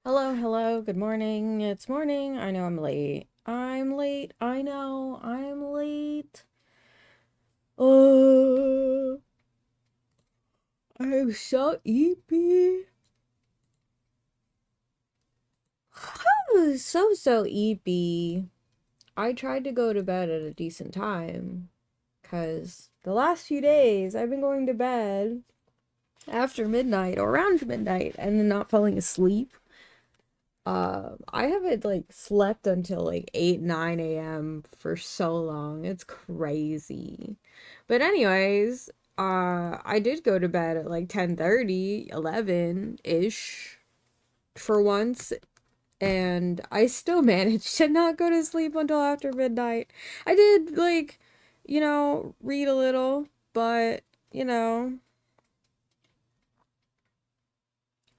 Hello, hello, good morning. It's morning. I know I'm late. I'm late. I know I'm late. Oh, I'm so eepy. So eepy. I tried to go to bed at a decent time because the last few days I've been going to bed after midnight or around midnight and then not falling asleep. I haven't like slept until like 8, 9 a.m. for so long. It's crazy. But anyways, I did go to bed at like 10:30, 11-ish for once, and I still managed to not go to sleep until after midnight. I did like, read a little, but, you know,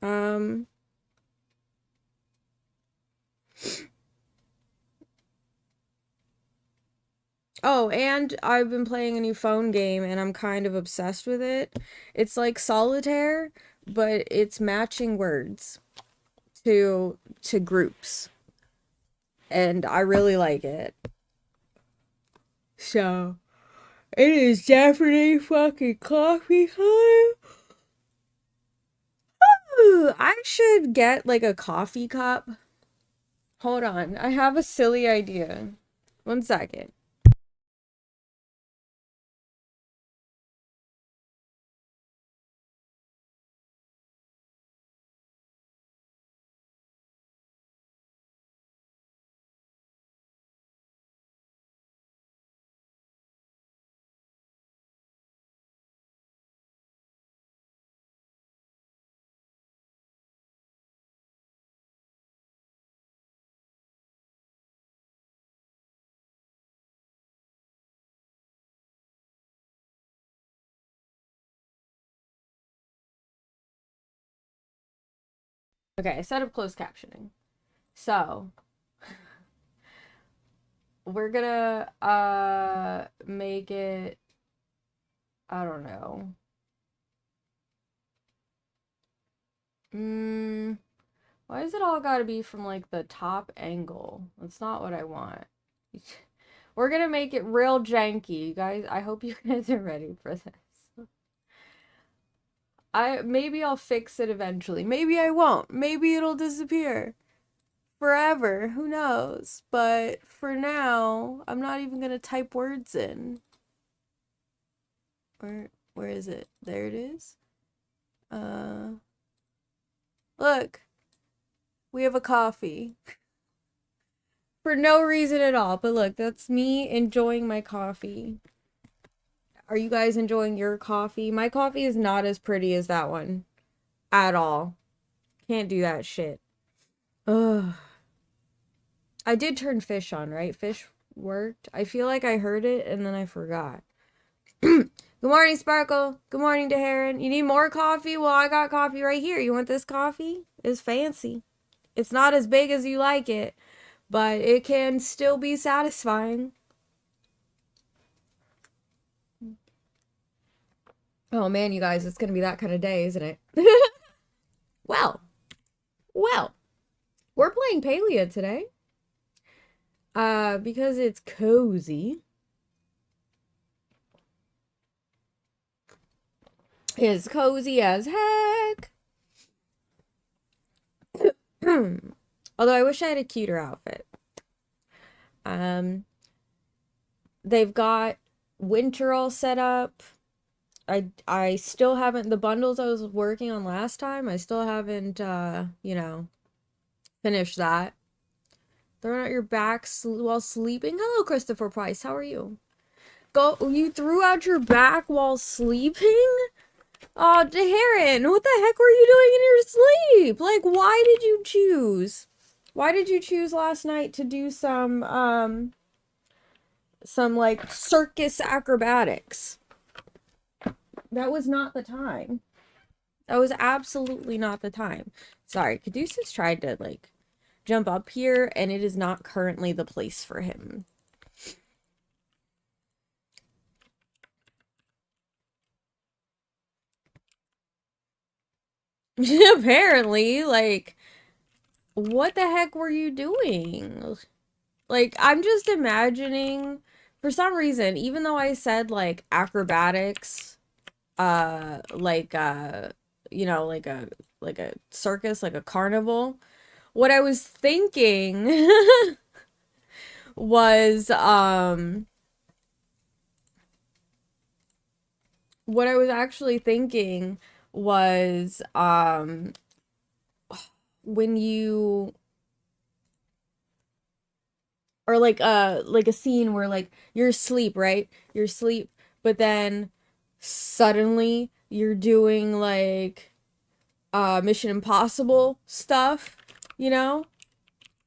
um Oh, and I've been playing a new phone game and I'm kind of obsessed with it. It's like solitaire, but it's matching words to groups. And I really like it. So, it is definitely fucking coffee time. Ooh, I should get like a coffee cup. Hold on, I have a silly idea. One second. Okay, I set up closed captioning. So, we're gonna make it, I don't know. Mm, why is it all gotta be from like the top angle? That's not what I want. We're gonna make it real janky, you guys. I hope you guys are ready for this. Maybe I'll fix it eventually. Maybe I won't. Maybe it'll disappear forever. Who knows? But for now, I'm not even gonna type words in. Where is it? There it is. Uh Look, we have a coffee. For no reason at all. But look, that's me enjoying my coffee. Are you guys enjoying your coffee? My coffee is not as pretty as that one at all. Can't do that shit. Ugh. I did turn fish on, right? Fish worked. I feel like I heard it and then I forgot. Good morning, Sparkle. Good morning to Heron. You need more coffee? Well, I got coffee right here. You want this coffee? It's fancy. It's not as big as you like it, but it can still be satisfying. Oh man, you guys, it's gonna be that kind of day, isn't it? Well, well, we're playing Palia today. Because it's cozy. It's cozy as heck. Although I wish I had a cuter outfit. Um, they've got winter all set up. I still haven't the bundles I was working on last time. I still haven't finished that. Throwing out your back while sleeping. Hello, Christopher Price. How are you? You threw out your back while sleeping? Oh, Heron, what the heck were you doing in your sleep? Like, why did you choose? Why did you choose last night to do some like circus acrobatics? That was not the time. That was absolutely not the time. Sorry, Caduceus tried to like jump up here and it is not currently the place for him. Apparently, like What the heck were you doing? Like, I'm just imagining, for some reason, even though I said, like, acrobatics, like, you know, like a circus, like a carnival, what I was thinking was, what I was actually thinking was, when you, or like a scene where like you're asleep, right? You're asleep, but then suddenly you're doing like Mission Impossible stuff, you know?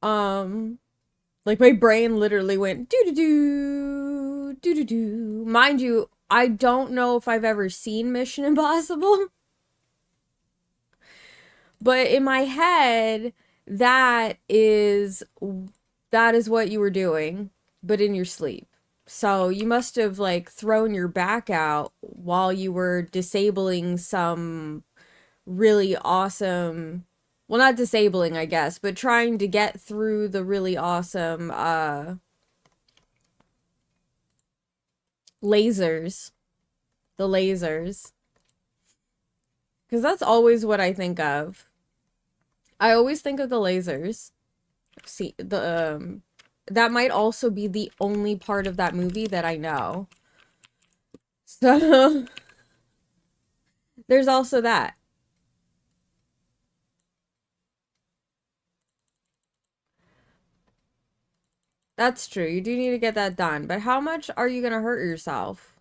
Like my brain literally went doo doo doo doo doo doo. Mind you, I don't know if I've ever seen Mission Impossible, but in my head that is that is what you were doing, but in your sleep. So you must have like thrown your back out while you were disabling some really awesome, well, not disabling, I guess, but trying to get through the really awesome lasers. The lasers. Because that's always what I think of. I always think of the lasers. See, that might also be the only part of that movie that I know. So there's also that. That's true. You do need to get that done. But how much are you gonna hurt yourself?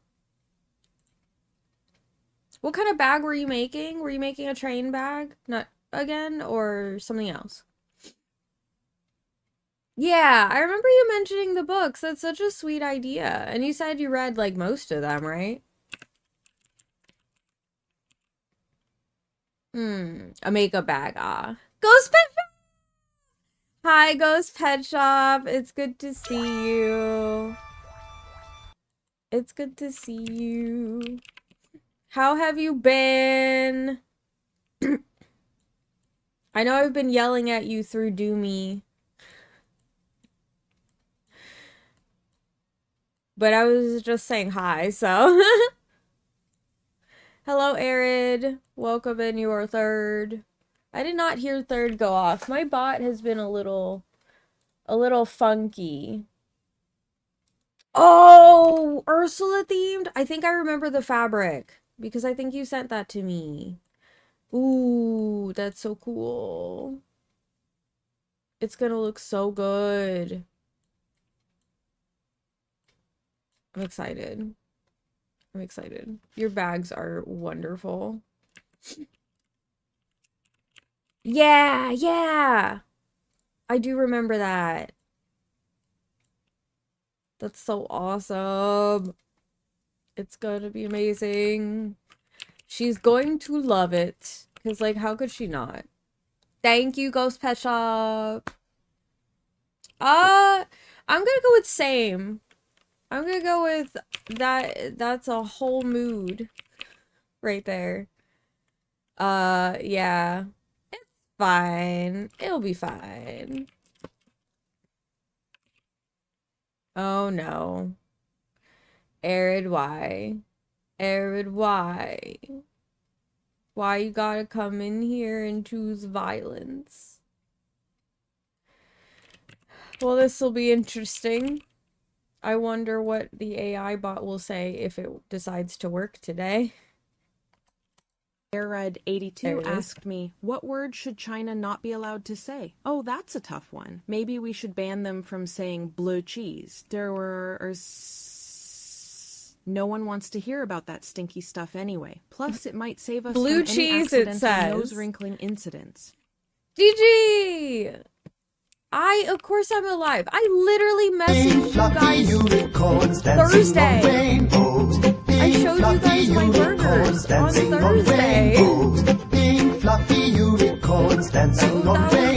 What kind of bag were you making? Were you making a train bag? Not again, or something else? Yeah, I remember you mentioning the books. That's such a sweet idea. And you said you read like most of them, right? A makeup bag. Ah. Ghost Pet Shop! Hi, Ghost Pet Shop. It's good to see you. It's good to see you. How have you been? I know I've been yelling at you through Doomy. But I was just saying hi, so. Hello, Arid. Welcome in your third. I did not hear third go off. My bot has been a little funky. Oh, Ursula themed? I think I remember the fabric because I think you sent that to me. Ooh, that's so cool. It's gonna look so good. I'm excited. I'm excited. Your bags are wonderful. Yeah, yeah. I do remember that. That's so awesome. It's gonna be amazing. She's going to love it. Because, like, how could she not? Thank you, Ghost Pet Shop. I'm gonna go with same. I'm gonna go with that. That's a whole mood right there. Yeah. It's fine. It'll be fine. Oh no. Arid, why? Arid, why? Why you gotta come in here and choose violence? Well, this will be interesting. I wonder what the AI bot will say if it decides to work today. Airred82 asked me, what word should China not be allowed to say? Oh, that's a tough one. Maybe we should ban them from saying blue cheese. No one wants to hear about that stinky stuff anyway. Plus, it might save us blue from cheese, any it accidental says. nose wrinkling incidents. GG! Of course I'm alive. I literally messaged you guys Thursday. I showed you guys my burgers on Thursday. That was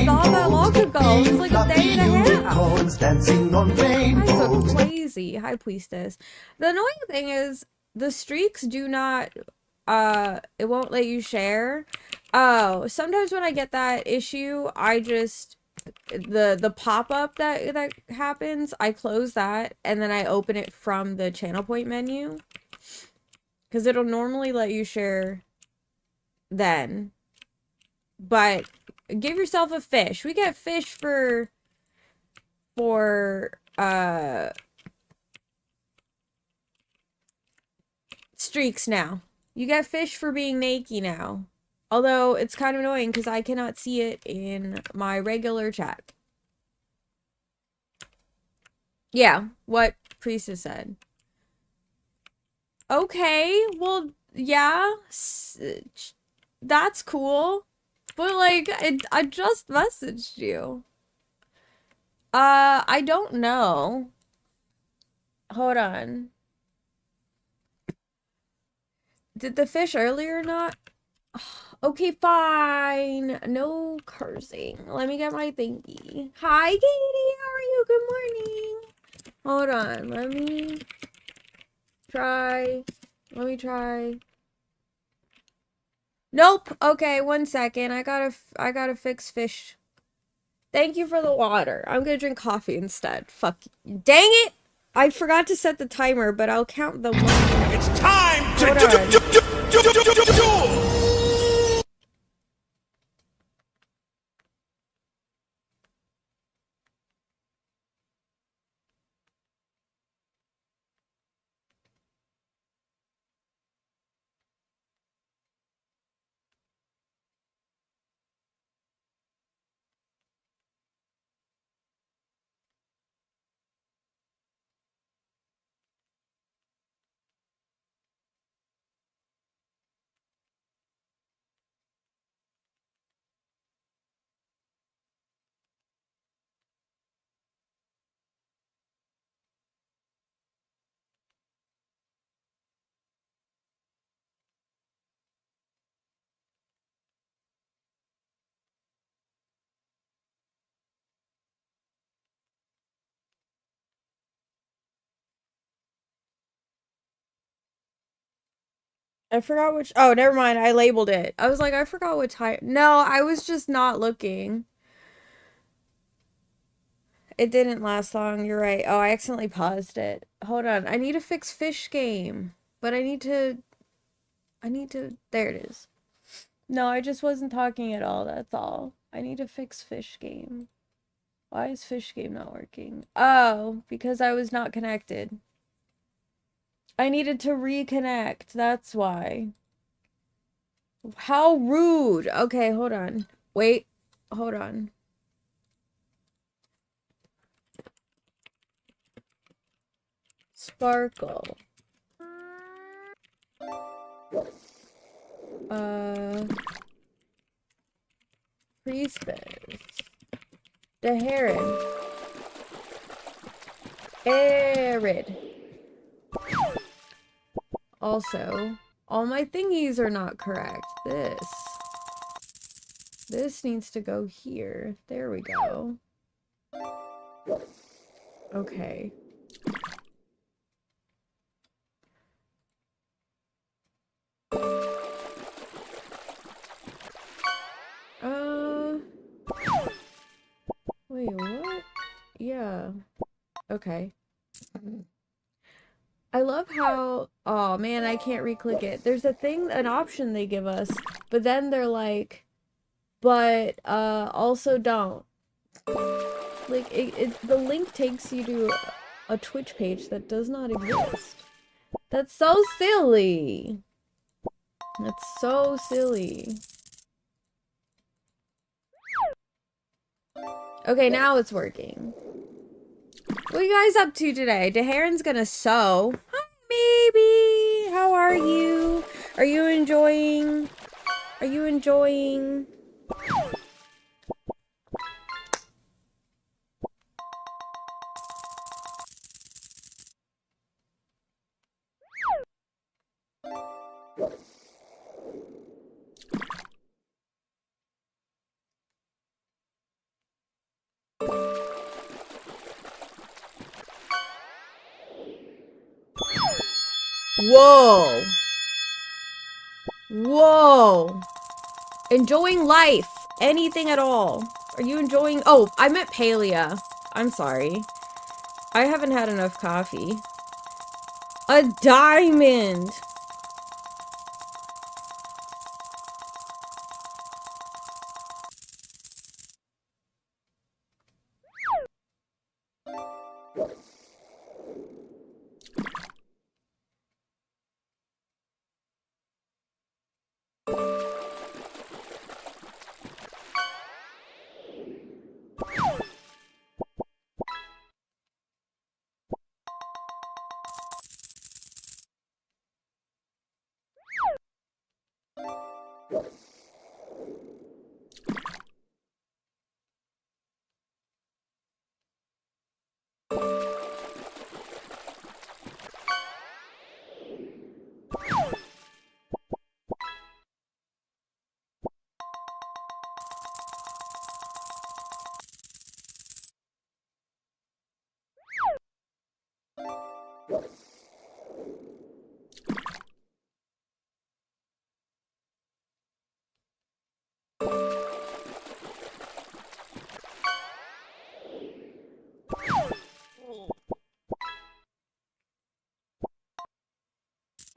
not that long ago. It was like a day and a half. I'm so crazy. Hi, Priestess. The annoying thing is the streaks do not, it won't let you share. Oh, sometimes when I get that issue, I just the pop-up that happens, I close that and then I open it from the channel point menu. Because it'll normally let you share then. But give yourself a fish. We get fish for streaks now. You get fish for being naked now. Although it's kind of annoying because I cannot see it in my regular chat. Yeah, what Priestess said. Okay, well, yeah, that's cool. But, like, I just messaged you. I don't know. Hold on. Did the fish earlier not? Okay, fine. No cursing. Let me get my thingy. Hi, Katie. How are you? Good morning. Hold on. Let me try. Nope. Okay, 1 second. I gotta fix fish. Thank you for the water. I'm gonna drink coffee instead. Fuck you. Dang it! I forgot to set the timer, but I'll count the 1 minute. It's time to duel! I forgot which. Oh, never mind. I labeled it. I was like, I forgot what time. No, I was just not looking. It didn't last long. You're right. Oh, I accidentally paused it. Hold on. I need to fix fish game. But I need to. There it is. No, I just wasn't talking at all. That's all. I need to fix fish game. Why is fish game not working? Oh, because I was not connected. I needed to reconnect. That's why. How rude. Okay, hold on. Wait. Hold on. Sparkle. Priestess. The heron. Arid. Also, all my thingies are not correct. This needs to go here. There we go. Okay. Wait, what? Yeah. Okay. I love how, oh man, I can't re-click it. There's a thing, an option they give us, but then they're like, but also don't. Like, the link takes you to a Twitch page that does not exist. That's so silly. That's so silly. Okay, now it's working. What are you guys up to today? DeHaron's gonna sew. Hi, baby! How are you? Are you enjoying? Are you enjoying? Whoa. Whoa. Enjoying life. Anything at all. Are you enjoying? Oh, I meant Palia. I'm sorry. I haven't had enough coffee. A diamond!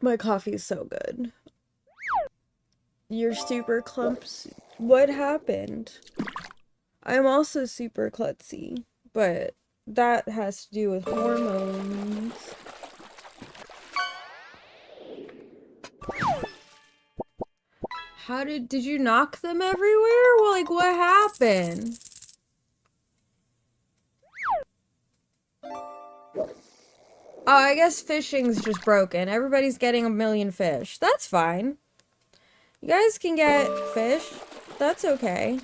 My coffee is so good. You're super clumps. What happened? I'm also super klutzy, but that has to do with hormones. How did you knock them everywhere? Well, like, what happened? Oh, I guess fishing's just broken. Everybody's getting a million fish. That's fine. You guys can get fish. That's okay.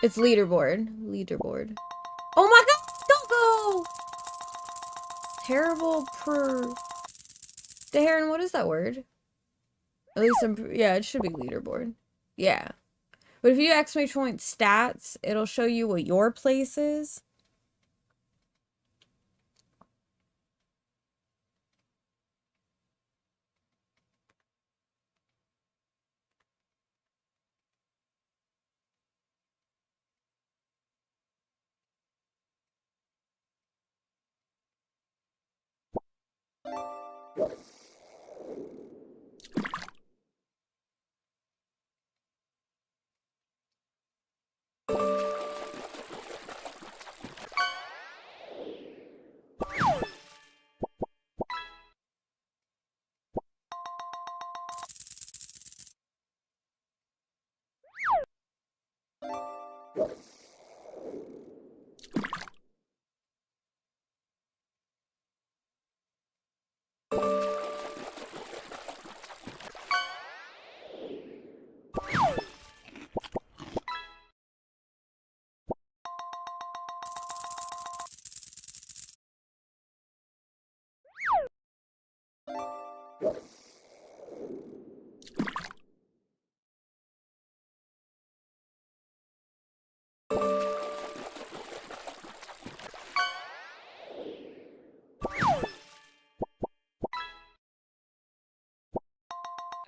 It's leaderboard. Leaderboard. Oh my god! Don't go! Terrible per... Darren, what is that word? At least I'm... Yeah, it should be leaderboard. Yeah. But if you exclamation point stats, it'll show you what your place is.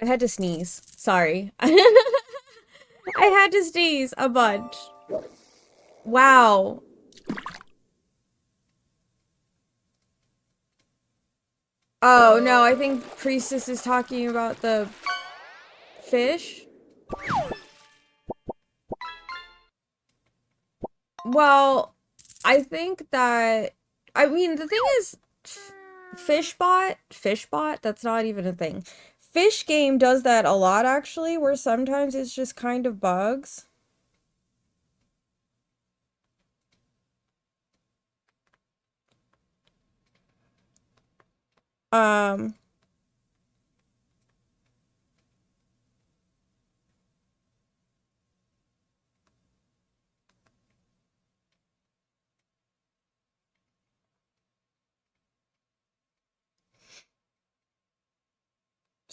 I had to sneeze. Sorry. I had to sneeze a bunch. Wow. Oh, no, I think Priestess is talking about the fish. Well, I think that... I mean, the thing is, Fishbot, that's not even a thing. Fish Game does that a lot, actually, where sometimes it's just kind of bugs. Um...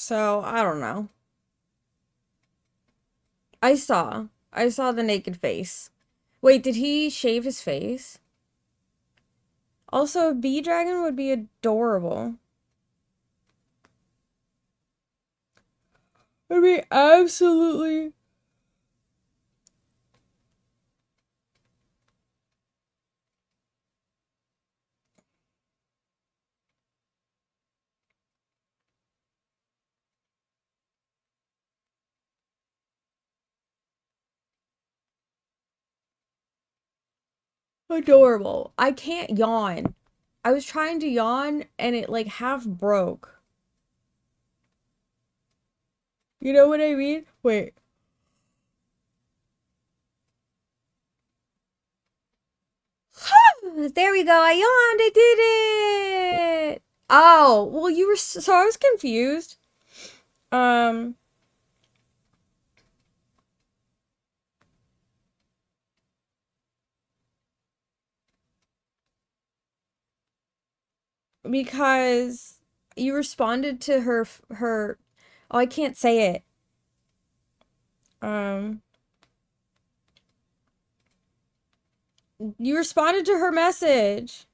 So, I don't know. I saw the naked face. Wait, did he shave his face? Also, a bee dragon would be adorable. It'd be absolutely adorable. I can't yawn. I was trying to yawn and it like half broke. You know what I mean? Wait. There we go. I yawned. I did it. Oh, well, you were so I was confused. Um, because you responded to her. Oh, I can't say it. Um, you responded to her message.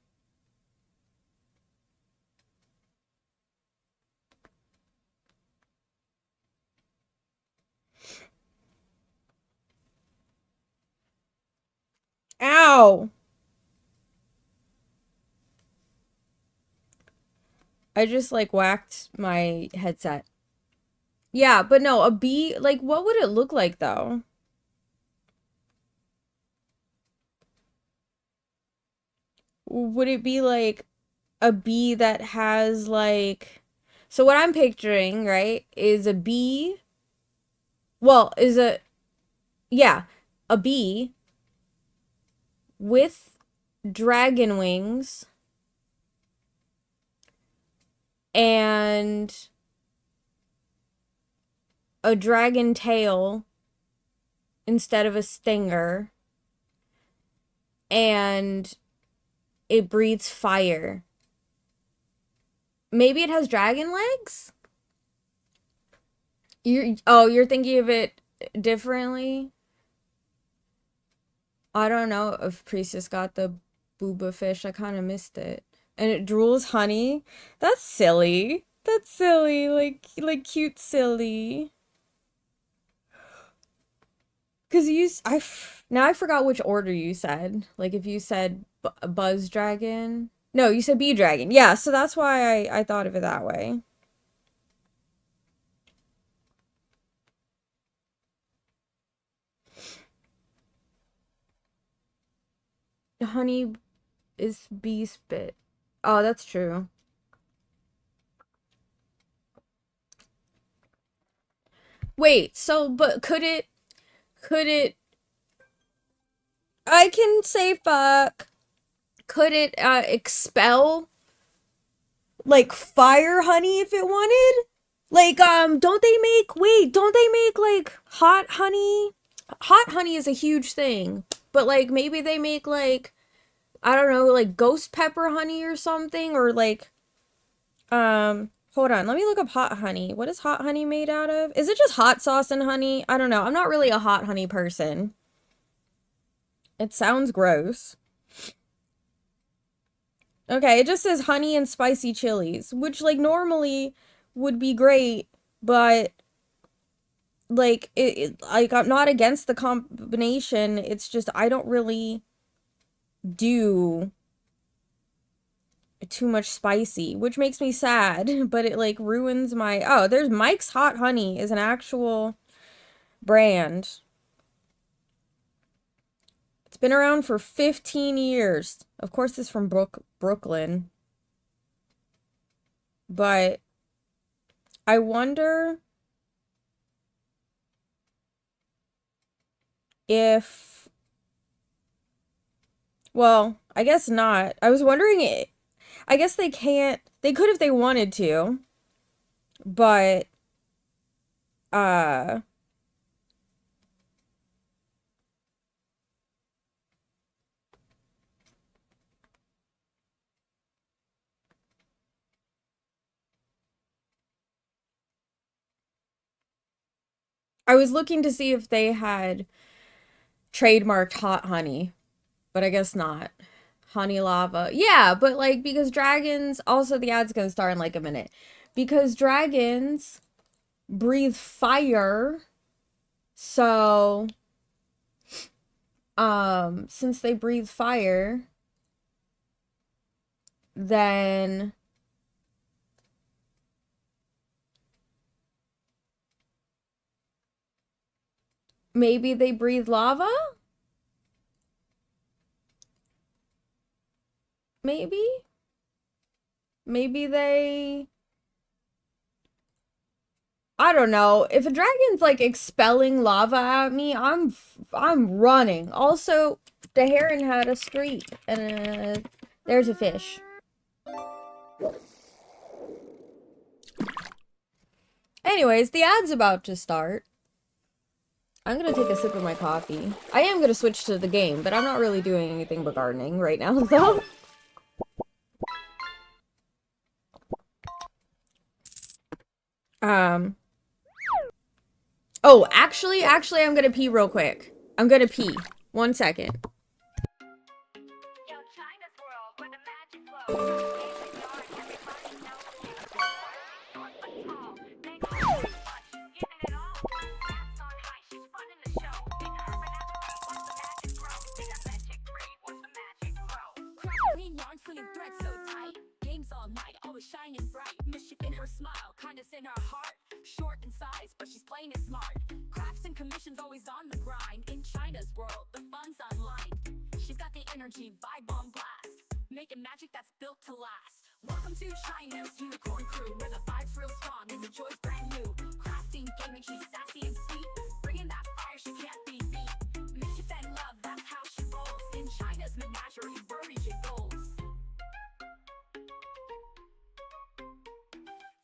Ow. I just like whacked my headset. Yeah, but no, a bee, like what would it look like though? Would it be like a bee that has like so what I'm picturing, right, is a bee, well, is a yeah, a bee with dragon wings and a dragon tail instead of a stinger and it breathes fire. Maybe it has dragon legs? You're thinking of it differently? I don't know if Priestess got the booba fish. I kind of missed it. And it drools honey. That's silly. That's silly. Cute silly. Cause now I forgot which order you said. Like if you said buzz dragon. No, you said bee dragon. Yeah, so that's why I thought of it that way. Honey is bee spit. Oh, that's true. Wait, so but could it I can say fuck. Could it expel like fire honey if it wanted? Like don't they make like hot honey? Hot honey is a huge thing. But like maybe they make like I don't know, like ghost pepper honey or something or like hold on, let me look up hot honey. What is hot honey made out of? Is it just hot sauce and honey? I don't know. I'm not really a hot honey person. It sounds gross. Okay, it just says honey and spicy chilies, which like normally would be great, but like like I'm not against the combination. It's just I don't really do too much spicy, which makes me sad, but it like ruins my Oh, there's Mike's Hot Honey is an actual brand. It's been around for 15 years. Of course it's from Brooklyn. But I wonder if well, I guess not. I was wondering I guess they can't. They could if they wanted to, but uh I was looking to see if they had trademarked hot honey, but I guess not. Honey lava. Yeah, but like because dragons, also the ad's gonna start in like a minute. Because dragons breathe fire, so since they breathe fire, then maybe they breathe lava? Maybe? Maybe they... I don't know. If a dragon's like expelling lava at me, I'm running. Also, the heron had a streak and there's a fish. Anyways, the ad's about to start. I'm gonna take a sip of my coffee. I am gonna switch to the game, but I'm not really doing anything but gardening right now, so. Oh, actually, I'm gonna pee real quick. I'm gonna pee. 1 second. Shining bright, mischief in her smile, kindness in her heart. Short in size, but she's plain and smart. Crafts and commissions always on the grind. In China's world, the fun's online. She's got the energy, vibe on blast, making magic that's built to last. Welcome to China's unicorn crew, where the vibe's real strong and the joy's brand new. Crafting, gaming, she's sassy and sweet, bringing that fire she can't be beat. Mischief and love, that's how she rolls. In China's menagerie, worries your goals.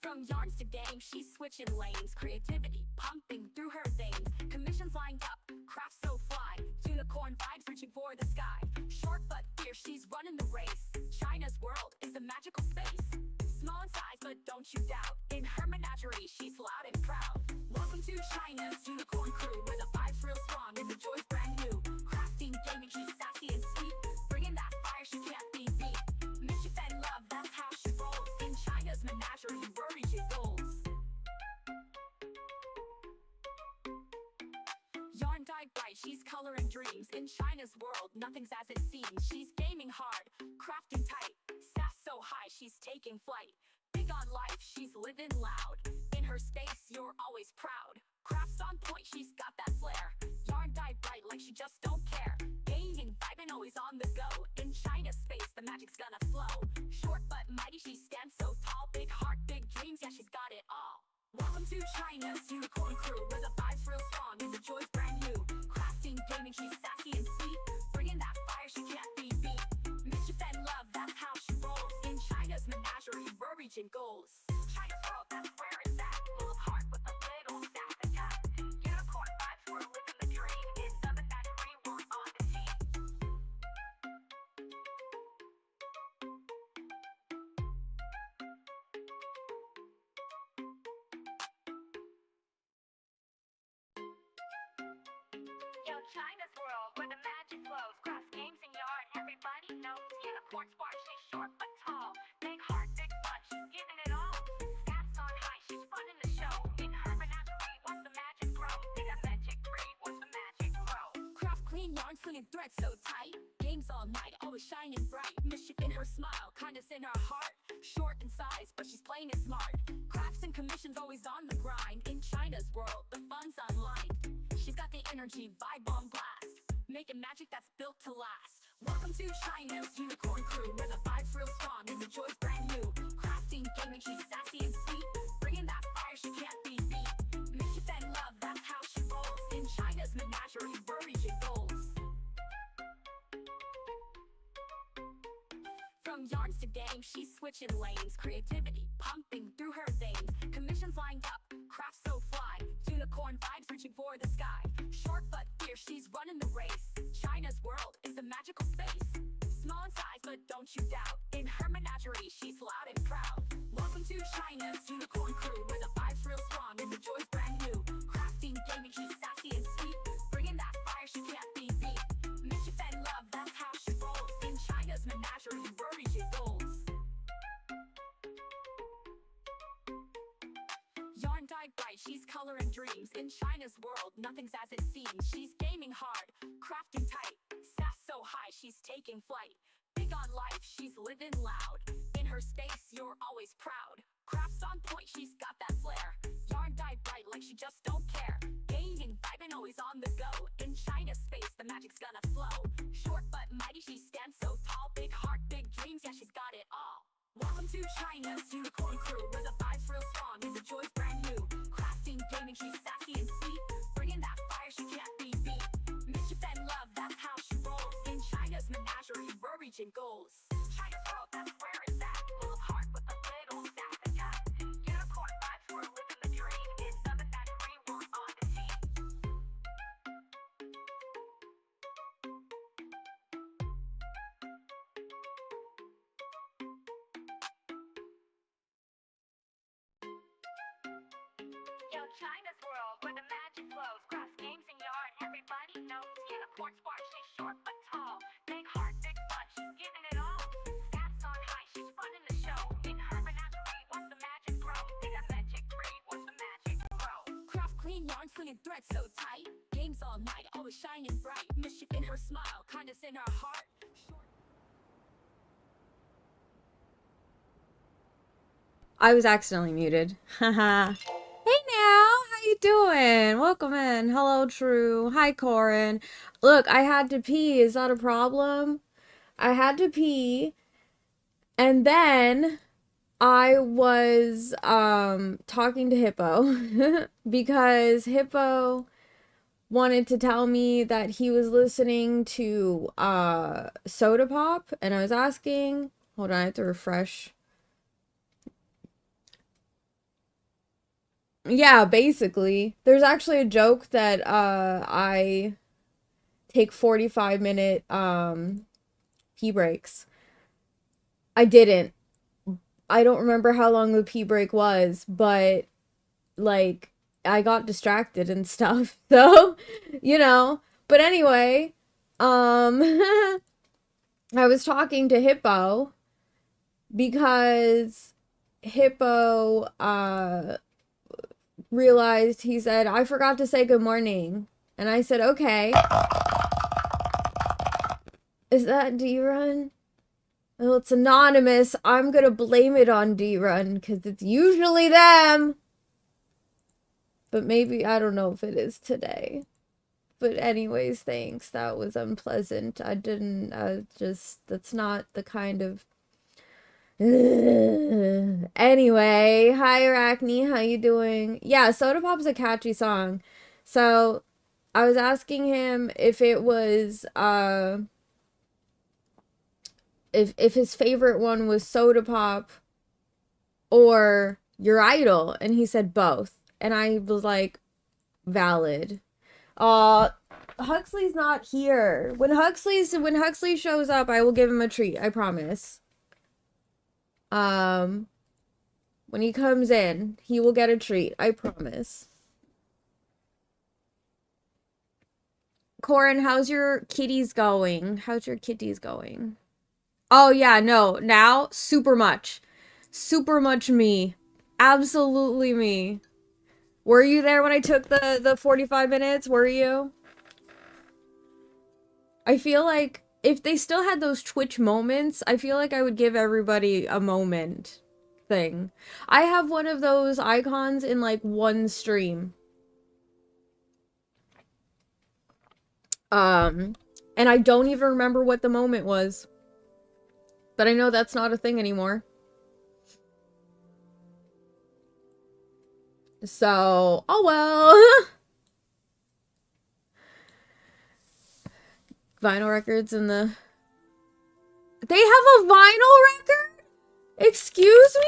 From yarns to games, she's switching lanes. Creativity pumping through her veins. Commissions lined up, crafts so fly. Unicorn vibes reaching for the sky. Short but fierce, she's running the race. China's world is a magical space. Small in size, but don't you doubt. In her menagerie, she's loud and proud. Welcome to China's unicorn crew, where the vibe's real strong and the joy's brand new. Crafting, gaming, she's sassy and sweet, bringing that fire she can't be beat. Mischief and love, that's how she rolls. In China's menagerie, worries your goals. Yarn dyed bright, she's coloring dreams. In China's world, nothing's as it seems. She's gaming hard, crafting tight, sass so high, she's taking flight. Big on life, she's living loud. In her space, you're always proud. Crafts on point, she's got that flair. Yarn dyed bright like she just don't care. Gaming, vibing, always on the go. In China's space, the magic's gonna flow. Short but mighty, she stands so tall. Big heart, big dreams, yeah, she's got it all. Welcome to China's unicorn crew, where the vibe's real strong and the joy's brand new. Crafting, gaming, she's sassy and sweet, bringing that fire she can't be beat. Mischief and love, that's how she rolls. In China's menagerie, we're reaching goals. China's world, that's where it's at. Full of heart with a little staff and tap. Unicorn vibes, we're living the dream. In the menagerie, we're on the team. Yo, China's world, where the magic flows. Cross games and yarn, everybody knows. Unicorn spark, she's short but tall. Big heart, big fun, she's giving it all. Stats on high, she's running the show. In her menagerie, watch the magic grow. In a magic breed, watch the magic grow. Craft clean yarn, slinging threads so tight. Games all night, always shining bright. Mischief in her smile, kindness in her heart. Short in size, but she's plain and smart. Crafts and commissions always on the grind. In China's world, the fun's online. She's got the energy, vibe on blast, making magic that's built to last. Welcome to China's unicorn crew, where the vibe's real strong and the joy's brand new. Crafting, gaming, she's sassy and sweet, bringing that fire she can't be beat. Mischief and love, that's how she rolls. In China's menagerie, worries your goals. From yarns to games, she's switching lanes. Creativity pumping through her veins. Commissions lined up, crafts so fly. Unicorn vibes reaching for the sky. Short but fierce, she's running the race. China's world is a magical space. Small in size, but don't you doubt. In her menagerie, she's loud and proud. Welcome to China's unicorn crew, where the vibe's real strong and the joy's brand new. Crafting, gaming, she's sassy and sweet. Bringing that fire, she can't be beat. Mischief and love, that's how she rolls. In China's menagerie, worry she goes. Yarn dyed bright, she's color and dreams. In China's world, nothing's as it seems. She's gaming hard, crafting tight. Sass so high, she's taking flight. Big on life, she's living loud. In her space, you're always proud. Crafts on point, she's got that flair. Yarn dyed bright like she just don't care. Gaming, vibing, always on the go. In China's space, the magic's gonna flow. Short but mighty, she stands so tall. Big heart, big dreams, yeah, she's got it all. Welcome to China's unicorn crew, where the vibe's real strong and the joy's brand new. Crafting, gaming, she's sassy and sweet. Bringing that fire, she can't be beat. Mischief and love, that's how she rolls. In China's menagerie, we're reaching goals. China's world, that's where it's at. Full of heart with a little sass and tat. Unicorn vibes, we're living the dream. In Southern Factory, we're on the team. Yo, China's world, where the magic flows. Cross games and yarn, everybody knows. Unicorn spark, she's short but tall. Big heart, big fun, she's giving it all. Stats on high, she's running the show. In her menagerie, watch the magic grow. In a magic tree, watch the magic grow. Craft clean yarn, slinging threads so tight. Games all night, always shining bright. Mischief in her smile, kindness in her heart. I was accidentally muted. Haha. Hey now, how you doing? Welcome in. Hello, True. Hi, Corin. Look, I had to pee. Is that a problem? I had to pee, and then I was talking to Hippo because Hippo wanted to tell me that he was listening to Soda Pop, and I was asking. Hold on, I have to refresh. Yeah, basically. There's actually a joke that I take 45-minute pee breaks. I didn't. I don't remember how long the pee break was, but like I got distracted and stuff. So, you know. But anyway, I was talking to Hippo because Hippo realized, he said, I forgot to say good morning. And I said, okay. Is that D-Run? Well, it's anonymous. I'm gonna blame it on D-Run because it's usually them. But maybe, I don't know if it is today. But anyways, thanks. That was unpleasant. I didn't, that's not the kind of... Anyway, hi Arachne, how you doing? Yeah, Soda Pop's a catchy song. So, I was asking him if it was, if his favorite one was Soda Pop or Your Idol, and he said both. And I was like, valid. Huxley's not here. When Huxley shows up, I will give him a treat, I promise. When he comes in, he will get a treat, I promise. Corin, how's your kitties going? How's your kitties going? Oh yeah, no, now super much me. Absolutely me. Were you there when I took the 45 minutes? Were you? I feel like if they still had those Twitch moments, I feel like I would give everybody a moment thing. I have one of those icons in like one stream. And I don't even remember what the moment was. But I know that's not a thing anymore. So, oh well. Vinyl records in the... They have a vinyl record? Excuse me?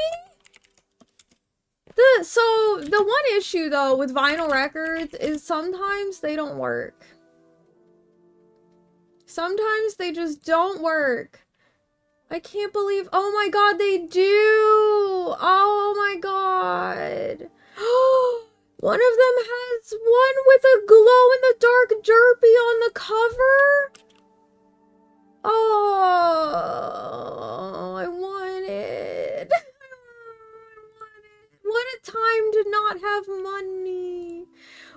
So, the one issue, though, with vinyl records is sometimes they don't work. Sometimes they just don't work. I can't believe... Oh my god, they do! Oh my god! One of them has one with a glow-in-the-dark derpy on the cover. Oh, I want it. What a time to not have money.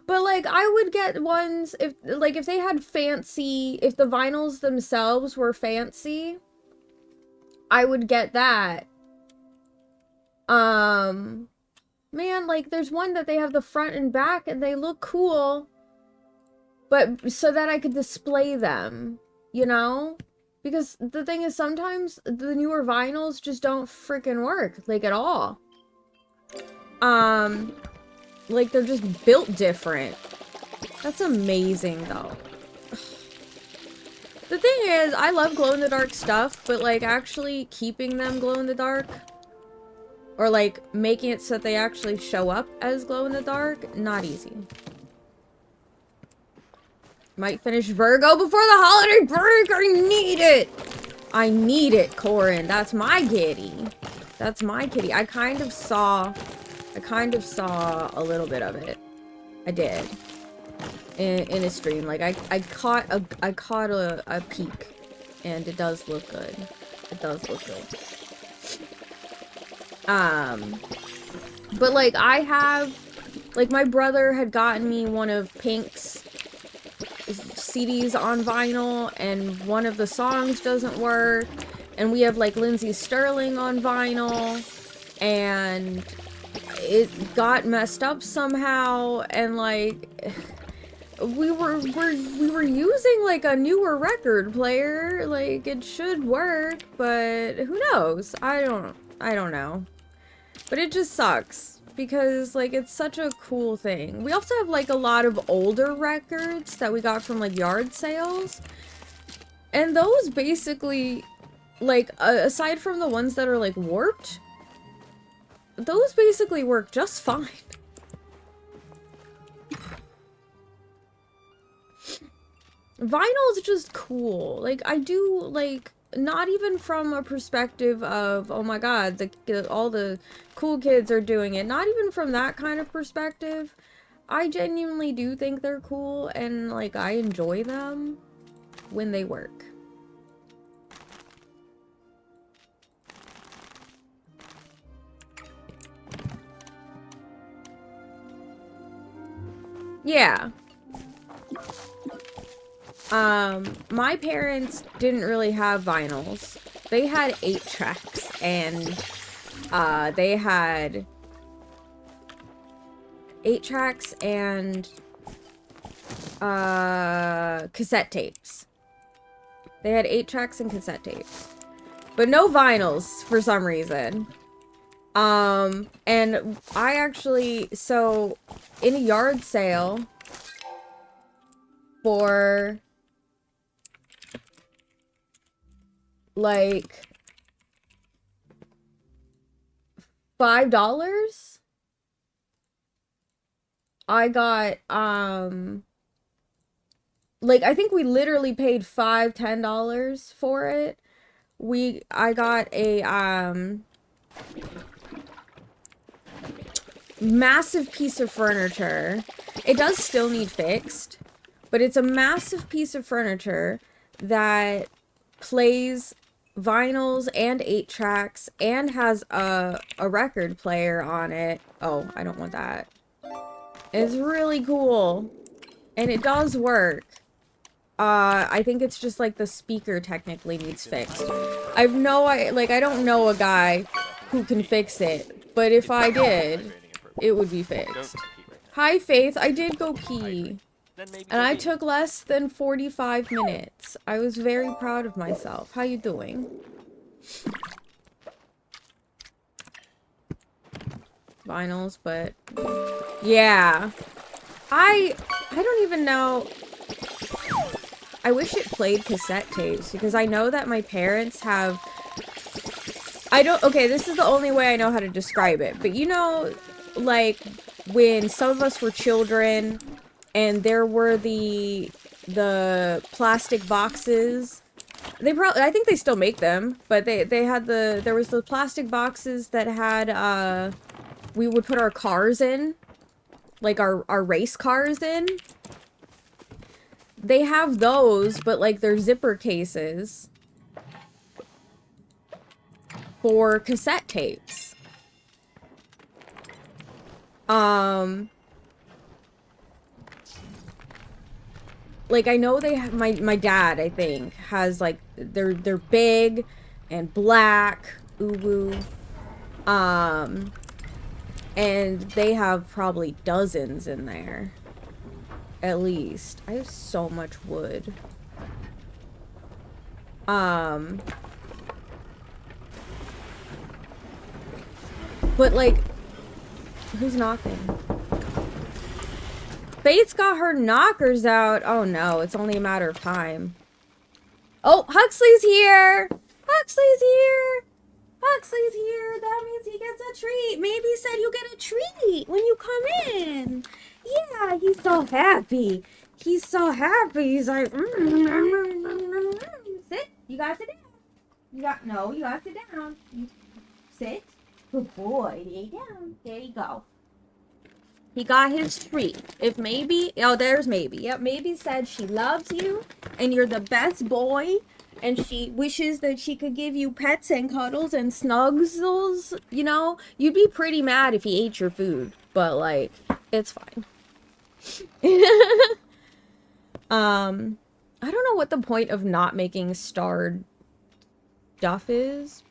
But, like, I would get ones if they had fancy, if the vinyls themselves were fancy, I would get that. Man, like, there's one that they have the front and back and they look cool. But so that I could display them, you know? Because the thing is, sometimes the newer vinyls just don't freaking work, like, at all. Like, they're just built different. That's amazing, though. The thing is, I love glow-in-the-dark stuff, but, like, actually keeping them glow-in-the-dark, or, like, making it so that they actually show up as glow-in-the-dark, not easy. Might finish Virgo before the holiday break! I need it! I need it, Corin. That's my kitty. That's my kitty. I kind of saw a little bit of it. I did. In a stream. Like, I caught a peek. And it does look good. It does look good. But, like, I have... Like, my brother had gotten me one of Pink's CDs on vinyl, and one of the songs doesn't work, and we have, like, Lindsay Sterling on vinyl, and it got messed up somehow, and, like, we were using, like, a newer record player. Like, it should work, but who knows? I don't know. But it just sucks. Because, like, it's such a cool thing. We also have, like, a lot of older records that we got from, like, yard sales. And those basically, like, aside from the ones that are, like, warped, those basically work just fine. Vinyl's just cool. Like, I do, like... Not even from a perspective of, oh my god, all the cool kids are doing it. Not even from that kind of perspective. I genuinely do think they're cool, and, like, I enjoy them when they work. Yeah. My parents didn't really have vinyls. They had 8-tracks, and, they had 8-tracks and, cassette tapes. They had 8-tracks and cassette tapes. But no vinyls, for some reason. And I actually, so, in a yard sale, for... like $5, I got like, I think we literally paid $10 for it. I got a massive piece of furniture. It does still need fixed, but it's a massive piece of furniture that plays vinyls and 8-tracks and has a record player on it. Oh, I don't want that. It's really cool. And it does work. I think it's just like the speaker technically needs fixed. I don't know a guy who can fix it, but if I did, it would be fixed. Hi, Faith. I did go pee. And I took less than 45 minutes. I was very proud of myself. How you doing? Vinyls, but... yeah. I don't even know... I wish it played cassette tapes, because I know that my parents have... okay, this is the only way I know how to describe it. But you know, like, when some of us were children... and there were the plastic boxes. I think they still make them, but there was the plastic boxes that had, we would put our cars in. like our race cars in. They have those, but like they're zipper cases for cassette tapes. Like I know they have my dad, I think, has like they're big and black, ooh woo. And they have probably dozens in there. At least. I have so much wood. But like, who's knocking? Fate's got her knockers out. Oh no, it's only a matter of time. Oh, Huxley's here! Huxley's here! Huxley's here! That means he gets a treat! Maybe he said you get a treat when you come in! Yeah, he's so happy! He's so happy! He's like, sit! You gotta sit down! You gotta sit down! You sit! Good boy! Lay down! There you go. He got his treat. If maybe, oh, there's maybe. Yep, maybe said she loves you and you're the best boy and she wishes that she could give you pets and cuddles and snuggles, you know? You'd be pretty mad if he ate your food, but like, it's fine. I don't know what the point of not making starred stuff is.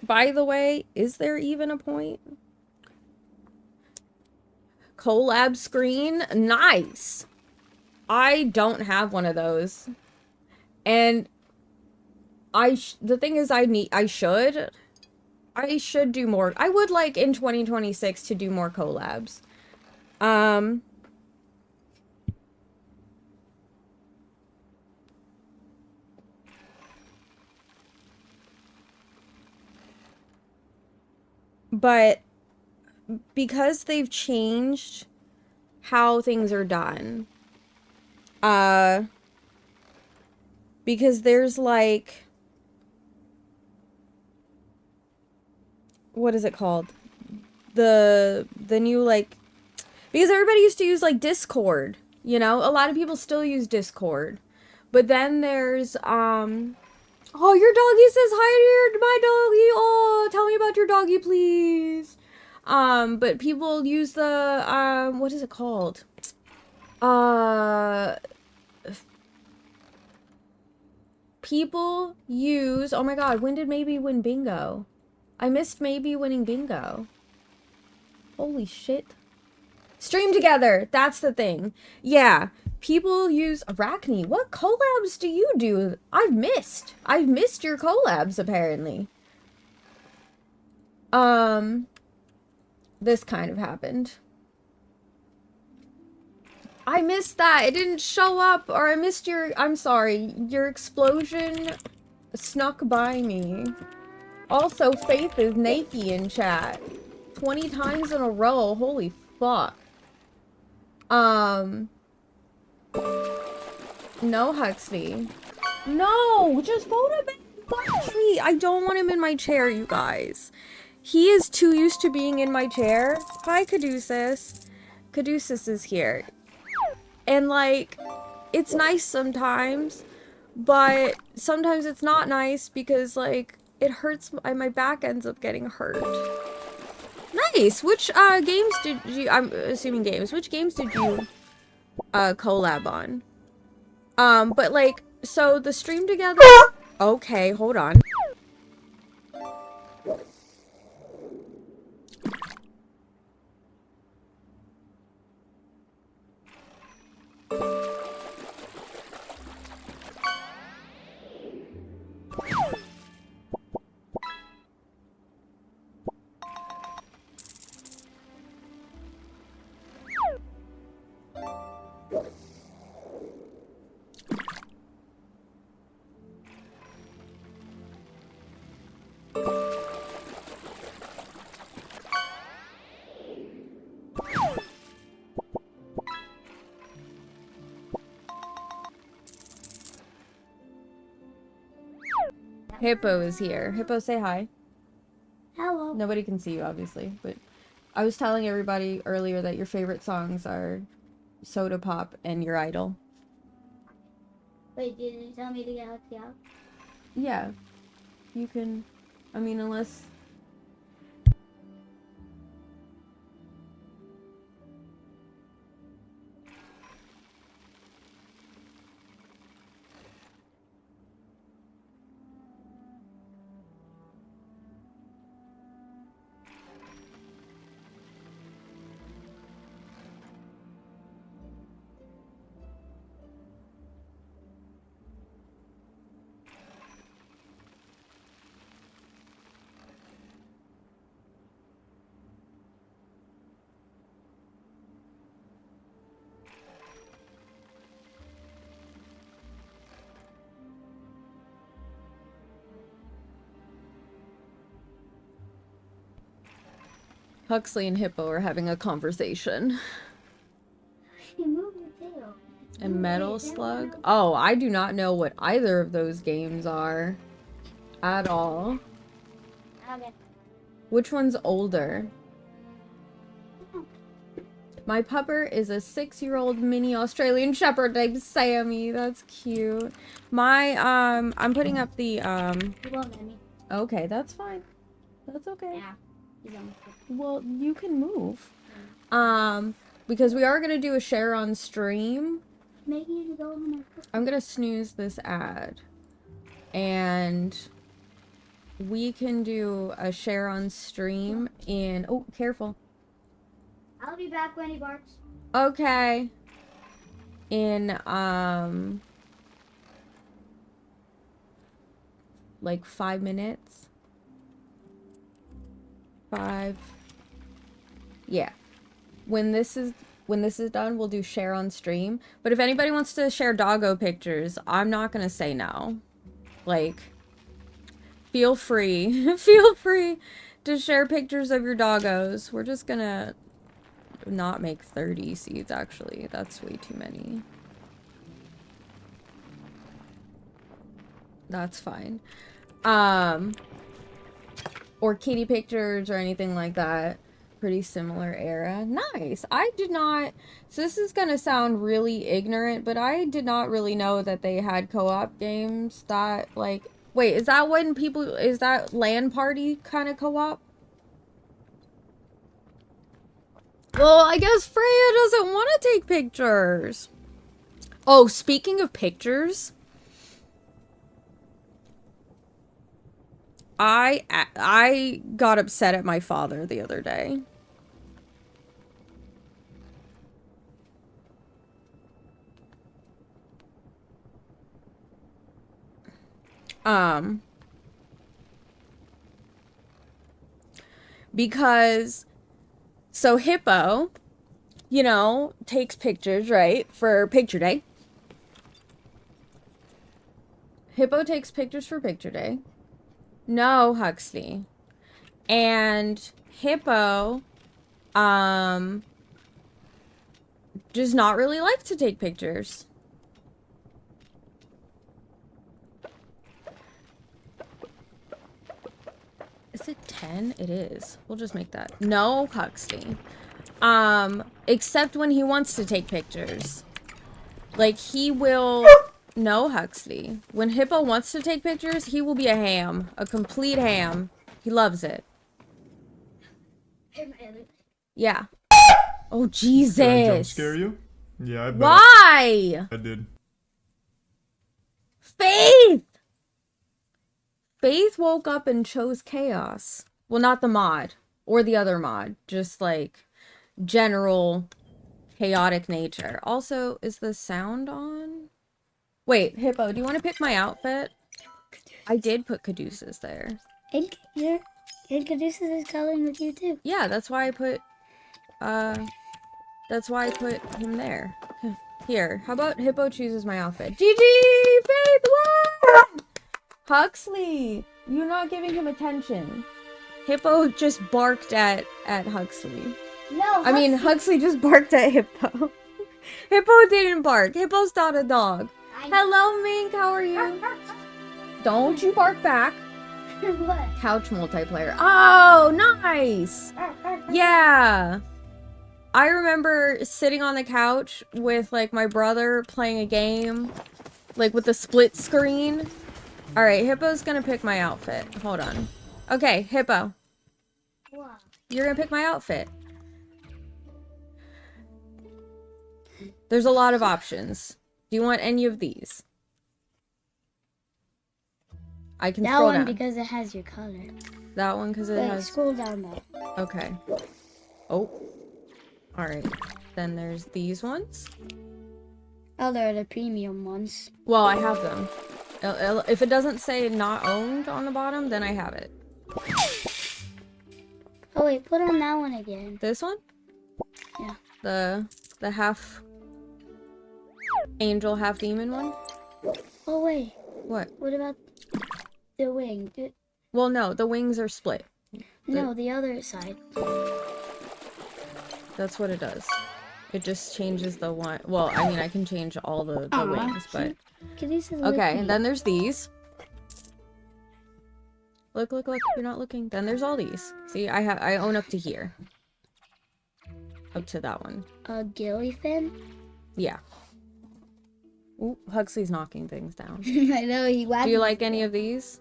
By the way, is there even a point? Collab screen, nice. I don't have one of those, and the thing is, I should do more. I would like in 2026 to do more collabs. But because they've changed how things are done, because there's like, what is it called? The new, like, because everybody used to use like Discord, you know? A lot of people still use Discord. But then there's, oh, your doggy says hi to my doggy. Oh, tell me about your doggy, please. But people use the, what is it called? People use, oh my god, when did Maybe win bingo? I missed Maybe winning bingo. Holy shit. Stream together, that's the thing. Yeah, people use Arachne. What collabs do you do? I've missed your collabs, apparently. This kind of happened. I missed that. It didn't show up, or I missed your, I'm sorry, your explosion snuck by me. Also, Faith is naked in chat. 20 times in a row. Holy fuck. No, Huxley. No, just go to bed. Tree. I don't want him in my chair, you guys. He is too used to being in my chair. Hi, Caduceus. Caduceus is here. And, like, it's nice sometimes, but sometimes it's not nice because, like, it hurts, my back ends up getting hurt. Nice! Which, games did you, I'm assuming games, which games did you, collab on? But, like, so the stream together... Okay, hold on. Hippo is here. Hippo, say hi. Hello. Nobody can see you, obviously, but I was telling everybody earlier that your favorite songs are Soda Pop and Your Idol. Wait, did you tell me to Galaxy out? Yeah. You can... I mean, unless... Huxley and Hippo are having a conversation. You move your tail. And Metal Slug? Oh, I do not know what either of those games are. At all. Okay. Which one's older? My pupper is a 6-year-old mini Australian Shepherd named Sammy. That's cute. My, I'm putting up the, You won't let me. Okay, that's fine. That's okay. Yeah. He's almost there. Well, you can move. Because we are gonna do a share on stream. Making you to go on my foot. I'm gonna snooze this ad. And we can do a share on stream in... Oh, careful. I'll be back when he barks. Okay. In, like 5 minutes. 5. Yeah. When this is done, we'll do share on stream. But if anybody wants to share doggo pictures, I'm not gonna say no. Like, feel free. Feel free to share pictures of your doggos. We're just gonna not make 30 seeds, actually. That's way too many. That's fine. Or kitty pictures or anything like that. Pretty similar era. Nice. I did not... So this is gonna sound really ignorant, but I did not really know that they had co-op games that, like... Wait, is that when people... Is that LAN party kind of co-op? Well, I guess Freya doesn't want to take pictures. Oh, speaking of pictures... I got upset at my father the other day. Because, so Hippo, you know, takes pictures, right, for picture day. Hippo takes pictures for picture day. No, Huxley. And Hippo, does not really like to take pictures. Is it 10? It is. We'll just make that. No, Huxley. Except when he wants to take pictures. Like, he will... No, Huxley. When Hippo wants to take pictures, he will be a ham. A complete ham. He loves it. Yeah. Oh, Jesus. Did I jump scare you? Yeah, I bet. Why? I did. Faith! Faith woke up and chose chaos. Well, not the mod. Or the other mod. Just, like, general chaotic nature. Also, is the sound on? Wait, Hippo, do you want to pick my outfit? I did put Caduceus there. And Caduceus is coloring with you too. Yeah, that's why I put him there. Here, how about Hippo chooses my outfit? GG! Faith won! Huxley, you're not giving him attention. Hippo just barked at Huxley. No, I mean, Huxley just barked at Hippo. Hippo didn't bark. Hippo's not a dog. Hello, Mink. How are you? Don't you bark back. What? Couch multiplayer. Oh, nice! Yeah. I remember sitting on the couch with, like, my brother playing a game, like, with the split screen. Alright, Hippo's gonna pick my outfit. Hold on. Okay, Hippo. What? You're gonna pick my outfit. There's a lot of options. Do you want any of these? I can That scroll one down. because it has your color. That one because it Wait, has... scroll down though. Okay. Oh. Alright. Then there's these ones. Oh, they're the premium ones. Well, I have them. If it doesn't say not owned on the bottom, then I have it. Oh wait, put on that one again. This one? Yeah. The half angel, half demon one? Oh wait, What? what about the wing? Well, no, the wings are split. No, the other side. That's what it does. It just changes the one. Well, I mean, I can change all the wings, but... Okay, and then there's these. Look, look, look. You're not looking. Then there's all these. See, I own up to here. Up to that one. A gilly fin? Yeah. Ooh, Huxley's knocking things down. I know, he wagged. Do you like any of these?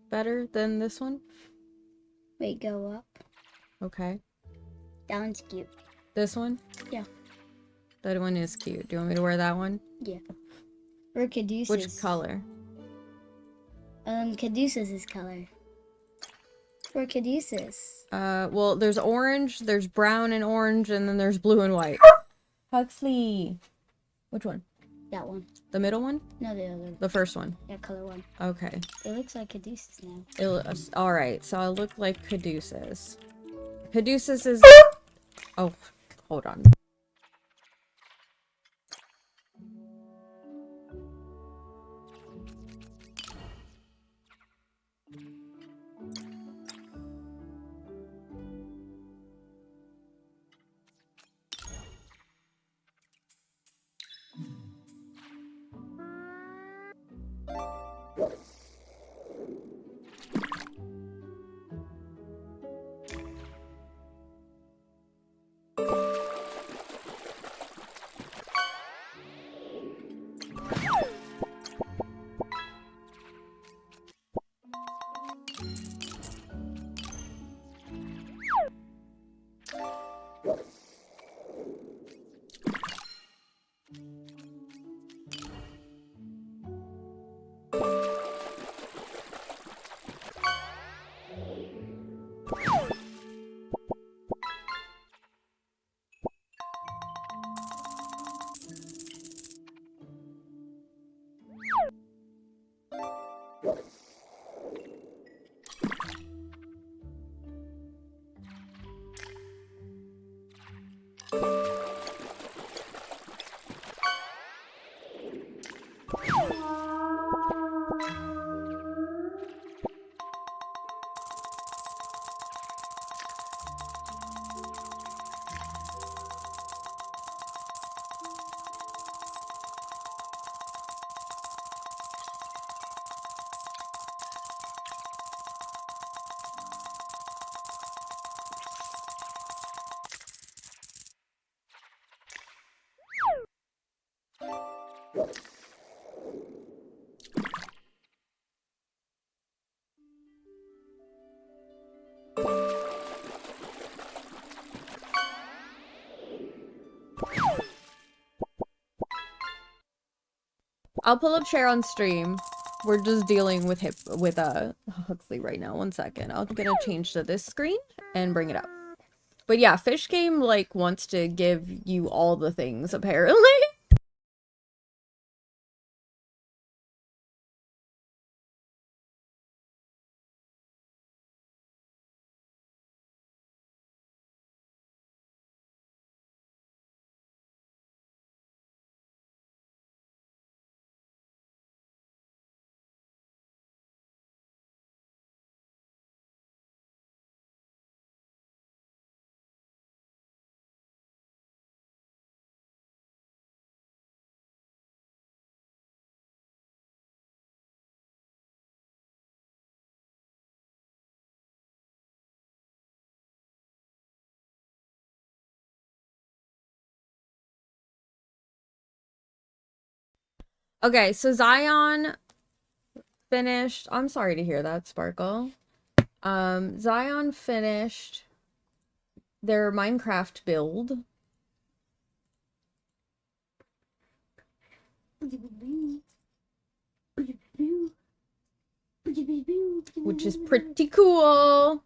Better than this one? Wait, go up. Okay. That one's cute. This one? Yeah. That one is cute. Do you want me to wear that one? Yeah. Or Caduceus. Which color? Caduceus' color. Or Caduceus. Well, there's orange, there's brown and orange, and then there's blue and white. Huxley! Which one? That one. The middle one? No, the other. The first one? Yeah, color one. Okay. It looks like Caduceus now. Alright, so I look like Caduceus. Caduceus is... Oh, hold on. I'll pull up share on stream. We're just dealing with Huxley right now. 1 second. I'm gonna change to this screen and bring it up. But yeah, Fish Game like wants to give you all the things apparently. Okay, so Zion finished. I'm sorry to hear that, Sparkle. Zion finished their Minecraft build, which is pretty cool.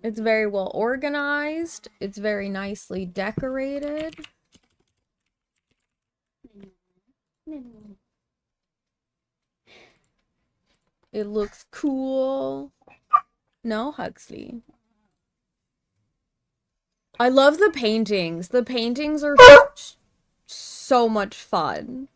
It's very well organized. It's very nicely decorated. It looks cool. No, Huxley. I love the paintings. The paintings are so much fun.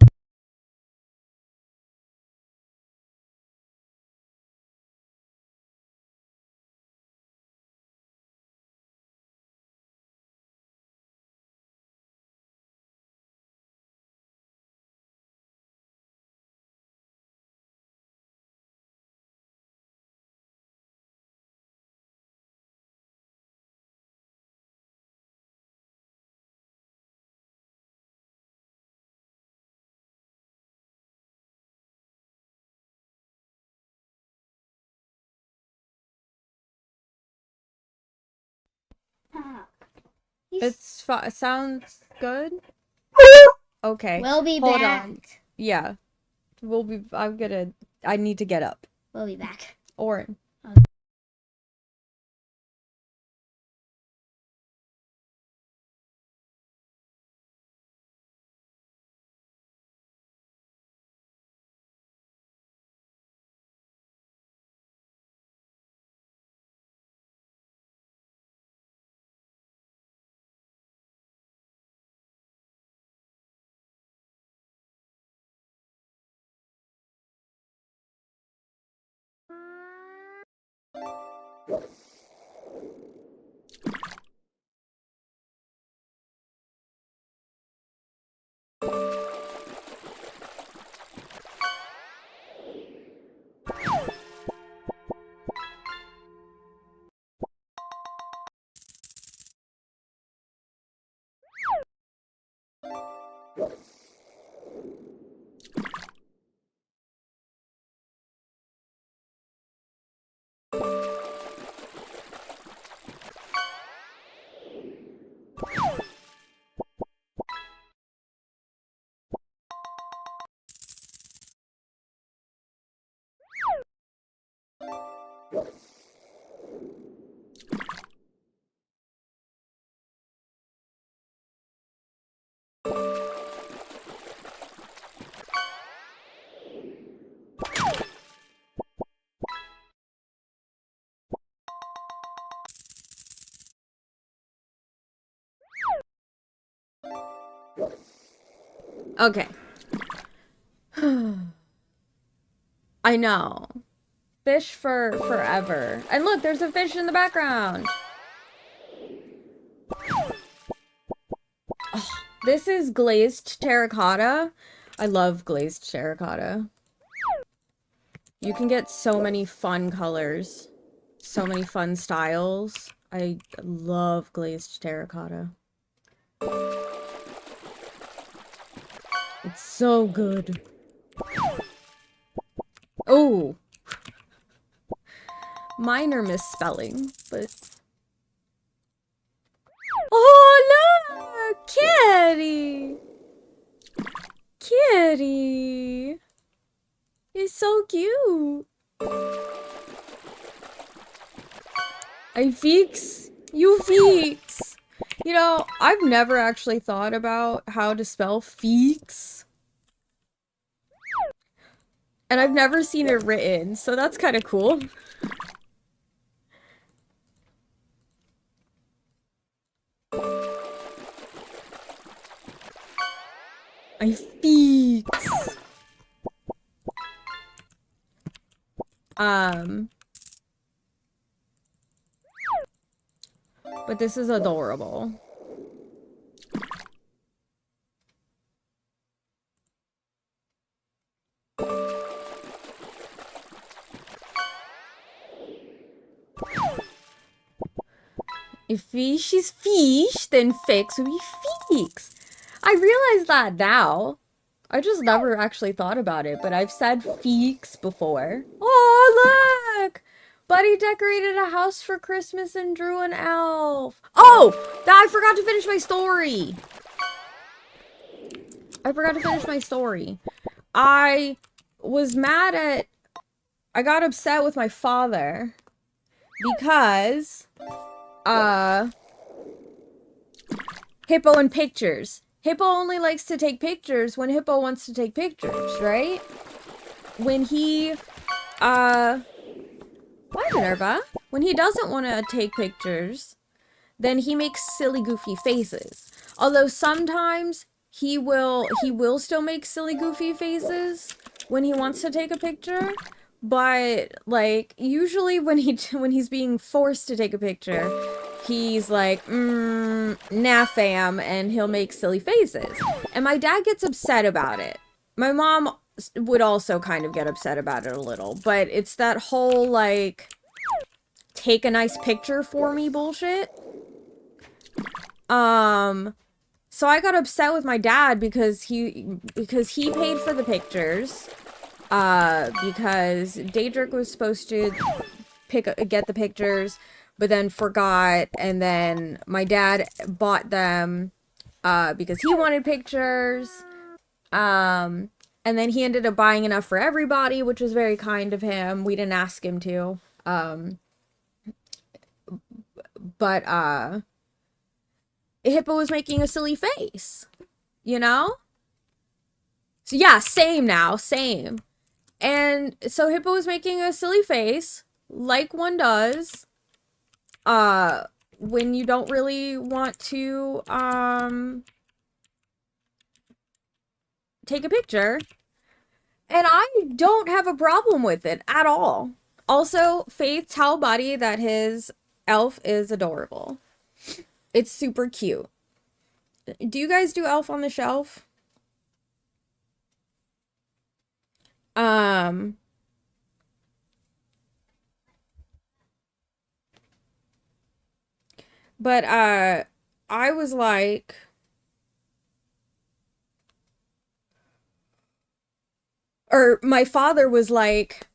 It's sounds good. Okay. We'll be Hold back. on. Yeah. I need to get up. We'll be back. Orin. Okay. I know. Fish for forever. And look, there's a fish in the background. Oh, this is glazed terracotta. I love glazed terracotta. You can get so many fun colors. So many fun styles. I love glazed terracotta. It's so good. Oh! Minor misspelling, but... Oh, look! Kitty! Kitty! It's so cute! I fix! You fix! You know, I've never actually thought about how to spell feeks. And I've never seen it written, so that's kind of cool. I feeks. But this is adorable. If fish is fish, then fix will be fix. I realize that now. I just never actually thought about it, but I've said fix before. Oh, look! Buddy decorated a house for Christmas and drew an elf. Oh! I forgot to finish my story. I was mad at... I got upset with my father because... Hippo and pictures. Hippo only likes to take pictures when Hippo wants to take pictures, right? When he, Why, Minerva? When he doesn't want to take pictures, then he makes silly, goofy faces. Although sometimes he will still make silly, goofy faces when he wants to take a picture. But, like, usually when he's being forced to take a picture, he's like, nah fam, and he'll make silly faces. And my dad gets upset about it. My mom would also kind of get upset about it a little, but it's that whole, like, take a nice picture for me bullshit. So I got upset with my dad because he paid for the pictures. Because Daedric was supposed to get the pictures, but then forgot, and then my dad bought them, because he wanted pictures, and then he ended up buying enough for everybody, which was very kind of him. We didn't ask him to, but, Hippo was making a silly face, you know? So yeah, same now, same. And so Hippo was making a silly face, like one does, when you don't really want to, take a picture. And I don't have a problem with it at all. Also, Faith, tell Buddy that his elf is adorable. It's super cute. Do you guys do Elf on the Shelf? But, I was like, or my father was like,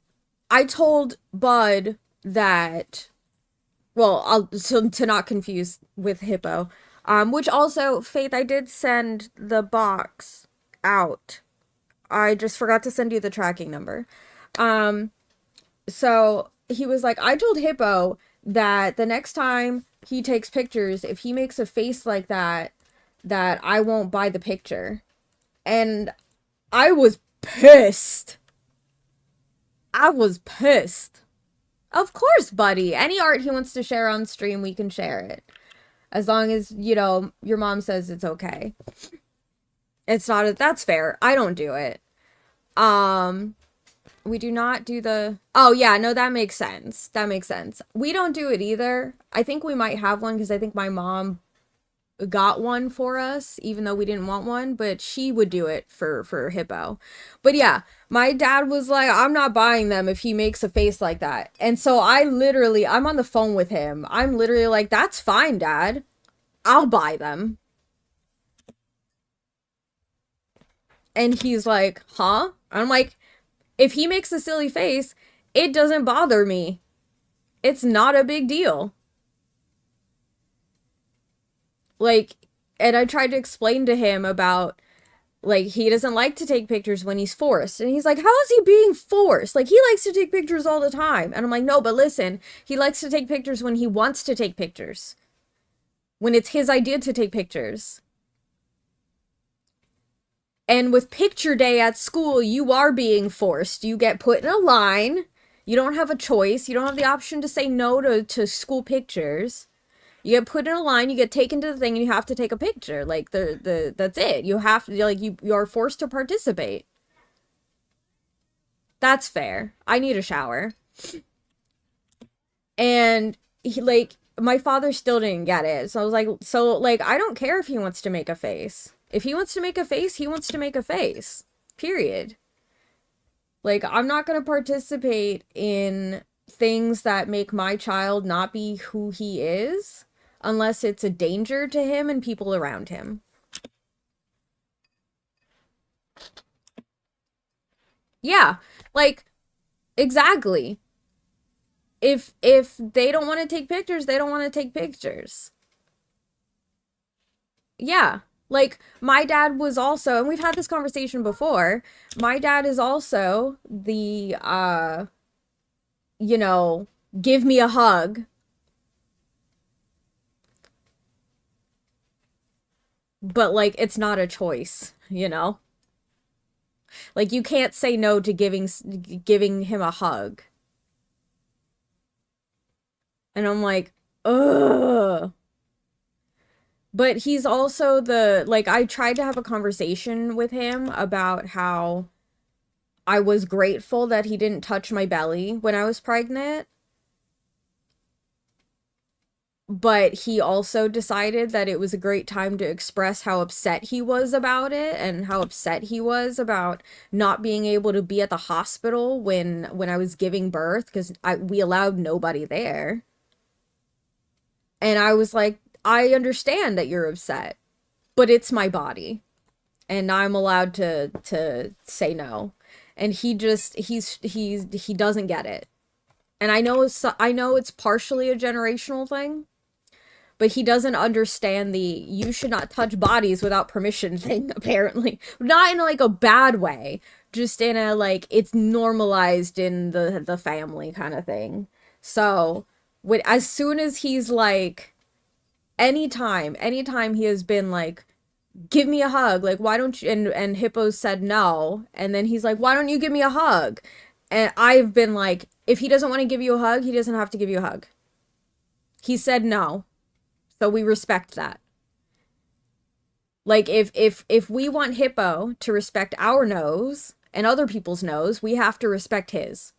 I told Bud that, well, to not confuse with Hippo, which also, Faith, I did send the box out. I just forgot to send you the tracking number. So he was like, I told Hippo that the next time he takes pictures, if he makes a face like that I won't buy the picture. And I was pissed. Of course, Buddy. Any art he wants to share on stream, we can share it. As long as, you know, your mom says it's okay. It's not, that's fair. I don't do it. We do not do the, oh yeah, no, that makes sense. We don't do it either. I think we might have one because I think my mom got one for us, even though we didn't want one, but she would do it for Hippo. But yeah, my dad was like, I'm not buying them if he makes a face like that. And so I'm on the phone with him. I'm literally like, that's fine, Dad. I'll buy them. And he's like, huh? I'm like, if he makes a silly face, it doesn't bother me. It's not a big deal. Like, and I tried to explain to him about, like, he doesn't like to take pictures when he's forced. And he's like, how is he being forced? Like, he likes to take pictures all the time. And I'm like, no, but listen, he likes to take pictures when he wants to take pictures. When it's his idea to take pictures. And with picture day at school, you are being forced. You get put in a line. You don't have a choice. You don't have the option to say no to school pictures. You get put in a line, you get taken to the thing, and you have to take a picture. Like, that's it. You have to, like, you are forced to participate. That's fair. I need a shower. And, my father still didn't get it. So I was like, I don't care if he wants to make a face. If he wants to make a face, he wants to make a face. Period. Like, I'm not gonna participate in things that make my child not be who he is. unless it's a danger to him and people around him. Yeah, like, exactly. If they don't want to take pictures, they don't want to take pictures. Yeah. Like, my dad was also, and we've had this conversation before, my dad is also the, you know, give me a hug. But, like, it's not a choice, you know? Like, you can't say no to giving him a hug. And I'm like, ugh. But he's also the, like, I tried to have a conversation with him about how I was grateful that he didn't touch my belly when I was pregnant. But he also decided that it was a great time to express how upset he was about it and how upset he was about not being able to be at the hospital when I was giving birth because we allowed nobody there. And I was like, I understand that you're upset, but it's my body and I'm allowed to say no. And he doesn't get it. And I know it's partially a generational thing, but he doesn't understand the you should not touch bodies without permission thing, apparently. Not in like a bad way, just in a like it's normalized in the family kind of thing. So as soon as he's like anytime he has been like give me a hug, like why don't you, and Hippo said no, and then he's like why don't you give me a hug, and I've been like if he doesn't want to give you a hug, he doesn't have to give you a hug. He said no, so we respect that. Like if we want Hippo to respect our nose and other people's nose, we have to respect his.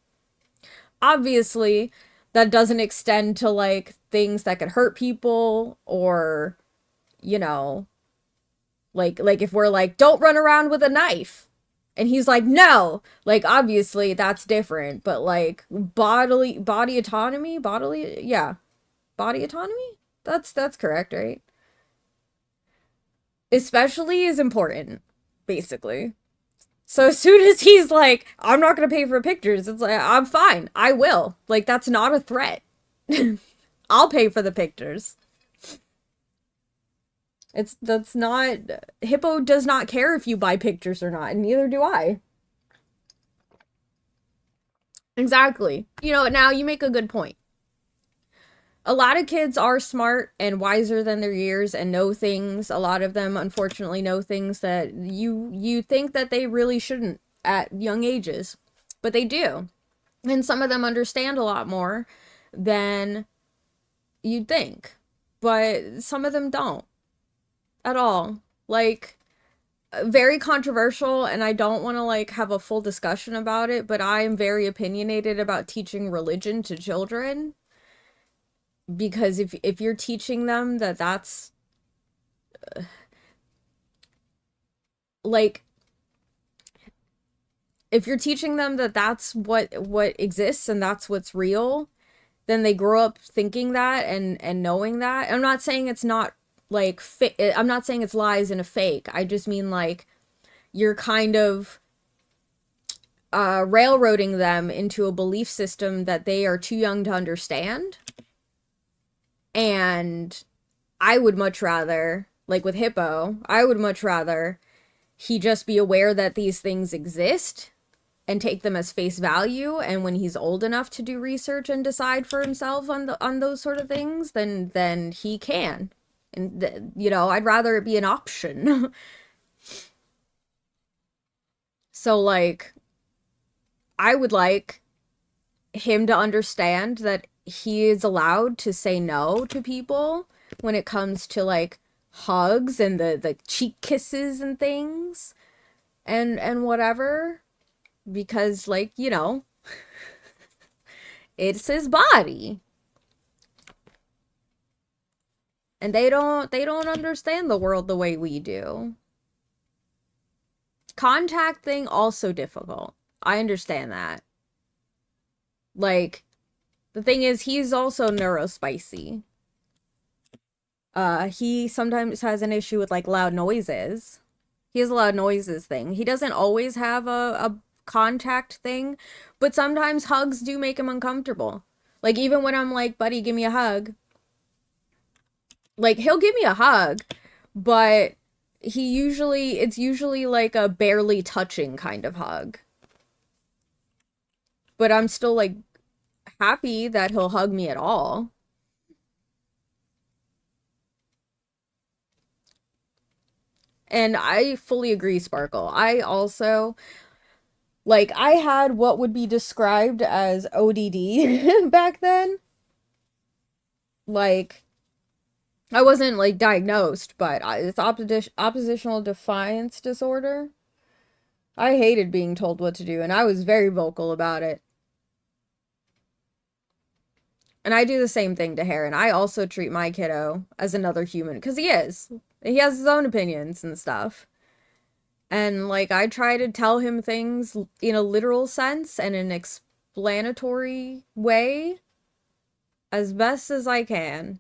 Obviously that doesn't extend to like things that could hurt people, or you know, like if we're like don't run around with a knife and he's like no, like obviously that's different. But like body autonomy, body autonomy, that's correct, right? Especially is important, basically. So as soon as he's like, I'm not gonna pay for pictures, it's like, I'm fine, I will. Like, that's not a threat. I'll pay for the pictures. That's not, Hippo does not care if you buy pictures or not, and neither do I. Exactly. You know, now you make a good point. A lot of kids are smart and wiser than their years and know things. A lot of them, unfortunately, know things that you think that they really shouldn't at young ages. But they do. And some of them understand a lot more than you'd think. But some of them don't. At all. Like, very controversial, and I don't want to, like, have a full discussion about it, but I am very opinionated about teaching religion to children. Because if you're teaching them that's like if you're teaching them that that's what exists and that's what's real, then they grow up thinking that and knowing that. I'm not saying it's not like I'm not saying it's lies and a fake. I just mean like you're kind of railroading them into a belief system that they are too young to understand. And I would much rather, like with Hippo, I would much rather he just be aware that these things exist and take them as face value, and when he's old enough to do research and decide for himself on those sort of things, then he can. And you know, I'd rather it be an option. So like I would like him to understand that he is allowed to say no to people when it comes to like hugs and the cheek kisses and things and whatever, because like, you know, it's his body. And they don't understand the world the way we do. Contact thing also difficult. I understand that. Like, the thing is, he's also neurospicy. He sometimes has an issue with like loud noises. He has a loud noises thing. He doesn't always have a contact thing, but sometimes hugs do make him uncomfortable. Like even when I'm like, buddy, give me a hug. Like he'll give me a hug, but it's usually like a barely touching kind of hug. But I'm still like happy that he'll hug me at all. And I fully agree, Sparkle. I also, like, I had what would be described as ODD back then. Like, I wasn't, like, diagnosed, but it's oppositional defiance disorder. I hated being told what to do, and I was very vocal about it. And I do the same thing to Heron. I also treat my kiddo as another human, because he is. He has his own opinions and stuff. And, like, I try to tell him things in a literal sense and an explanatory way as best as I can.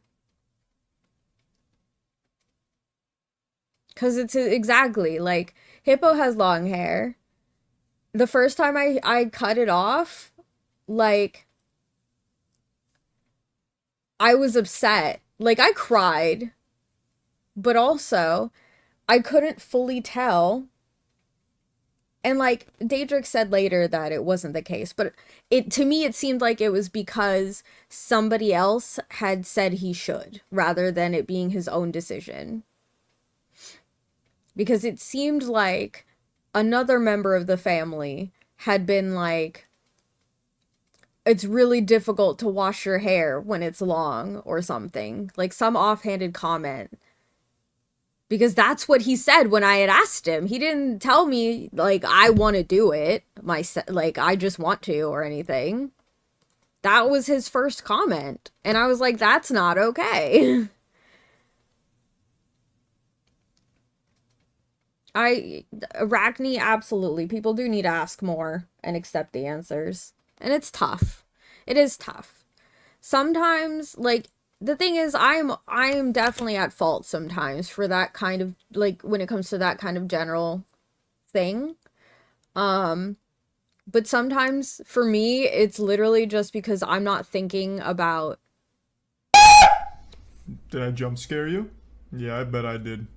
Because it's exactly, like, Hippo has long hair. The first time I cut it off, like, I was upset. Like, I cried. But also, I couldn't fully tell. And like Daedric said later that it wasn't the case, but to me it seemed like it was because somebody else had said he should, rather than it being his own decision. Because it seemed like another member of the family had been like, it's really difficult to wash your hair when it's long or something. Like some offhanded comment. Because that's what he said when I had asked him. He didn't tell me, like, I want to do it. Like, I just want to or anything. That was his first comment. And I was like, that's not okay. Arachne, absolutely. People do need to ask more and accept the answers. And it's tough. It is tough. Sometimes, like, the thing is, I'm definitely at fault sometimes for that kind of, like, when it comes to that kind of general thing. But sometimes, for me, it's literally just because I'm not thinking about... Did I jump scare you? Yeah, I bet I did.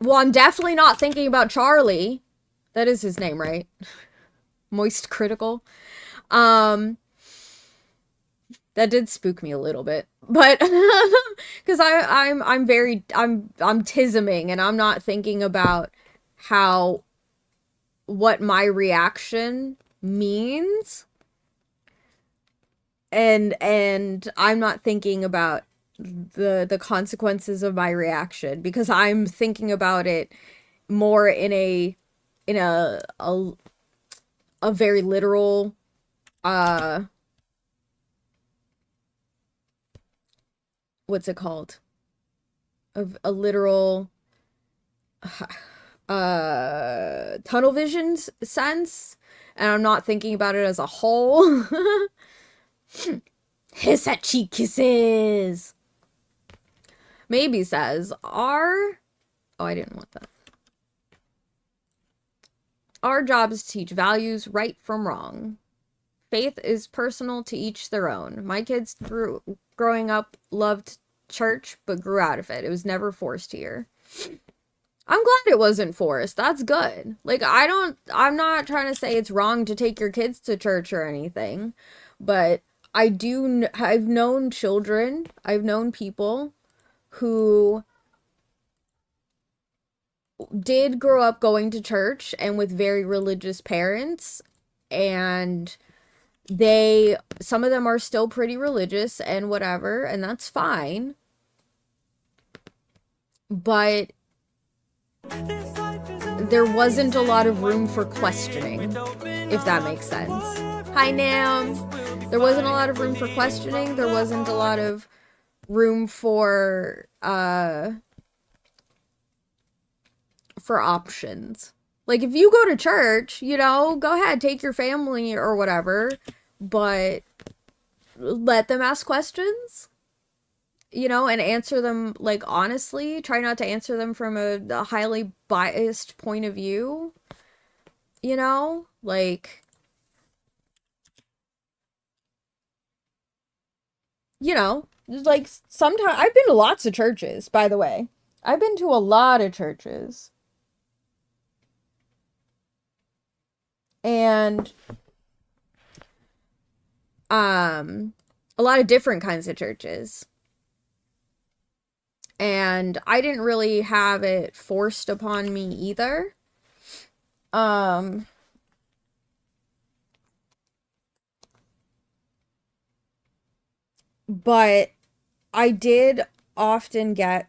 Well, I'm definitely not thinking about Charlie. That is his name, right? Moist Critical. That did spook me a little bit, but because I'm tisming and I'm not thinking about what my reaction means, and I'm not thinking about the consequences of my reaction, because I'm thinking about it more in a very literal what's it called? A literal tunnel vision sense, and I'm not thinking about it as a whole. Hiss at cheek kisses. Maybe says oh, I didn't want that. Our job is to teach values, right from wrong. Faith is personal, to each their own. My kids growing up loved church, but grew out of it. It was never forced here. I'm glad it wasn't forced. That's good. Like, I'm not trying to say it's wrong to take your kids to church or anything, but I've known children, I've known people who did grow up going to church and with very religious parents, and some of them are still pretty religious and whatever, and that's fine. But there wasn't a lot of room for questioning, if that makes sense. Hi, Nam. There wasn't a lot of room for questioning. There wasn't a lot of room for options. Like, if you go to church, go ahead, take your family or whatever, but let them ask questions. you know, and answer them like honestly. Try not to answer them from a highly biased point of view, you know? Like, you know, like sometimes I've been to lots of churches, by the way. I've been to a lot of churches. And a lot of different kinds of churches. And I didn't really have it forced upon me either. But I did often get,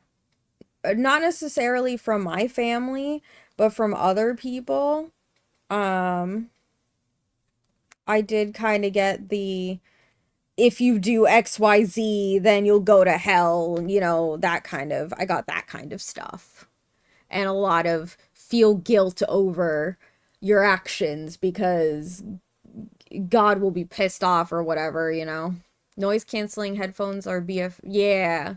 not necessarily from my family, but from other people. I did kind of get the, if you do XYZ, then you'll go to hell, you know, that kind of, I got that kind of stuff. And a lot of feel guilt over your actions because God will be pissed off or whatever, you know. Noise canceling headphones are BF. Yeah.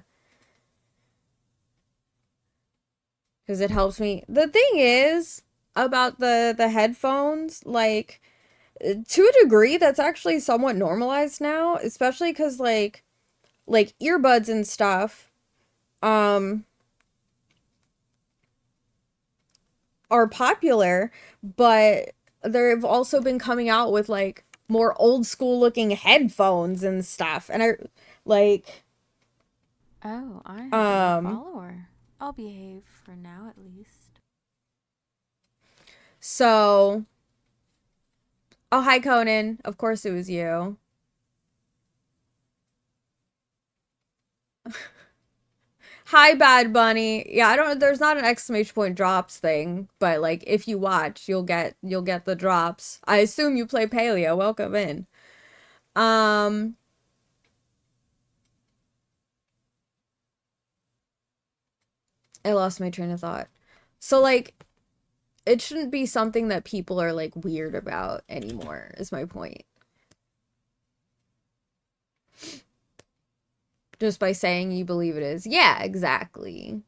Because it helps me. The thing is about the headphones, like, to a degree, that's actually somewhat normalized now, especially because like earbuds and stuff are popular, but they've also been coming out with like more old school looking headphones and stuff. And I like Oh, I have a new follower. I'll behave for now at least. so oh, hi Conan. Of course it was you. Hi Bad Bunny. Yeah, I don't, there's not an exclamation point drops thing, but like if you watch, you'll get the drops. I assume you play Palia. Welcome in. Um I lost my train of thought. So like it shouldn't be something that people are like weird about anymore, is my point. Just by saying you believe it is. Yeah, exactly.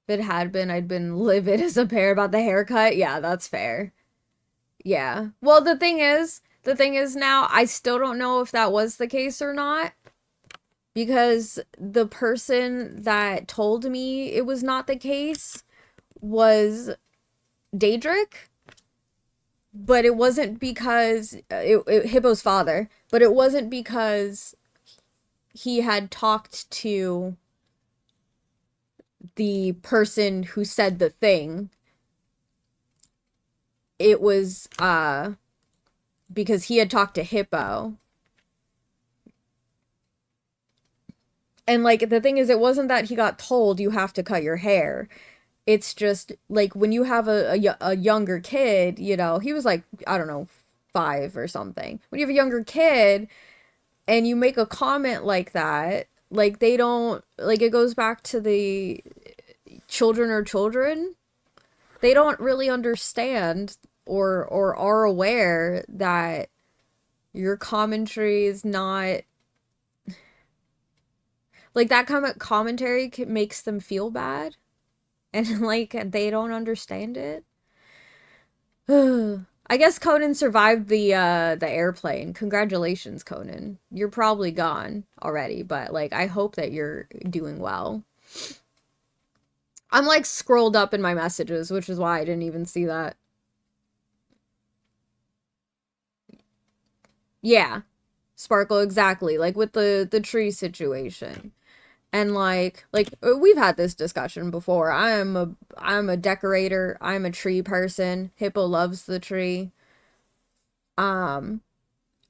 If it had been, I'd been livid as a pear about the haircut. Yeah, that's fair. Yeah. Well, the thing is now, I still don't know if that was the case or not. Because the person that told me it was not the case was Daedric, but it wasn't because Hippo's father, but it wasn't because he had talked to the person who said the thing. It was because he had talked to Hippo. And like the thing is, it wasn't that he got told you have to cut your hair. It's just like when you have a younger kid, you know, he was like, I don't know, 5 or something. When you have a younger kid and you make a comment like that, like they don't, like it goes back to the children are children. They don't really understand or are aware that your commentary is not like that commentary makes them feel bad and like they don't understand it. I guess Conan survived the airplane. Congratulations, Conan. You're probably gone already, but like I hope that you're doing well. I'm like scrolled up in my messages, which is why I didn't even see that. Yeah. Sparkle, exactly. Like with the tree situation. And like we've had this discussion before. I'm a decorator. I'm a tree person. Hippo loves the tree. Um,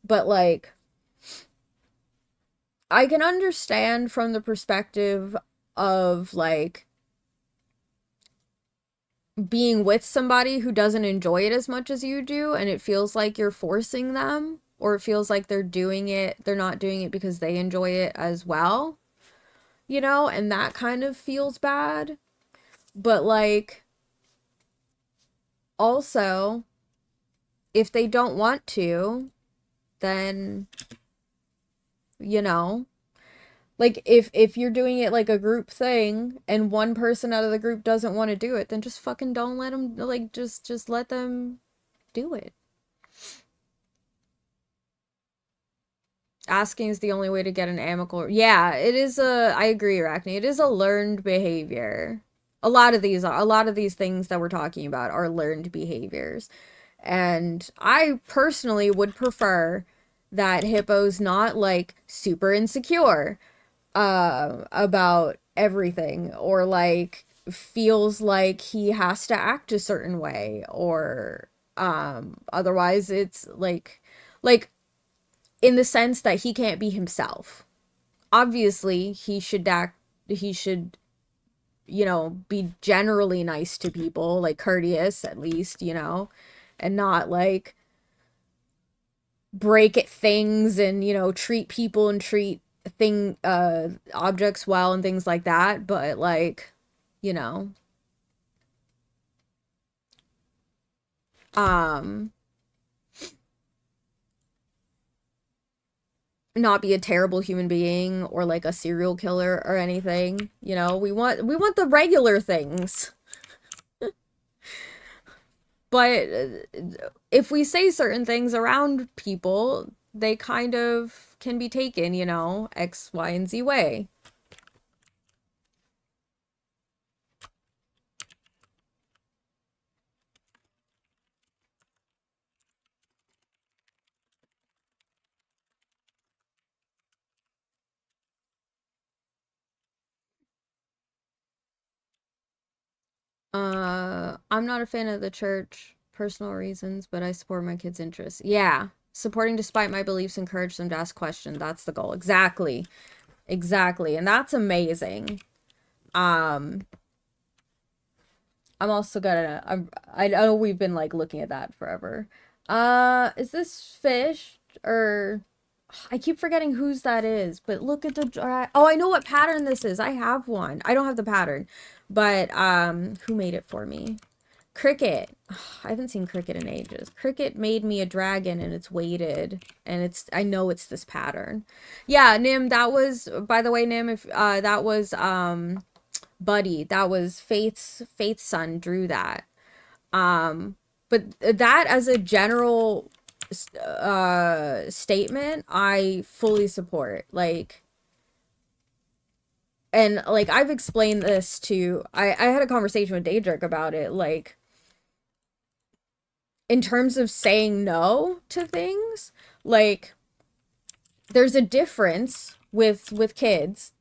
but like I can understand from the perspective of like being with somebody who doesn't enjoy it as much as you do and it feels like you're forcing them or it feels like they're not doing it because they enjoy it as well, you know, and that kind of feels bad. But like also if they don't want to, then you know? Like if you're doing it like a group thing and one person out of the group doesn't want to do it, then just fucking don't let them, like, just let them do it. Asking is the only way to get an amicable. Yeah, it is I agree, Arachne. It is a learned behavior. A lot of these things that we're talking about are learned behaviors. And I personally would prefer that Hippo's not like super insecure about everything, or like feels like he has to act a certain way, or otherwise it's like in the sense that he can't be himself. Obviously, he should, you know, be generally nice to people, like courteous at least, you know, and not like break at things and, you know, treat people and treat objects well and things like that, but like, you know, um not be a terrible human being or like a serial killer or anything. You know, we want the regular things. But if we say certain things around people, they kind of can be taken, you know, X, Y, and Z way. I'm not a fan of the church, personal reasons, but I support my kids' interests. Yeah, supporting despite my beliefs, encourage them to ask questions. That's the goal. Exactly. Exactly. And that's amazing. Um, I'm also gonna, I know we've been like looking at that forever. Is this fish or I keep forgetting whose that is, but look at the, oh, I know what pattern this is. I have one. I don't have the pattern, but, who made it for me? Cricket. I haven't seen Cricket in ages. Cricket made me a dragon and it's weighted and I know it's this pattern. Yeah, Nim, that was, by the way, Nim, if, that was, Buddy, that was Faith's son drew that. But that as a general statement, I fully support. Like, and like I've explained this to I had a conversation with Daedric about it, like in terms of saying no to things, like there's a difference with kids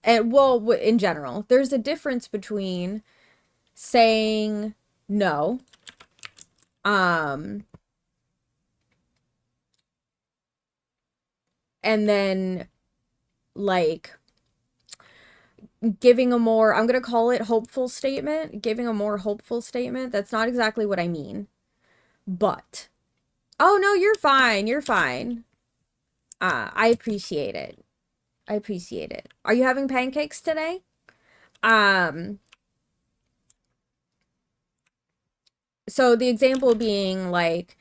and well in general there's a difference between saying no and then like giving a more, I'm gonna call it hopeful statement, giving a more hopeful statement. That's not exactly what I mean, but oh no, you're fine, you're fine. I appreciate it. I appreciate it. Are you having pancakes today? So the example being like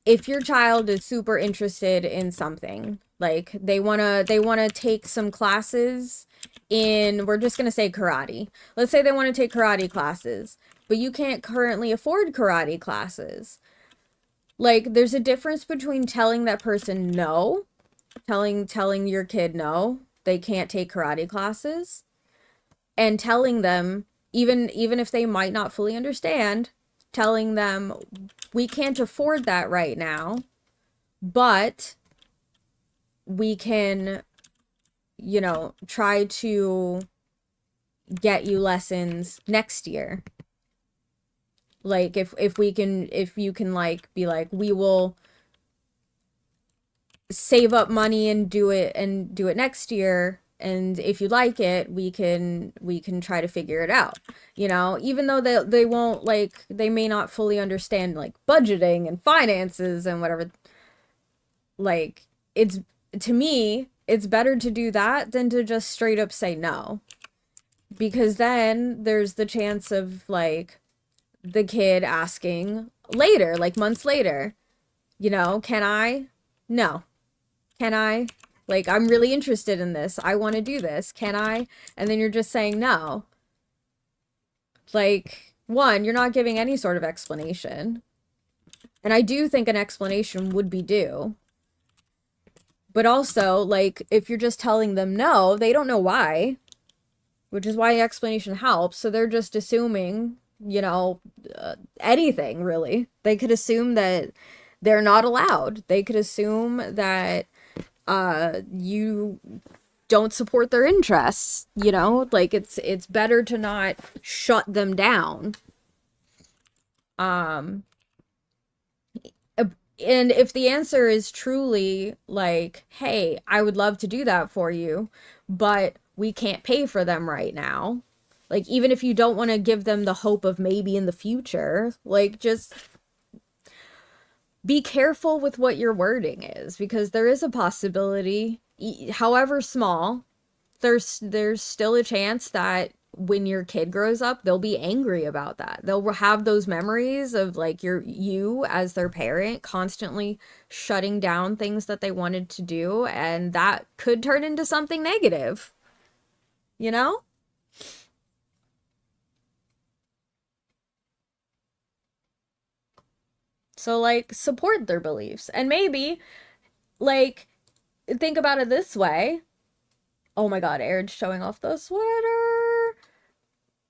if your child is super interested in something, like they want to take some classes in, we're just going to say karate. Let's say they want to take karate classes, but you can't currently afford karate classes. Like there's a difference between telling that person no, telling your kid no, they can't take karate classes, and telling them even if they might not fully understand, telling them we can't afford that right now, but we can, you know, try to get you lessons next year. Like if you can like be like, we will save up money and do it next year, and if you like it, we can try to figure it out, you know, even though they won't, like they may not fully understand like budgeting and finances and whatever. Like it's, to me it's better to do that than to just straight up say no, because then there's the chance of like the kid asking later, like months later, you know, can I? No. Can I? Like, I'm really interested in this. I want to do this. Can I? And then you're just saying no. Like, one, you're not giving any sort of explanation. And I do think an explanation would be due. But also, like, if you're just telling them no, they don't know why. Which is why an explanation helps. So they're just assuming, you know, anything, really. They could assume that they're not allowed. They could assume that you don't support their interests, you know? Like, it's better to not shut them down. And if the answer is truly like, hey, I would love to do that for you, but we can't pay for them right now. Like, even if you don't want to give them the hope of maybe in the future, like, just be careful with what your wording is, because there is a possibility, however small, there's still a chance that when your kid grows up, they'll be angry about that. They'll have those memories of like you as their parent constantly shutting down things that they wanted to do, and that could turn into something negative. You know? So like support their beliefs, and maybe like think about it this way. Oh my god, Aaron's showing off the sweater.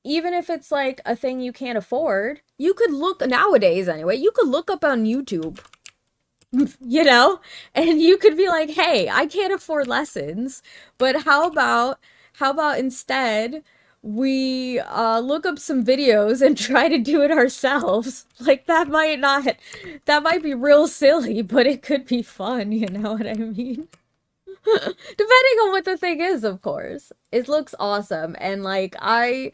Even if it's like a thing you can't afford, you could look, nowadays anyway, you could look up on YouTube, you know, and you could be like, hey, I can't afford lessons, but how about instead we look up some videos and try to do it ourselves? Like, that might be real silly, but it could be fun, you know what I mean? Depending on what the thing is, of course. It looks awesome, and like, I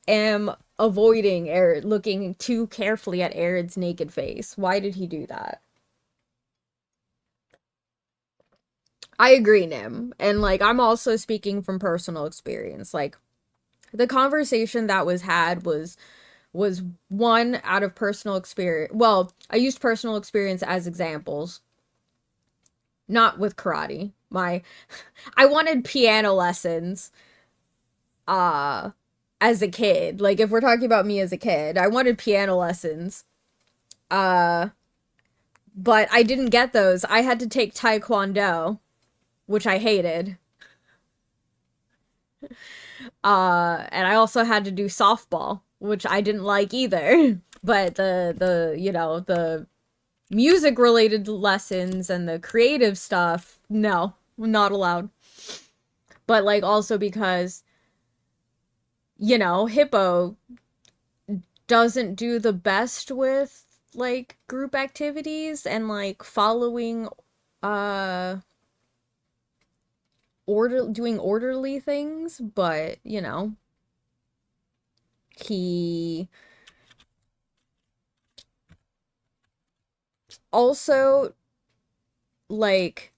am avoiding looking too carefully at Aaron's naked face. Why did he do that? I agree, Nim. And like, I'm also speaking from personal experience. Like, the conversation that was had was one out of personal experience. Well, I used personal experience as examples. Not with karate. I wanted piano lessons as a kid. Like, if we're talking about me as a kid, I wanted piano lessons. But I didn't get those. I had to take taekwondo, which I hated. And I also had to do softball, which I didn't like either. But the you know, the music related lessons and the creative stuff, no, not allowed. But like, also because, you know, Hippo doesn't do the best with like group activities and like following doing orderly things, but you know, he also like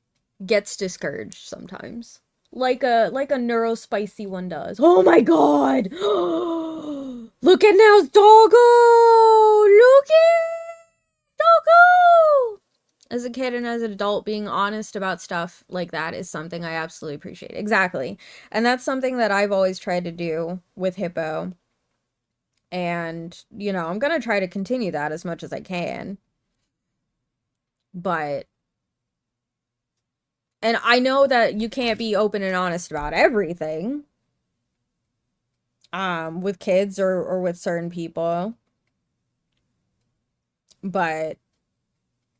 gets discouraged sometimes, like a neurospicy one does. Oh my god. Look at now, doggo. Look at doggo. As a kid and as an adult, being honest about stuff like that is something I absolutely appreciate. Exactly. And that's something that I've always tried to do with Hippo. And, you know, I'm gonna try to continue that as much as I can. But, and I know that you can't be open and honest about everything, with kids or with certain people. But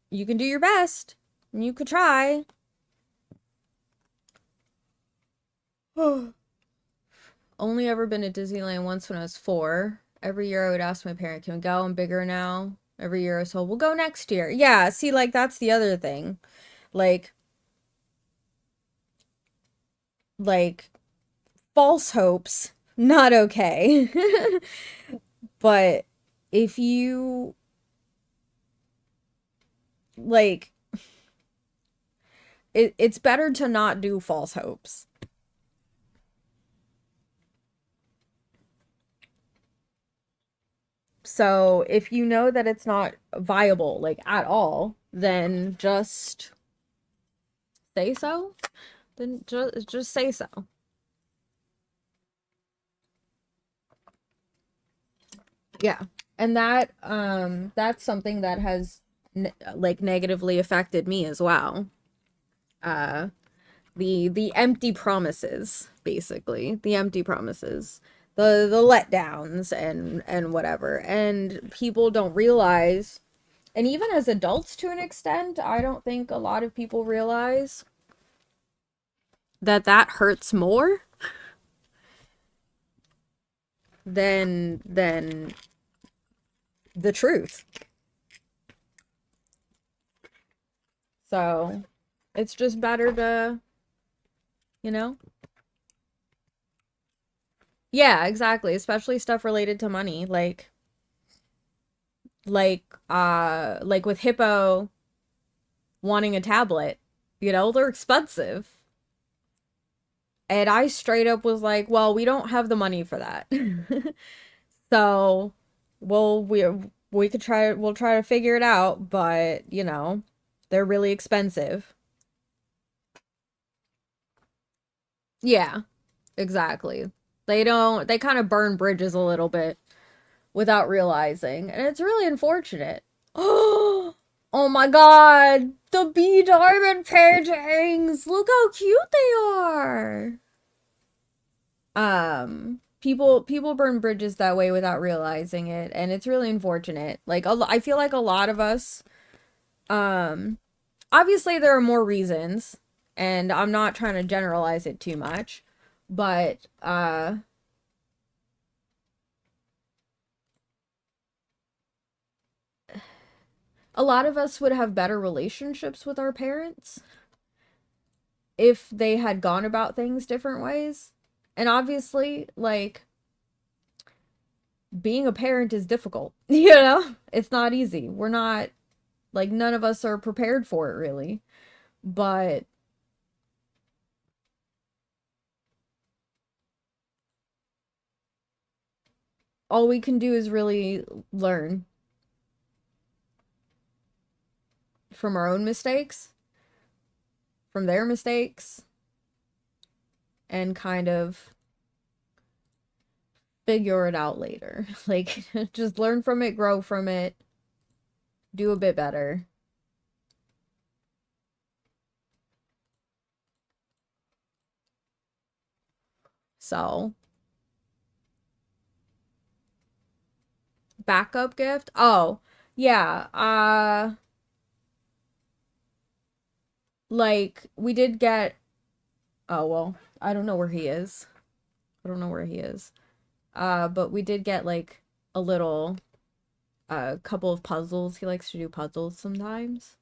you can do your best. You could try. Only ever been to Disneyland once when I was 4. Every year I would ask my parent, can we go? I'm bigger now. Every year I was told, we'll go next year. Yeah, see, like, that's the other thing. Like, false hopes, not okay. But if you, like, it's better to not do false hopes. So if you know that it's not viable, like, at all, then just say so. then just say so. Yeah. And that's something that has like negatively affected me as well. The empty promises, basically. The empty promises. The letdowns and whatever. And people don't realize, and even as adults to an extent, I don't think a lot of people realize that hurts more than the truth. So it's just better to, you know? Yeah, exactly. Especially stuff related to money. Like with Hippo wanting a tablet, you know, they're expensive. And I straight up was like, well, we don't have the money for that. So, well, we'll try to figure it out, but, you know, they're really expensive. Yeah, exactly. They kind of burn bridges a little bit without realizing, and it's really unfortunate. Oh my god, the bee diamond paintings! Look how cute they are! People burn bridges that way without realizing it, and it's really unfortunate. Like, I feel like a lot of us, obviously there are more reasons, and I'm not trying to generalize it too much, but, a lot of us would have better relationships with our parents if they had gone about things different ways. And obviously, like, being a parent is difficult, you know? It's not easy. We're not, like, none of us are prepared for it, really. But all we can do is really learn from our own mistakes, from their mistakes, and kind of figure it out later. Like, just learn from it, grow from it, do a bit better. So, backup gift? Oh, yeah. Like, we did get, oh, well, I don't know where he is. I don't know where he is. But we did get, like, a little, couple of puzzles. He likes to do puzzles sometimes.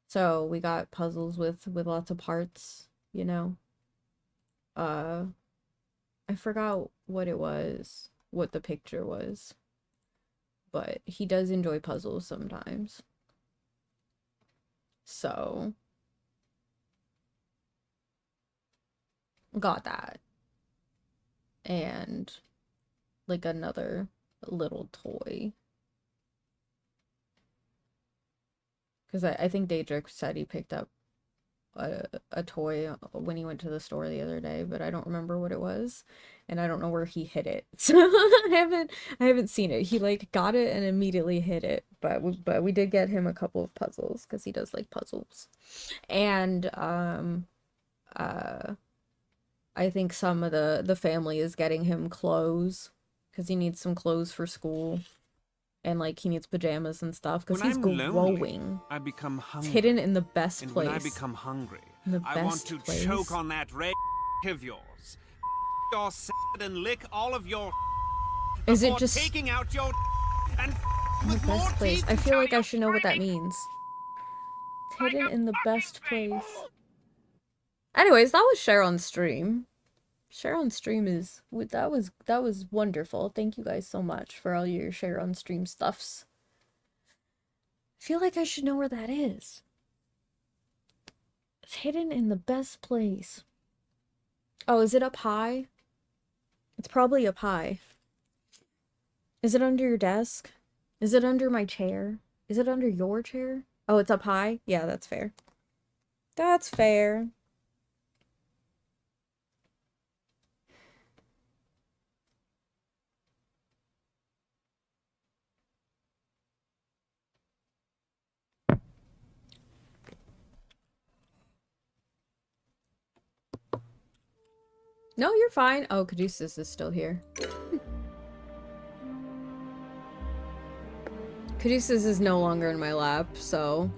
So we got puzzles with lots of parts, you know. I forgot what it was, what the picture was. But he does enjoy puzzles sometimes. So got that. And like another little toy. Because I think Daedric said he picked up a toy when he went to the store the other day, but I don't remember what it was, and I don't know where he hid it. So I haven't seen it. He like got it and immediately hid it, but we did get him a couple of puzzles because he does like puzzles. And I think some of the family is getting him clothes because he needs some clothes for school. And like he needs pajamas and stuff because he's growing. Lonely, I become hungry. It's hidden in the best place. When I become hungry, I want to choke on that red of yours, your and lick all of your. Is it just taking out your and the best place? I feel like I should know what that means. It's hidden in the best place. Anyways, that was share on stream. Share on stream is that was wonderful. Thank you guys so much for all your share on stream stuffs. I feel like I should know where that is. It's hidden in the best place. Oh, is it up high? It's probably up high. Is it under your desk? Is it under my chair? Is it under your chair? Oh, it's up high? Yeah, that's fair. That's fair. No, you're fine. Oh, Caduceus is still here. Caduceus is no longer in my lap, so...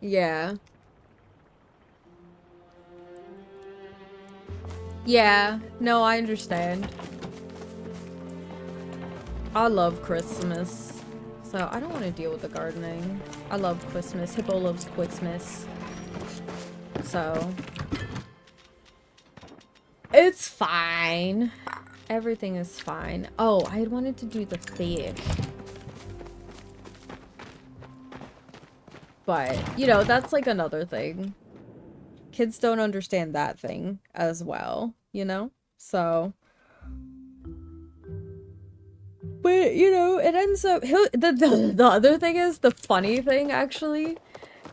yeah. Yeah, no, I understand. I love Christmas. So, I don't want to deal with the gardening. I love Christmas. Hippo loves Christmas. So... it's fine. Everything is fine. Oh, I had wanted to do the fish. But, you know, that's like another thing. Kids don't understand that thing as well, you know? So... but, you know, it ends up... the other thing is, the funny thing, actually,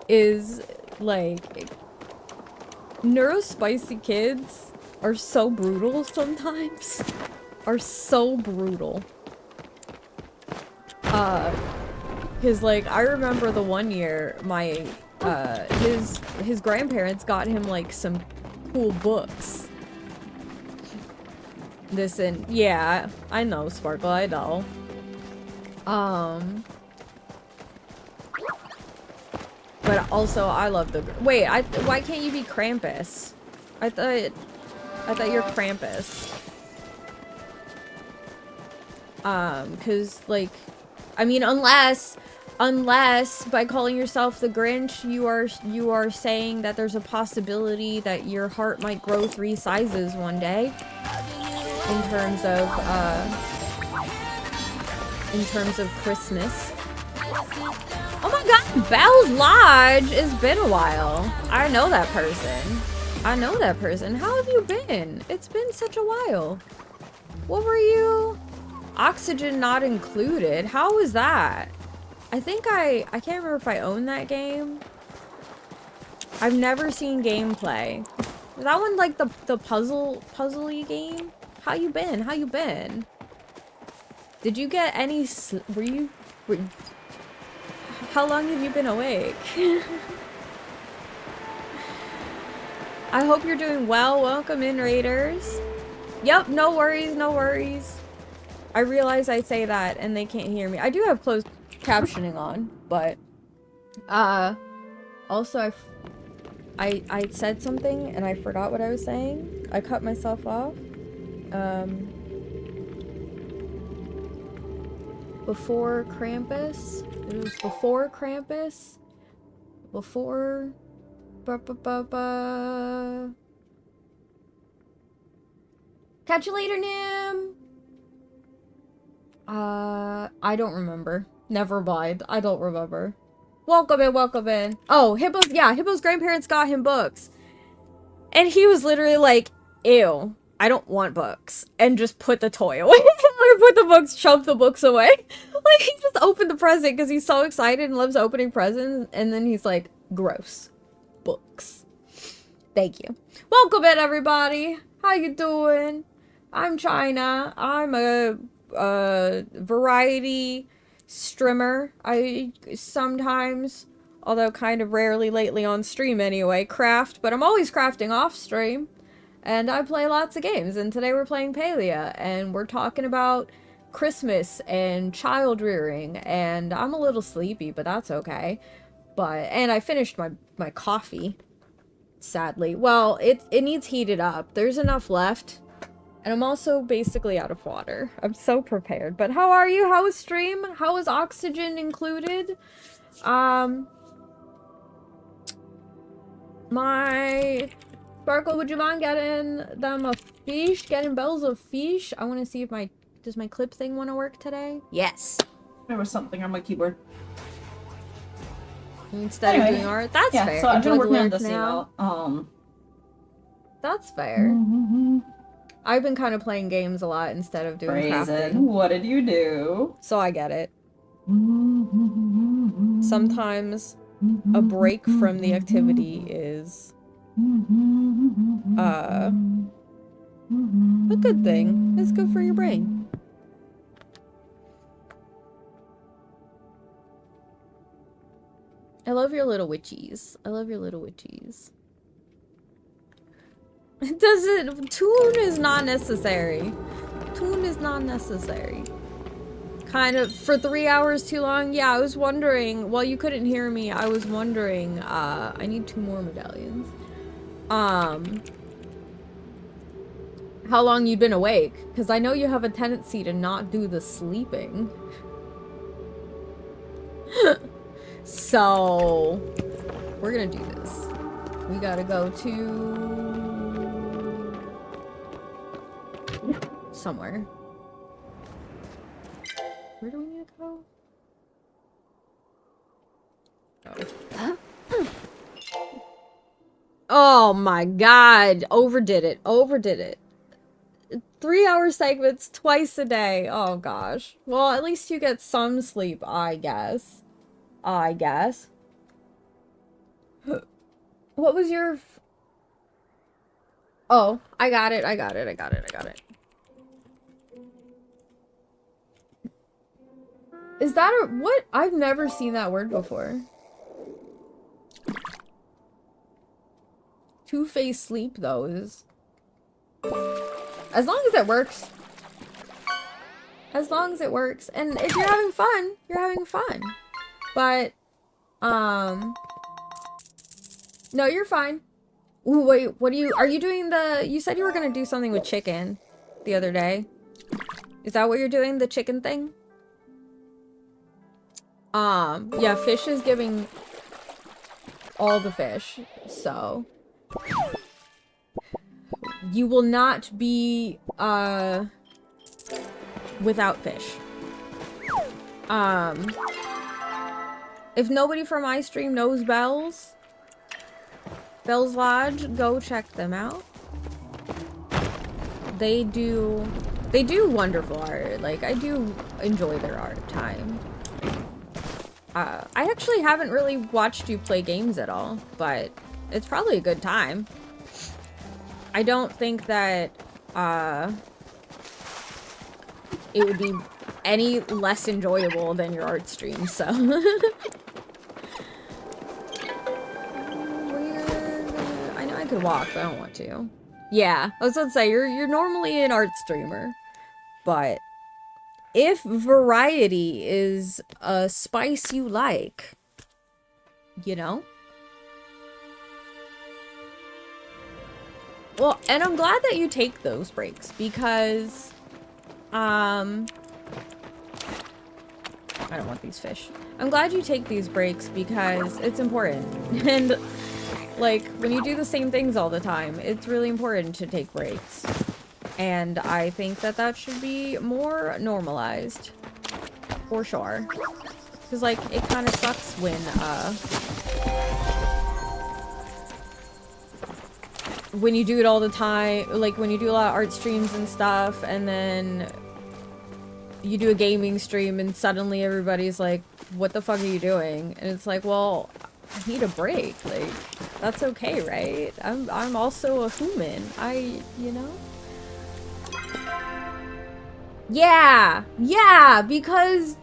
is, like... neurospicy kids are so brutal sometimes. Are so brutal. Cause like, I remember the one year, my, his grandparents got him like some cool books. Listen, yeah, I know, Sparkle, I know. But also, I love the... wait, why can't you be Krampus? I thought you're Krampus. Cause, like... I mean, unless by calling yourself the Grinch, you are saying that there's a possibility that your heart might grow 3 sizes one day. In terms of Christmas. Oh my god, Bell's Lodge! It's been a while. I know that person. I know that person. How have you been? It's been such a while. What were you? Oxygen not included. How was that? I think I can't remember if I own that game. I've never seen gameplay. Is that one like the puzzle-y game? How you been? How you been? Did you get any how long have you been awake? I hope you're doing well. Welcome in, Raiders. Yep, no worries, no worries. I realize I say that and they can't hear me. I do have closed captioning on, but also I said something and I forgot what I was saying. I cut myself off. Before Krampus. It was before Krampus. Before... Catch you later, Nim! I don't remember. Never mind. I don't remember. Welcome in, welcome in. Oh, Hippo's grandparents got him books. And he was literally like, ew, I don't want books. And just put the toy away. Or put the books, shoved the books away. Like, he just opened the present because he's so excited and loves opening presents. And then he's like, gross. Books. Thank you. Welcome in, everybody. How you doing? I'm China. I'm a variety streamer. I sometimes, although kind of rarely lately on stream anyway, craft. But I'm always crafting off stream. And I play lots of games. And today we're playing Palia. And we're talking about Christmas and child rearing. And I'm a little sleepy, but that's okay. And I finished my coffee. Sadly. Well, it needs heated up. There's enough left. And I'm also basically out of water. I'm so prepared. But how are you? How was stream? How was oxygen included? My... Sparkle, would you mind getting them a fish? Getting Bells a fish? I want to see if does my clip thing want to work today? Yes. There was something on my keyboard. Instead of doing art? That's fair. So I've been working on this now. That's fair. I've been kind of playing games a lot instead of doing crafting. What did you do? So I get it. Sometimes a break from the activity is a good thing. It's good for your brain. I love your little witchies. I love your little witchies. It doesn't. Tune is not necessary. Tune is not necessary. Kind of for 3 hours too long. Yeah, I was wondering. While you couldn't hear me, I was wondering. I need 2 more medallions. How long you'd been awake? Because I know you have a tendency to not do the sleeping. So we're gonna do this. We gotta go to somewhere. Where do we need to go? Oh. Oh my god. Overdid it. Overdid it. 3-hour segments twice a day. Oh gosh. Well, at least you get some sleep, I guess. I guess. What was your... Oh, I got it. I got it. I got it. I got it. Is that a... What? I've never seen that word before. Two-phase sleep, though, is... As long as it works. As long as it works. And if you're having fun, you're having fun. But, no, you're fine. Ooh, wait, what are you doing you said you were gonna do something with chicken the other day. Is that what you're doing, the chicken thing? Yeah, fish is giving all the fish, so... You will not be, without fish. If nobody from my stream knows Bell's Lodge, go check them out. They do wonderful art. Like, I do enjoy their art time. I actually haven't really watched you play games at all, but it's probably a good time. I don't think that, it would be any less enjoyable than your art stream, so. I know I could walk, but I don't want to. Yeah, I was about to say, you're normally an art streamer, but if variety is a spice you like, you know? Well, and I'm glad that you take those breaks, because, I don't want these fish. I'm glad you take these breaks, because it's important. And, like, when you do the same things all the time, it's really important to take breaks. And I think that that should be more normalized. For sure. Because, like, it kind of sucks when you do it all the time, like when you do a lot of art streams and stuff, and then you do a gaming stream and suddenly everybody's like, what the fuck are you doing? And it's like, well, I need a break. Like, that's okay, right? I'm also a human. You know? Yeah! Yeah! Because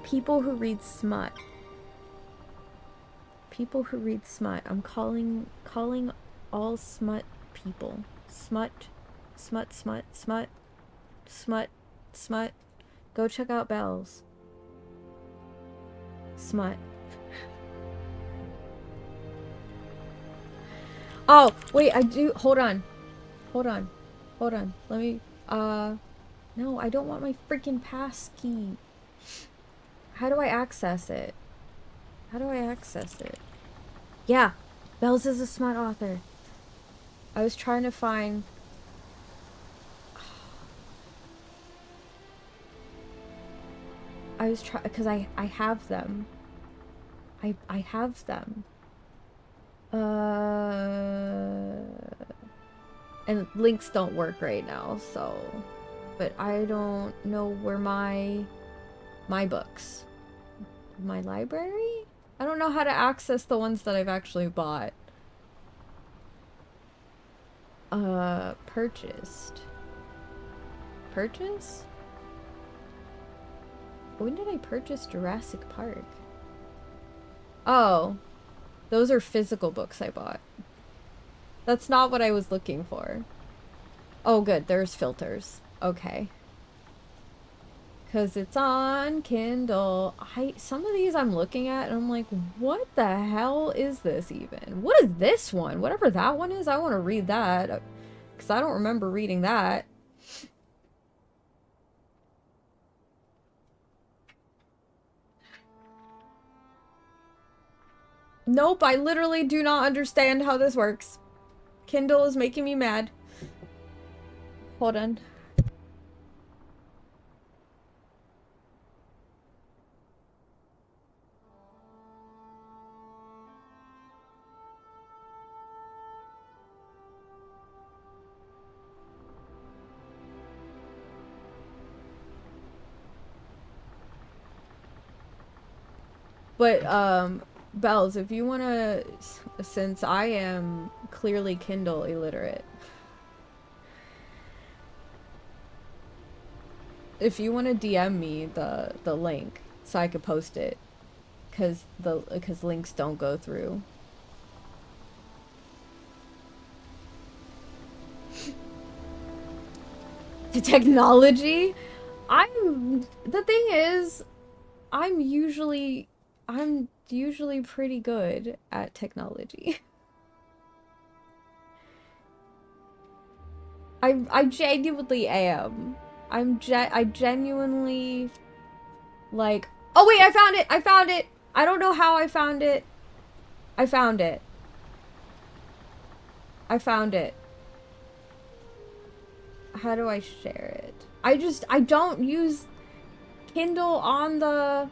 people who read smut. People who read smut. I'm calling all smut people. Smut. Go check out Bells. Smut. Oh, wait, I do. Hold on. Let me, no, I don't want my freaking pass key. How do I access it? Yeah, Bells is a smut author. I was trying to find... because I have them. I have them. And links don't work right now, so... But I don't know where my books... My library? I don't know how to access the ones that I've actually bought. Purchased. Purchase? When did I purchase Jurassic Park? Oh. Those are physical books I bought. That's not what I was looking for. Oh, good. There's filters. Okay. Because it's on Kindle. Some of these I'm looking at and I'm like, what the hell is this even? What is this one? Whatever that one is, I want to read that. Because I don't remember reading that. Nope, I literally do not understand how this works. Kindle is making me mad. Hold on. But, Bells, if you wanna, since I am clearly Kindle illiterate, if you wanna DM me the link so I could post it, cause links don't go through. The technology? The thing is, I'm usually pretty good at technology. I genuinely am. I genuinely, like, oh wait, I found it! I found it! I don't know how I found it. I found it. I found it. How do I share it? I don't use Kindle on the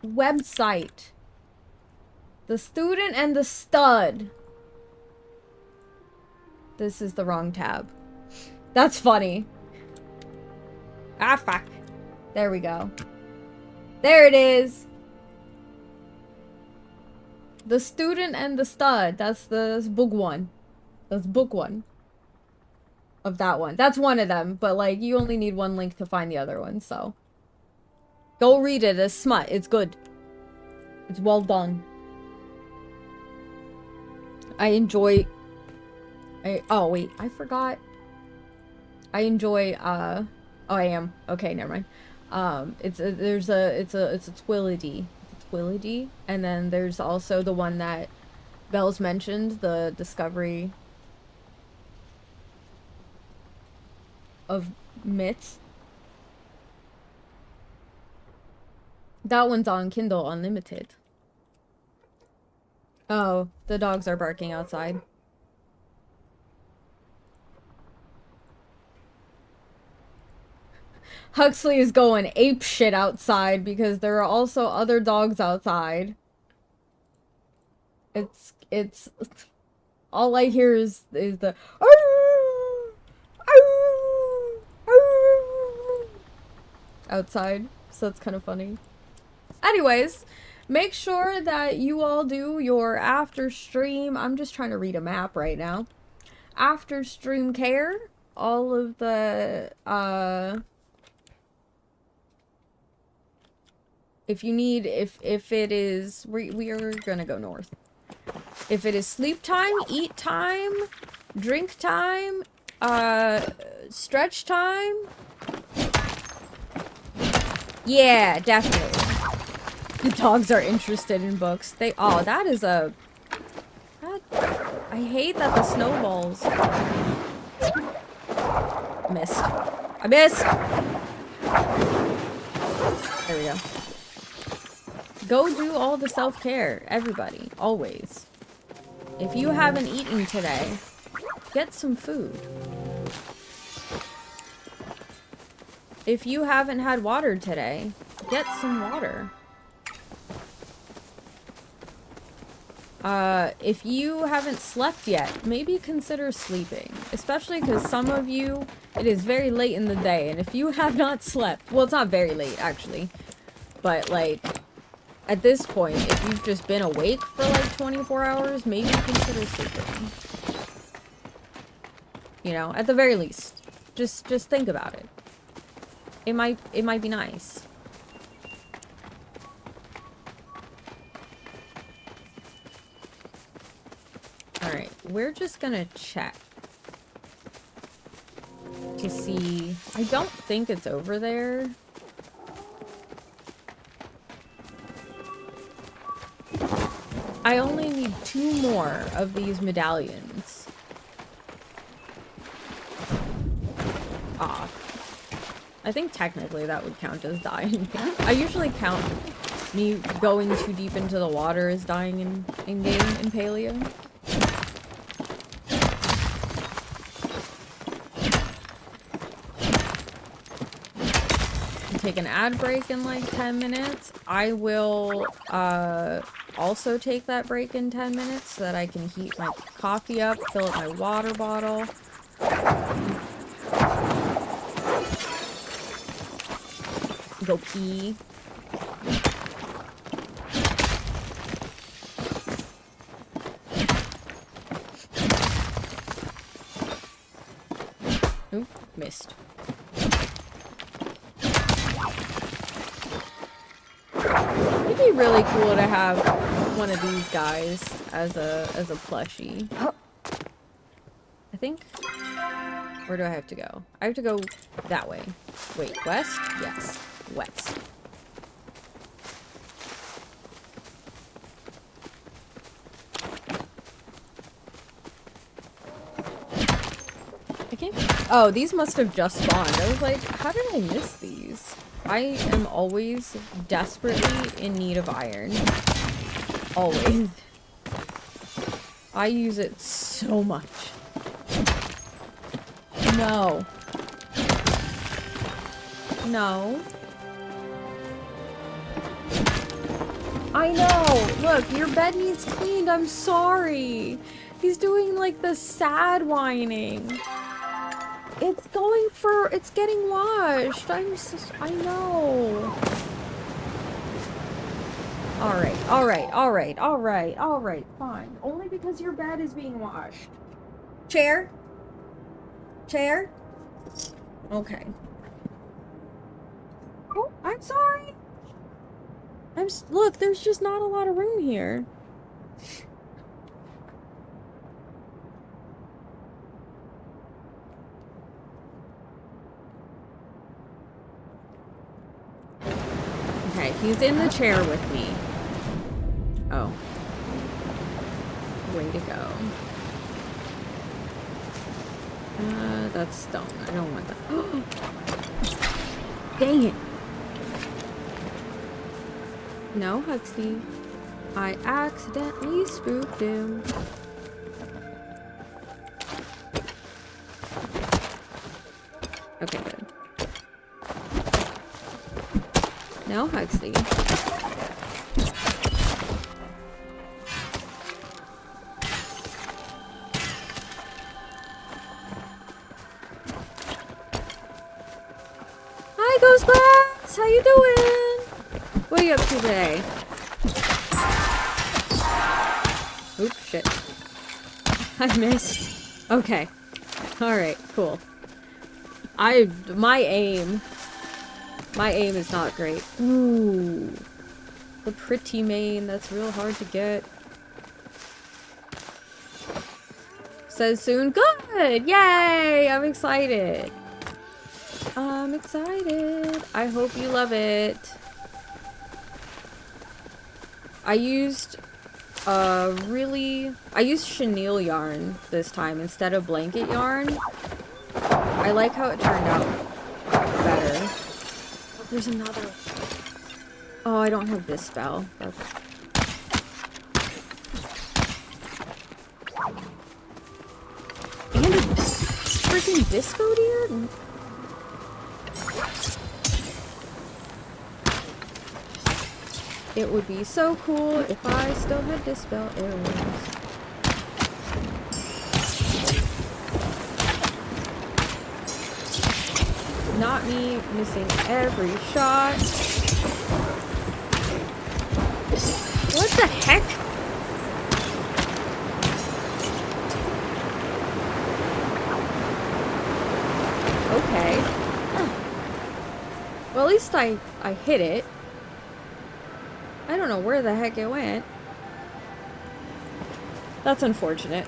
website. The Student and the Stud. This is the wrong tab. That's funny. Ah, fuck. There we go. There it is. The Student and the Stud. That's book one. That's book one. Of that one. That's one of them, but like you only need one link to find the other one, so go read it. It's smut. It's good. It's well done. I enjoy oh wait, I forgot. I enjoy oh, I am. Okay, never mind. It's a Twility. Twility, and then there's also the one that Bells mentioned, the Discovery of Myths. That one's on Kindle Unlimited. Oh, the dogs are barking outside. Huxley is going ape shit outside because there are also other dogs outside. It's all I hear is the outside, so it's kind of funny. Anyways, make sure that you all do your after stream. I'm just trying to read a map right now. After stream care, all of the if you need, if it is, we are gonna go north. If it is sleep time, eat time, drink time, stretch time. Yeah, definitely. The dogs are interested in books. Oh, that is a... I hate that the snowballs... Missed. I missed! There we go. Go do all the self-care, everybody, always. If you haven't eaten today, get some food. If you haven't had water today, get some water. If you haven't slept yet, maybe consider sleeping. Especially because some of you, it is very late in the day, and if you have not slept, well, it's not very late, actually. But, like, at this point, if you've just been awake for, like, 24 hours, maybe consider sleeping. You know, at the very least. Just think about it. It might be nice. Alright, we're just gonna check to see. I don't think it's over there. I only need 2 more of these medallions. Ah. I think technically that would count as dying. I usually count me going too deep into the water as dying in game in Palia. Take an ad break in like 10 minutes. I will also take that break in 10 minutes so that I can heat my coffee up, fill up my water bottle. Go pee. Oop, missed. It'd be really cool to have one of these guys as a plushie. I think. Where do I have to go? I have to go that way. Wait, west? Yes, west. I can't. Oh, these must have just spawned. I was like, how did I miss these? I am always desperately in need of iron. Always. I use it so much. No. No. I know! Look, your bed needs cleaned. I'm sorry. He's doing like the sad whining. It's going for, it's getting washed. I know. Alright, fine. Only because your bed is being washed. Chair? Chair? Okay. Oh, I'm sorry. Look, there's just not a lot of room here. Okay, he's in the chair with me. Oh. Way to go. That's stone. I don't want that. Dang it. No, Huxley. I accidentally spooked him. Okay, good. No, Huxley. Hi, Ghost Glass! How you doing? What are you up to today? Oops, shit. I missed. Okay. Alright, cool. My aim is not great. Ooh. The pretty mane, that's real hard to get. Says soon. Good! Yay! I'm excited. I'm excited. I hope you love it. I used chenille yarn this time instead of blanket yarn. I like how it turned out better. There's another. Oh, I don't have this spell. That's... And a freaking disco deer? It would be so cool if I still had dispel arrows. Not me missing every shot. What the heck? Okay. Well, at least I hit it. I don't know where the heck it went. That's unfortunate.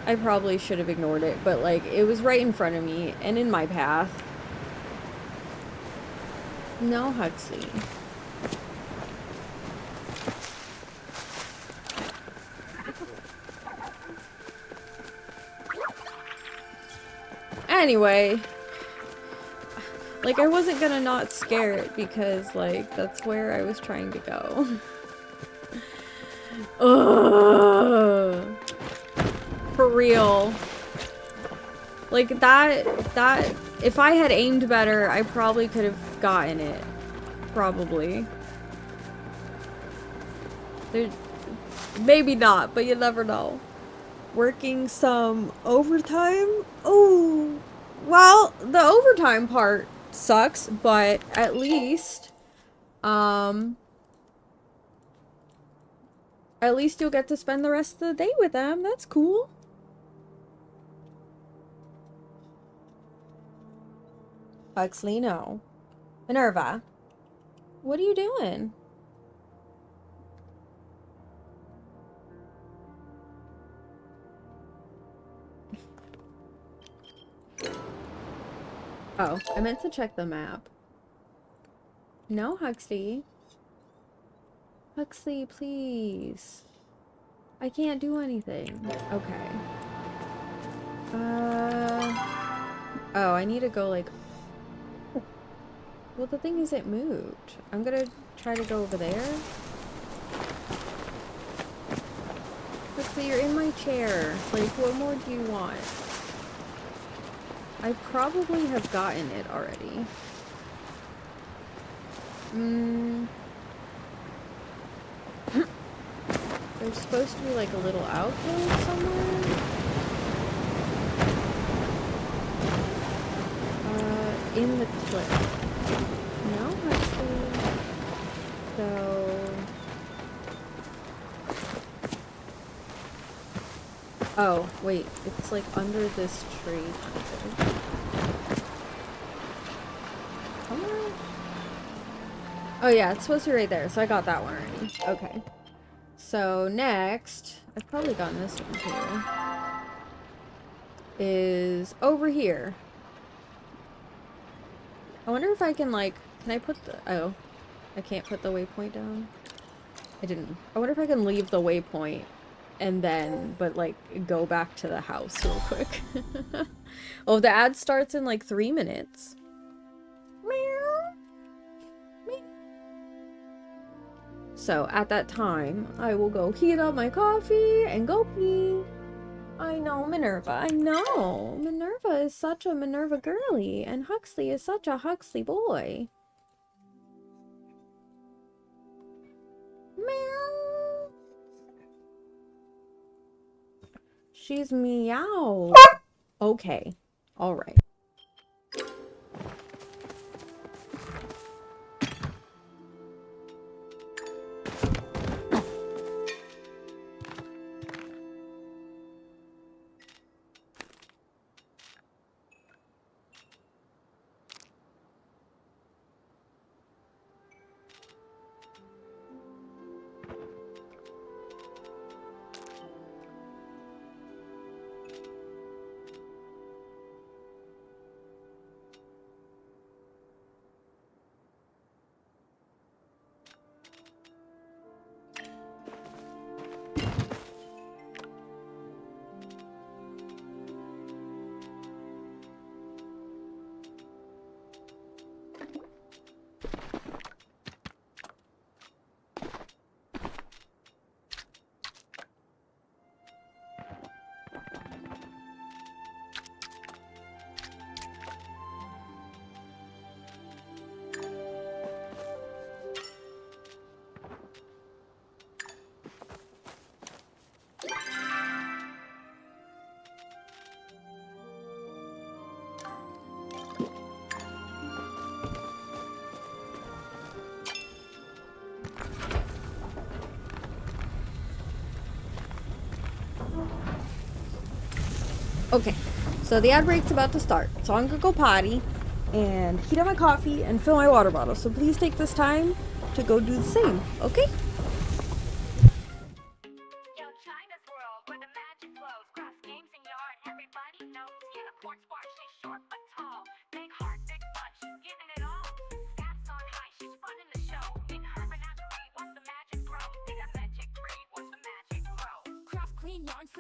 I probably should have ignored it, but like it was right in front of me and in my path. No, Huxley. Anyway, like I wasn't gonna not scare it because like that's where I was trying to go. Ugh. For real. Like that if I had aimed better, I probably could have gotten it. Probably. Maybe not, but you never know. Working some overtime? Oh, well, the overtime part sucks, but at least you'll get to spend the rest of the day with them. That's cool. Huxley, no. Minerva, what are you doing? Oh, I meant to check the map. No, Huxley. Huxley, please. I can't do anything. Okay. Oh, I need to go like... Well, the thing is it moved. I'm gonna try to go over there. Huxley, you're in my chair. Like, what more do you want? I probably have gotten it already. There's supposed to be like a little alcove somewhere. In the cliff. No, actually. So... Oh, wait. It's like under this tree. Come on. Oh yeah, it's supposed to be right there, so I got that one already. Okay. So next, I've probably gotten this one too, is over here. I wonder if I can like, can I put the, oh, I can't put the waypoint down? I didn't. I wonder if I can leave the waypoint and then, but like, go back to the house real quick. Oh, the ad starts in like 3 minutes. Meow. Meow. So at that time, I will go heat up my coffee and go pee. I know, Minerva. I know. Minerva is such a Minerva girly, and Huxley is such a Huxley boy. Meow. She's meow. Okay. All right. Okay, so the ad break's about to start, so I'm gonna go potty and heat up my coffee and fill my water bottle. So please take this time to go do the same, okay? Yo, China's world, where the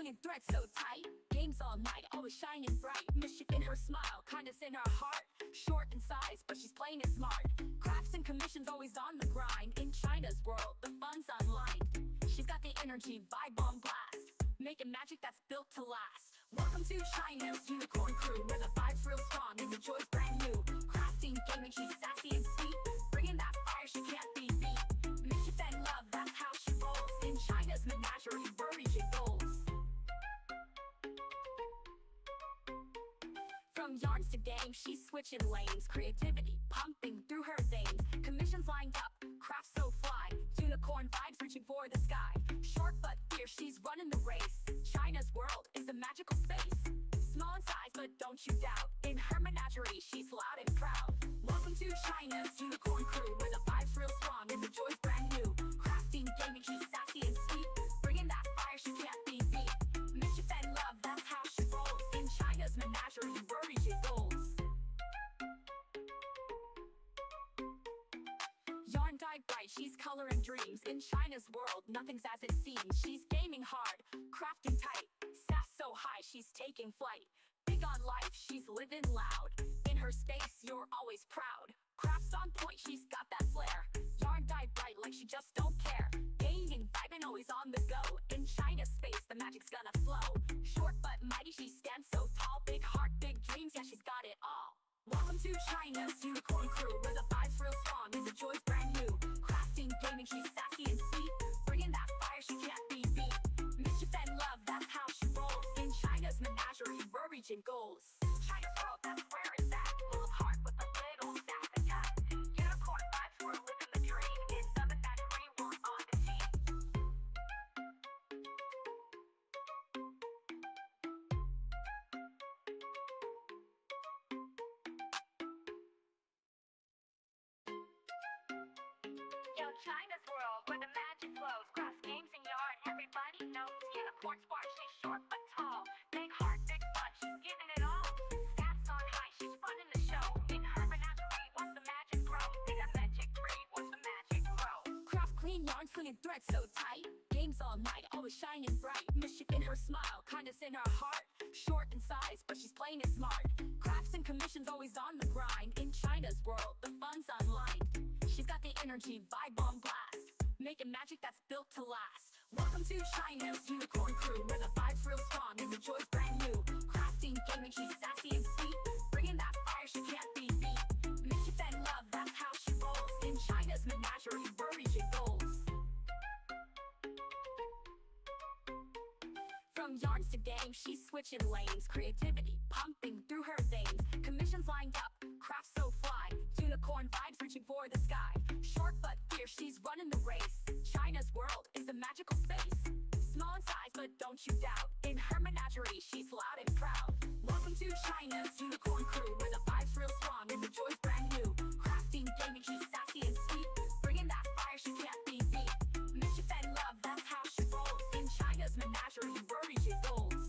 slinging threats so tight. Games all night, always shining bright. Mischief in her smile, kindness in her heart. Short in size, but she's plain and smart. Crafts and commissions always on the grind. In China's world, the fun's online. She's got the energy, vibe on blast. Making magic that's built to last. Welcome to China's unicorn crew, where the vibe's real strong and the joy's brand new. Crafting, gaming, she's sassy and sweet. Bringing that fire, she can't be beat. Mischief and love, that's how she rolls. In China's menagerie, worries and goals. From yarns to games, she's switching lanes. Creativity pumping through her veins. Commissions lined up, crafts so fly. Unicorn vibes reaching for the sky. Short but fierce, she's running the race. China's world is a magical space. Small in size, but don't you doubt. In her menagerie, she's loud and proud. Welcome to China's unicorn crew, where the vibe's real strong and the joy's brand new. Crafting, gaming, she's sassy and sweet. Bringing that fire, she can't be beat. Mischief and love, that's how she rolls. In China's menagerie, worries and goals. Yarn dyed bright, she's coloring dreams. In China's world, nothing's as it seems. She's gaming hard, crafting tight. Sass so high, she's taking flight. Big on life, she's living loud. In her space, you're always proud. Crafts on point, she's got that flair. Yarn dyed bright like she just don't care. Gaming, vibing, always on the go. In China's space, the magic's gonna flow. Short but mighty, she stands so tall. Big heart, big dreams, yeah, she's got it all. Welcome to China's unicorn crew, where the vibe's real strong and the joy's brand new. Crafting, gaming, she's sassy and sweet. Bringing that fire, she can't be beat. Mischief and love, that's how she rolls. In China's menagerie, we're reaching goals. China's world, that's where it's at. Full of heart with a little sass and tap. Unicorn vibes, we're living the dream. In the menagerie, we're on the team. Yo, China's world, where the magic flows. Cross games and yarn, everybody knows. Unicorn spark, she's short but tall. Big heart, big fun, she's giving it all. Stats on high, she's running the show. In her menagerie, once the magic grow. They got magic free, once the magic grow. Craft clean yarn, slinging threads so tight. Games all night, always shining bright. Mischief in her smile, kindness in her heart. Short in size, but she's plain and smart. Crafts and commissions always on the grind. In China's world, the fun's online. She's got the energy, vibe on blast. Making magic that's built to last. Welcome to China's unicorn crew, where the vibe's real strong and the joy's brand new. Crafting, gaming, she's sassy and sweet. Bringing that fire, she can't be beat. Mischief and love, that's how she rolls. In China's menagerie, worries and goals. From yarns to games, she's switching lanes. Creativity pumping through her veins. Commissions lined up, crafts so fly. Unicorn vibes reaching for the sky. Short but fierce, she's running the race. China's world is a magical space. Small in size, but don't you doubt. In her menagerie, she's loud and proud. Welcome to China's unicorn crew, where the vibe's real strong and the joy's brand new. Crafting, gaming, she's sassy and sweet. Bringing that fire, she can't be beat. Mischief and love, that's how she rolls. In China's menagerie, worries and goals.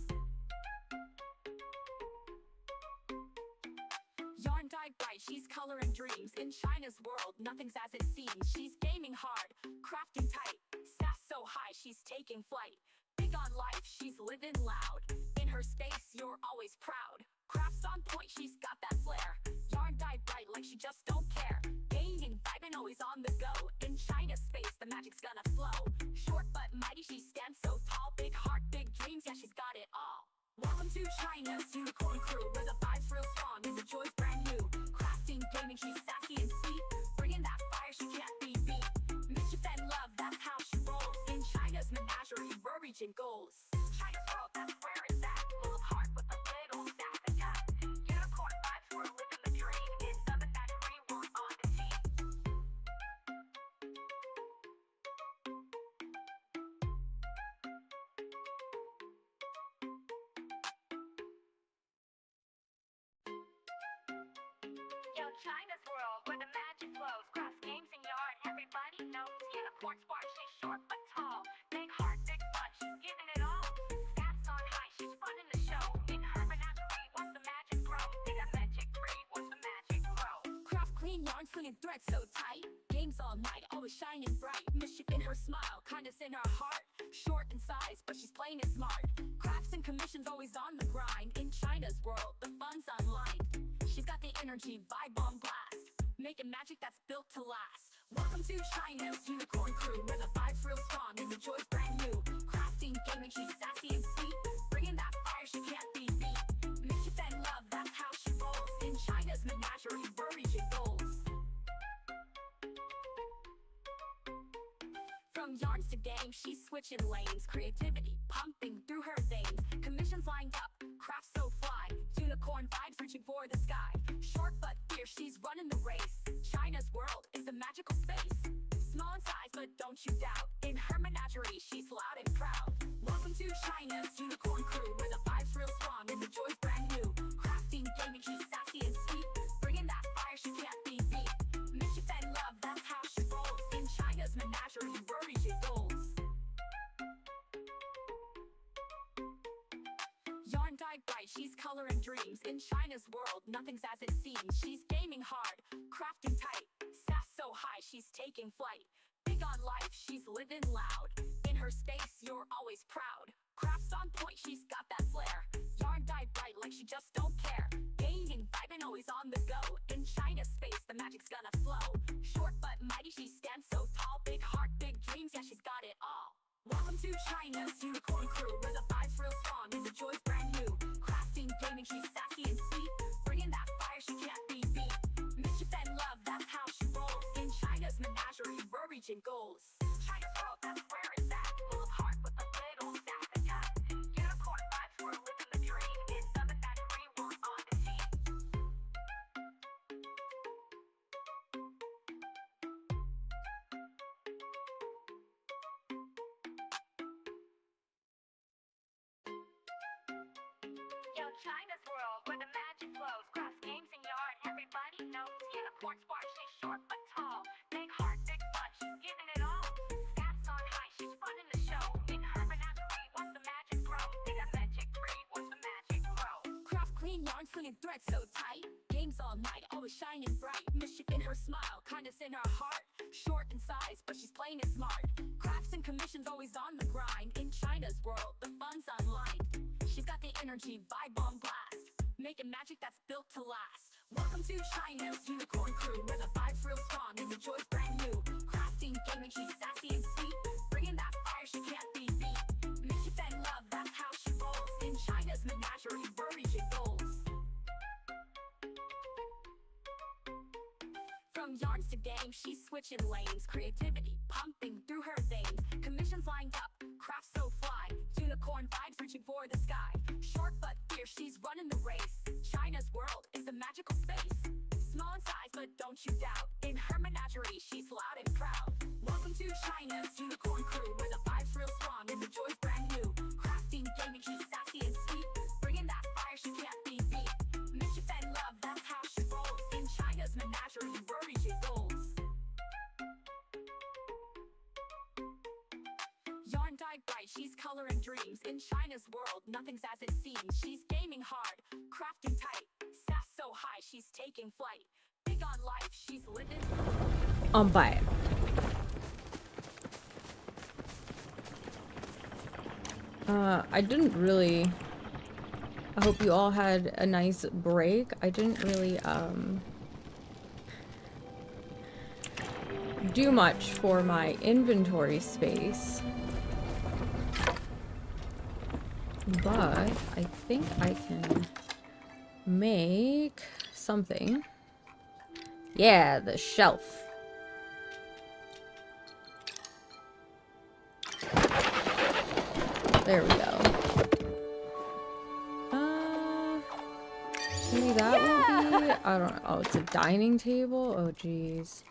Yarn dyed bright, she's coloring dreams. In China's world, nothing's as it seems. She's gaming hard, crafting tight. Sass so high, she's taking flight. Big on life, she's living loud. In her space, you're always proud. Crafts on point, she's got that flair. Yarn dyed bright like she just don't care. Gaming, vibing, always on the go. In China's space, the magic's gonna flow. Short but mighty, she stands so tall. Big heart, big dreams, yeah, she's got it all. Welcome to China's unicorn crew, where the vibe's real strong and the joy's brand new. Crafting, gaming, she's sassy and sweet. Bringing that fire, she can't be beat. Mischief and love, that's how she rolls. In China's menagerie, we're reaching goals. China's world, that's where it's at. Full of heart with a little sass and tap. Unicorn vibes, we're living the dream. In the menagerie, we're on the team. Yo, China's world, where the magic flows. Cross games and yarn, everybody knows. Unicorn spark, she's short but tall. Big heart, big fun, she's giving it all. Stats on high, she's running the show. In her menagerie, once the magic grow. They got magic free, once the magic grow. Craft clean yarn, slinging threads so tight. Games all night, always shining bright. Mischief in her her smile, kindness in her heart. Short in size, but she's plain and smart. Crafts and commissions always on the grind. In China's world, the fun's online. She's got the energy, vibe on blast, making magic that's built to last. Welcome to China's unicorn crew, where the vibe's real strong and the joy's brand new. Crafting, gaming, she's sassy and sweet, bringing that fire she can't be beat. Mischief and love, that's how she rolls. In China's menagerie, worries and goals. From yarns to games, she's switching lanes. Creativity pumping through her veins. Commissions lined up, crafts so fly. Unicorn vibes reaching for the sky. Short but fierce, she's running the race. China's world is a magical space. Small in size, but don't you doubt, in her menagerie, she's loud and proud. Welcome to China's unicorn crew, where the vibe's real strong and the joy's brand new. Crafting, gaming, she's sassy and sweet, bringing that fire she can't be beat. Mischief and love, that's how she rolls. In China's menagerie, worries and goals. Yarn dyed bright, she's coloring dreams. In China's world, nothing's as it seems. She's gaming hard, crafting tight, sass so high, she's taking flight. Big on life, she's living loud. In her space, you're always proud. Crafts on point, she's got that flair. Yarn dyed bright like she just don't care. Gaming, vibing, always on the go. In China's space, the magic's gonna flow. Short but mighty, she stands so tall. Big heart, big dreams, yeah, she's got it all. Welcome to China's unicorn crew, where the vibe's real strong and the joy's brand new. Crafting, gaming, she's sassy and sweet, bringing that fire she can't be beat. Mischief and love, that's how she rolls. In China's menagerie, we're reaching goals. China's world, that's where it's at. Full of heart with a little sass attached. Unicorn vibes, we're living the dream. In the menagerie, we're on the team. Yo, China's world, where the magic flows. Cross games and yarn, everybody knows. Unicorn spark, she's short but tall. Big heart, big fun, she's giving it all. Stats on high, she's running the show. In her menagerie, watch the magic grow. In a magic tree, watch the magic grow. Craft clean yarn, slinging threads so tight. Games all night, always shining bright. Mischief in her smile, kindness in her heart. Short in size, but she's plain and smart. Crafts and commissions always on the grind. In China's world, the fun's online. She's got the energy, vibe on blast, making magic that's built to last. Welcome to China's unicorn crew, where the vibe's real strong and the joy's brand new. Crafting, gaming, she's sassy and sweet, bringing that fire she can't be beat. Mischief and love, that's how she rolls. In China's menagerie, worries and goals. From yarns to games, she's switching lanes. Creativity pumping through her veins. Commissions lined up, crafts so fly. Unicorn vibes reaching for the sky. Short but fierce, she's running the race. China's world is a magical space. Small in size, but don't you doubt, in her menagerie, she's loud and proud. Welcome to China's unicorn crew, where the vibe's real strong and the joy's brand new. Crafting, gaming, she's sassy and sweet, bringing that fire she can't be beat. Mischief and love, that's how she rolls. In China's menagerie, worries and goals. Yarn dyed bright, she's coloring dreams. In China's world, nothing's as it seems. She's gaming hard, crafting tight, sass so high, she's taking flight. Big on life, she's living. Buy it. I didn't really. I hope you all had a nice break. I didn't really do much for my inventory space. But I think I can make something. Yeah, the shelf. There we go. Maybe that will be. I don't know. Oh, it's a dining table. Oh, jeez.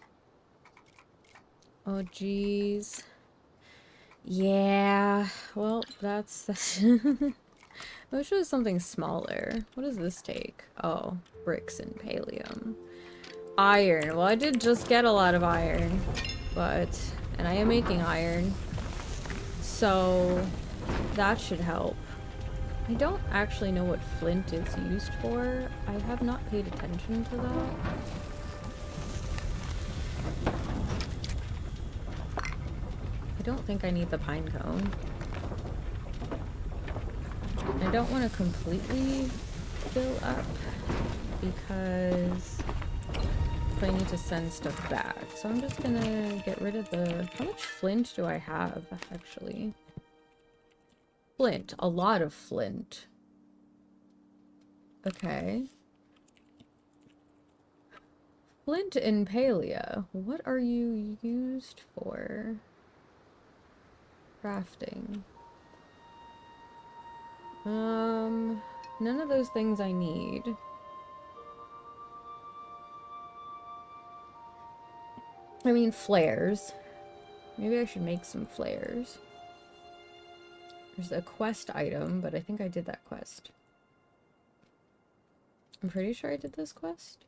Oh, jeez. Yeah. Well, that's. I wish it was something smaller. What does this take? Oh, bricks and pallium. Iron. Well, I did just get a lot of iron, and I am making iron, so that should help. I don't actually know what flint is used for. I have not paid attention to that. I don't think I need the pine cone. I don't want to completely fill up because I need to send stuff back. So I'm just gonna get rid of the... How much flint do I have, actually? Flint. A lot of flint. Okay. Flint and Palia. What are you used for? Crafting. None of those things I need. I mean, flares. Maybe I should make some flares. There's a quest item, but I think I did that quest. I'm pretty sure I did this quest.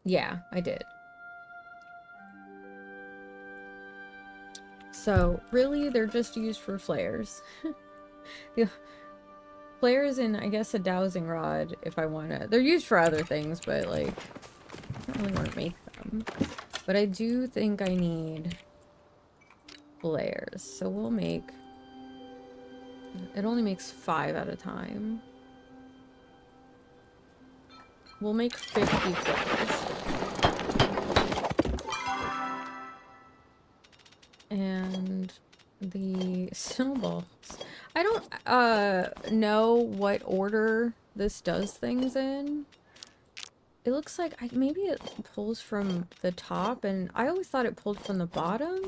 Yeah, I did. So, really, they're just used for flares. The flares and, I guess, a dowsing rod, if I want to. They're used for other things, but, like, I don't really want to make them. But I do think I need flares. So we'll make... It only makes 5 at a time. We'll make 50 flares. And the snowballs. I don't know what order this does things in. It looks like maybe it pulls from the top, and I always thought it pulled from the bottom.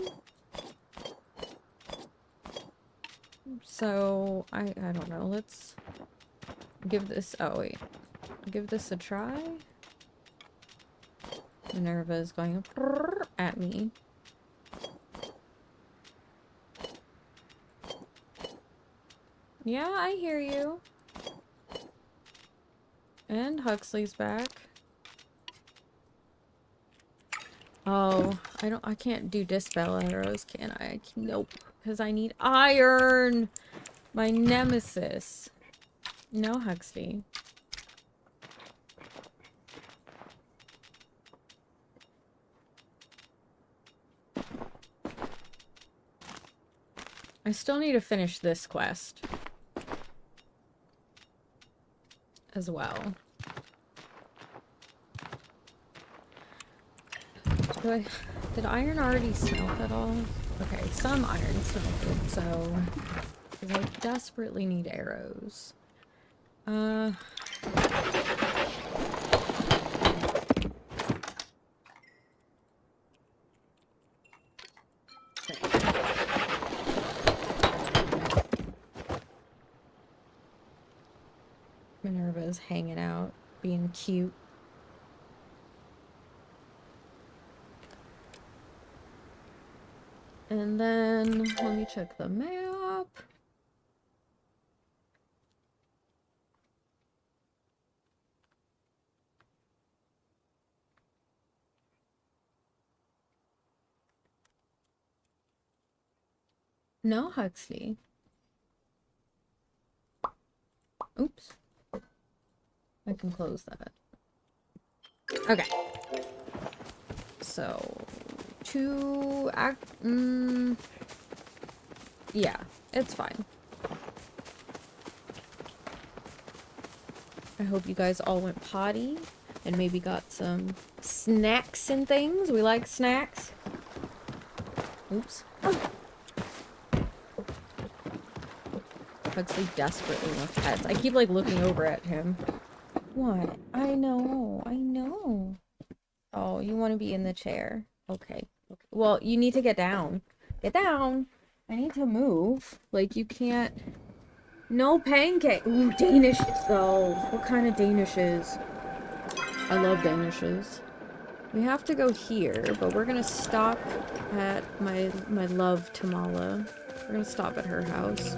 So I don't know. Let's give this... Oh wait. Give this a try. Minerva is going at me. Yeah, I hear you. And Huxley's back. Oh, I can't do dispel arrows, can I? Nope. Because I need iron! My nemesis. No, Huxley. I still need to finish this quest. As well. Did iron already smelt at all? Okay, some iron smelted, so... I desperately need arrows. Minerva's hanging out, being cute. And then, let me check the map. No, Huxley. Oops. I can close that. Okay. So, yeah, it's fine. I hope you guys all went potty and maybe got some snacks and things. We like snacks. Oops. Huxley desperately wants pets. I keep like looking over at him. What? I know. Oh, you want to be in the chair. Okay. Well, you need to get down. Get down. I need to move. Like, you can't... No pancake. Ooh, Danishes, though. What kind of Danishes? I love Danishes. We have to go here, but we're gonna stop at my love Tamala. We're gonna stop at her house.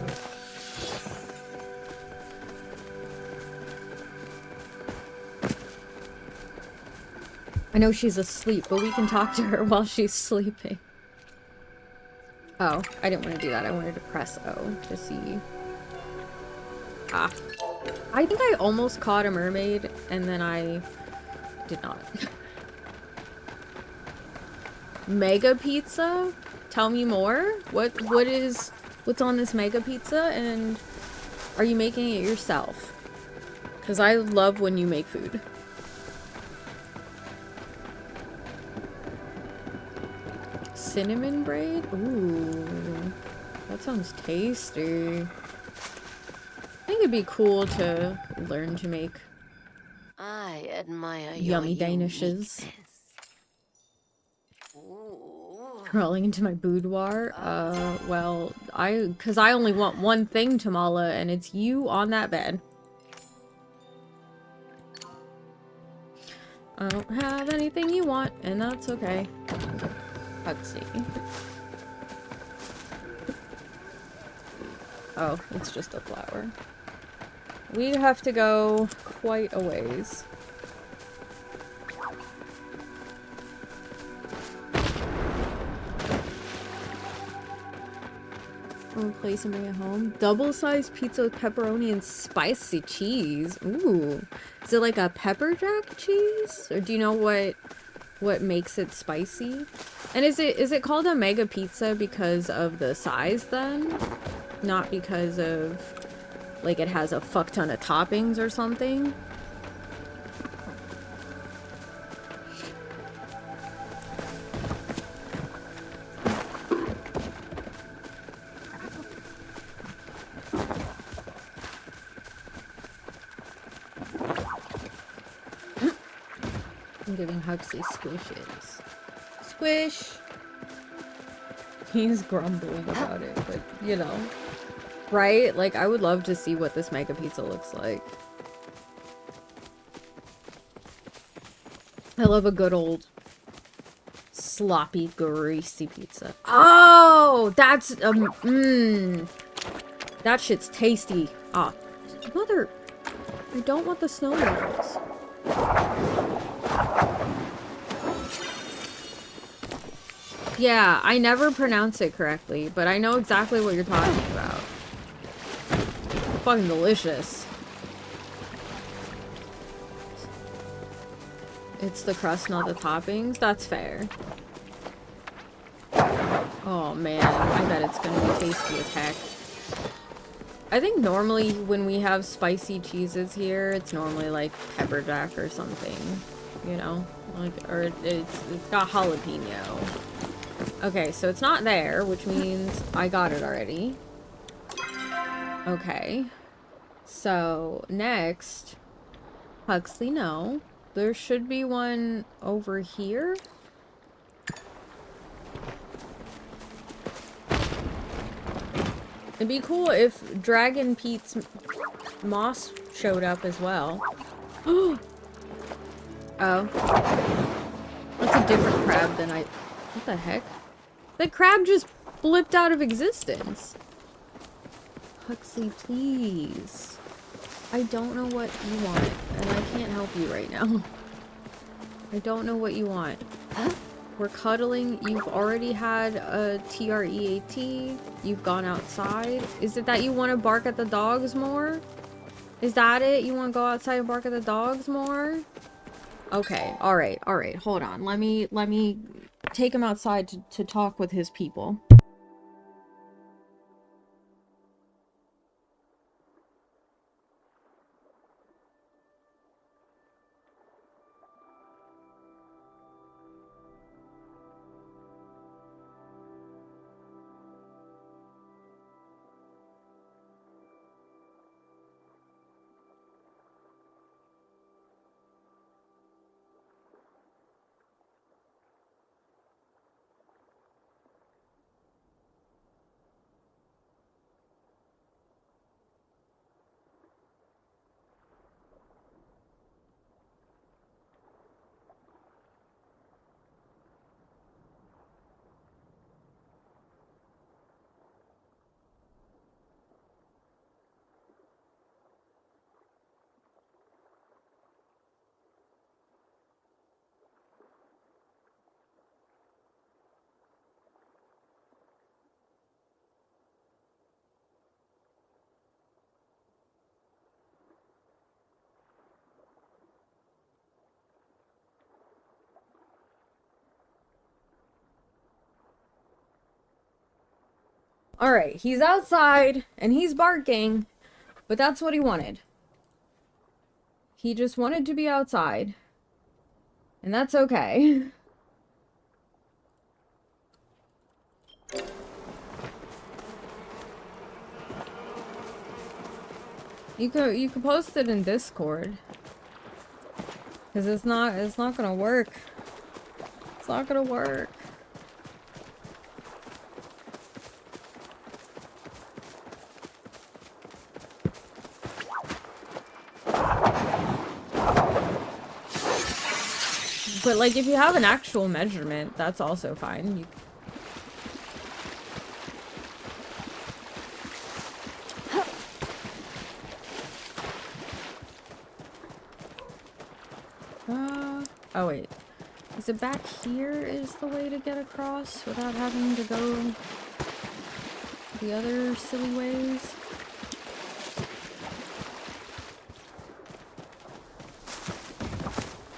I know she's asleep, but we can talk to her while she's sleeping. Oh, I didn't want to do that. I wanted to press O to see. Ah. I think I almost caught a mermaid, and then I did not. mega pizza? Tell me more. What's on this mega pizza, and are you making it yourself? Because I love when you make food. Cinnamon braid? Ooh. That sounds tasty. I think it'd be cool to learn to make I admire yummy your danishes. uniqueness. Ooh. Crawling into my boudoir? Well, cause I only want one thing, Tamala, and it's you on that bed. I don't have anything you want, and that's okay. Let's see. Oh, it's just a flower. We have to go quite a ways. From a place and bring it home. Double-sized pizza with pepperoni and spicy cheese. Ooh. Is it like a pepper jack cheese? Or do you know what makes it spicy? And is it called a mega pizza because of the size then? Not because of like it has a fuck ton of toppings or something? I'm giving Huxley squishes. Squish! He's grumbling about it, but you know. Right? Like, I would love to see what this mega pizza looks like. I love a good old sloppy, greasy pizza. Oh! That's, that shit's tasty. Ah. Mother... I don't want the snow rolls. Yeah, I never pronounce it correctly, but I know exactly what you're talking about. Fucking delicious. It's the crust, not the toppings. That's fair. Oh man, I bet it's gonna be tasty as heck. I think normally when we have spicy cheeses here, it's normally like pepper jack or something, you know? Like, or it's got jalapeno. Okay, so it's not there, which means I got it already. Okay. So, next, Huxley, no. There should be one over here. It'd be cool if Dragon Pete's moss showed up as well. Oh. That's a different crab than I... What the heck? The crab just blipped out of existence. Huxley, please. I don't know what you want, and I can't help you right now. I don't know what you want. We're cuddling. You've already had a TREAT. You've gone outside. Is it that you want to bark at the dogs more? Is that it? You want to go outside and bark at the dogs more? Okay. All right. Hold on. Let me take him outside to talk with his people. Alright, he's outside, and he's barking, but that's what he wanted. He just wanted to be outside. And that's okay. You could post it in Discord. Cause it's not gonna work. It's not gonna work. But like if you have an actual measurement, that's also fine. Oh wait. Is it back here is the way to get across without having to go the other silly ways?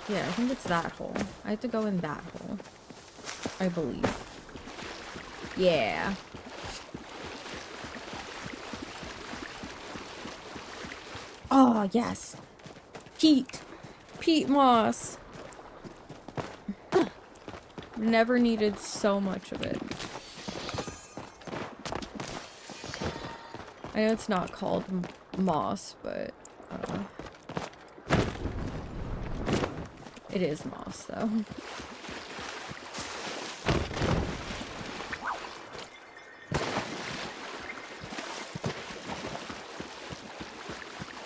Yeah, I think it's that hole. I have to go in that hole. I believe. Yeah. Oh, yes. Peat moss. Never needed so much of it. I know it's not called moss, but it is moss, though.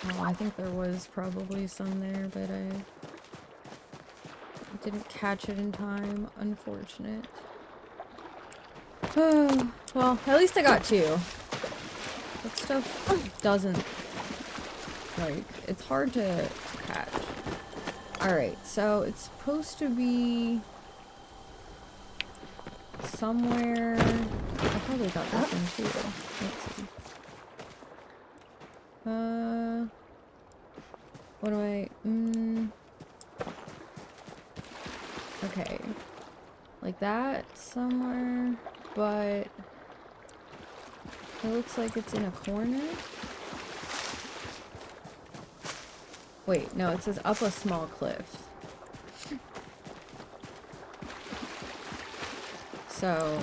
Oh, I think there was probably some there, but I didn't catch it in time. Unfortunate. Oh, well, at least I got two. That stuff doesn't... like, it's hard to catch. Alright, so it's supposed to be... somewhere... I probably got this one too. Let's see. What do I... Okay. Like that somewhere, but... it looks like it's in a corner. Wait, no, it says up a small cliff. So...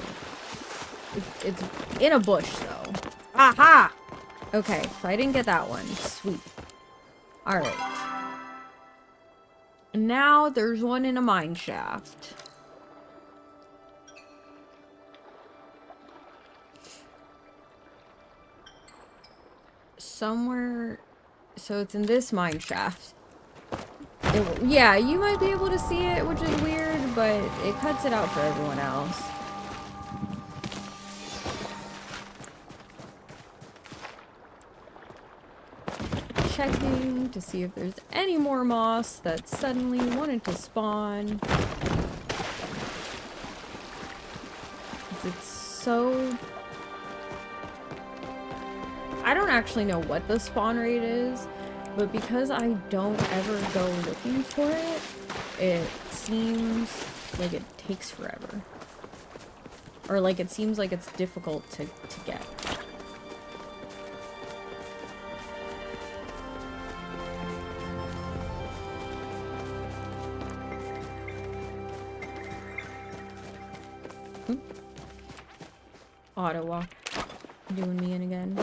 it's in a bush, though. Aha! Okay, so I didn't get that one. Sweet. Alright. Now there's one in a mine shaft. Somewhere... so it's in this mine shaft. Yeah, you might be able to see it, which is weird, but it cuts it out for everyone else. Checking to see if there's any more moss that suddenly wanted to spawn. It's so... I don't actually know what the spawn rate is, but because I don't ever go looking for it, it seems like it takes forever. Or like it seems like it's difficult to get. Auto walk. Doing me in again.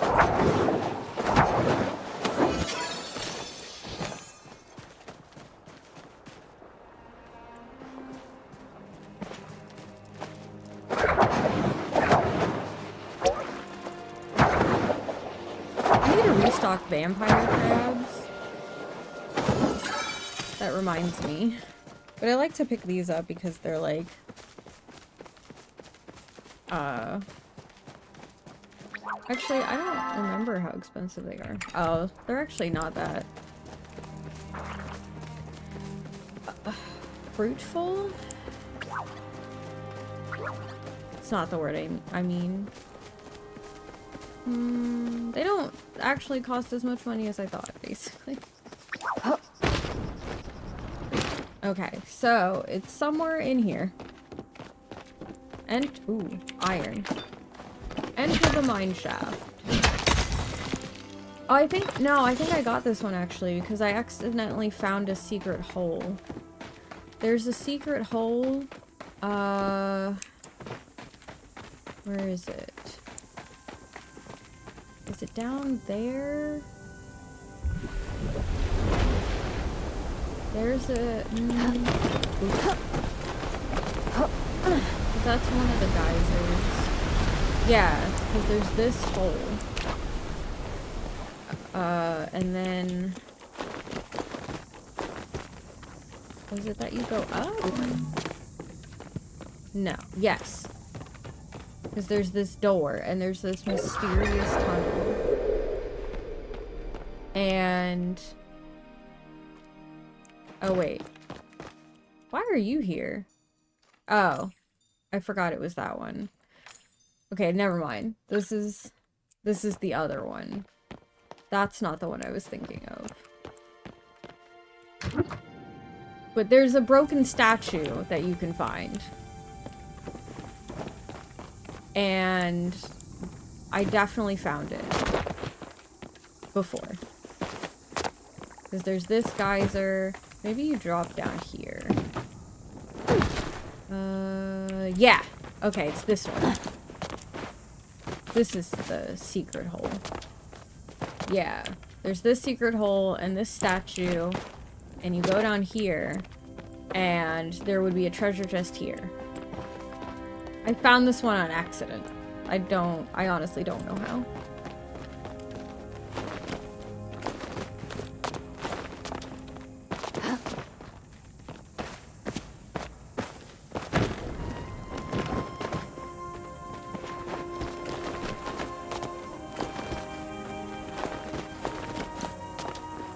I need to restock vampire crabs. That reminds me. But I like to pick these up because they're like... actually, I don't remember how expensive they are. Oh, they're actually not that... fruitful? It's not the word I mean. They don't actually cost as much money as I thought, basically. Okay, so it's somewhere in here. And, ooh, iron. Enter the mine shaft. Oh, I think I got this one actually because I accidentally found a secret hole. There's a secret hole. Where is it? Is it down there? There's a... That's one of the geysers. Yeah, because there's this hole. And then... Was it that you go up? No. Yes. Because there's this door, and there's this mysterious tunnel. And... Oh, wait. Why are you here? Oh. I forgot it was that one. Okay, never mind. This is the other one. That's not the one I was thinking of. But there's a broken statue that you can find. And I definitely found it before. Because there's this geyser. Maybe you drop down here. Yeah. Okay, it's this one. This is the secret hole. Yeah. There's this secret hole and this statue. And you go down here. And there would be a treasure chest here. I found this one on accident. I honestly don't know how.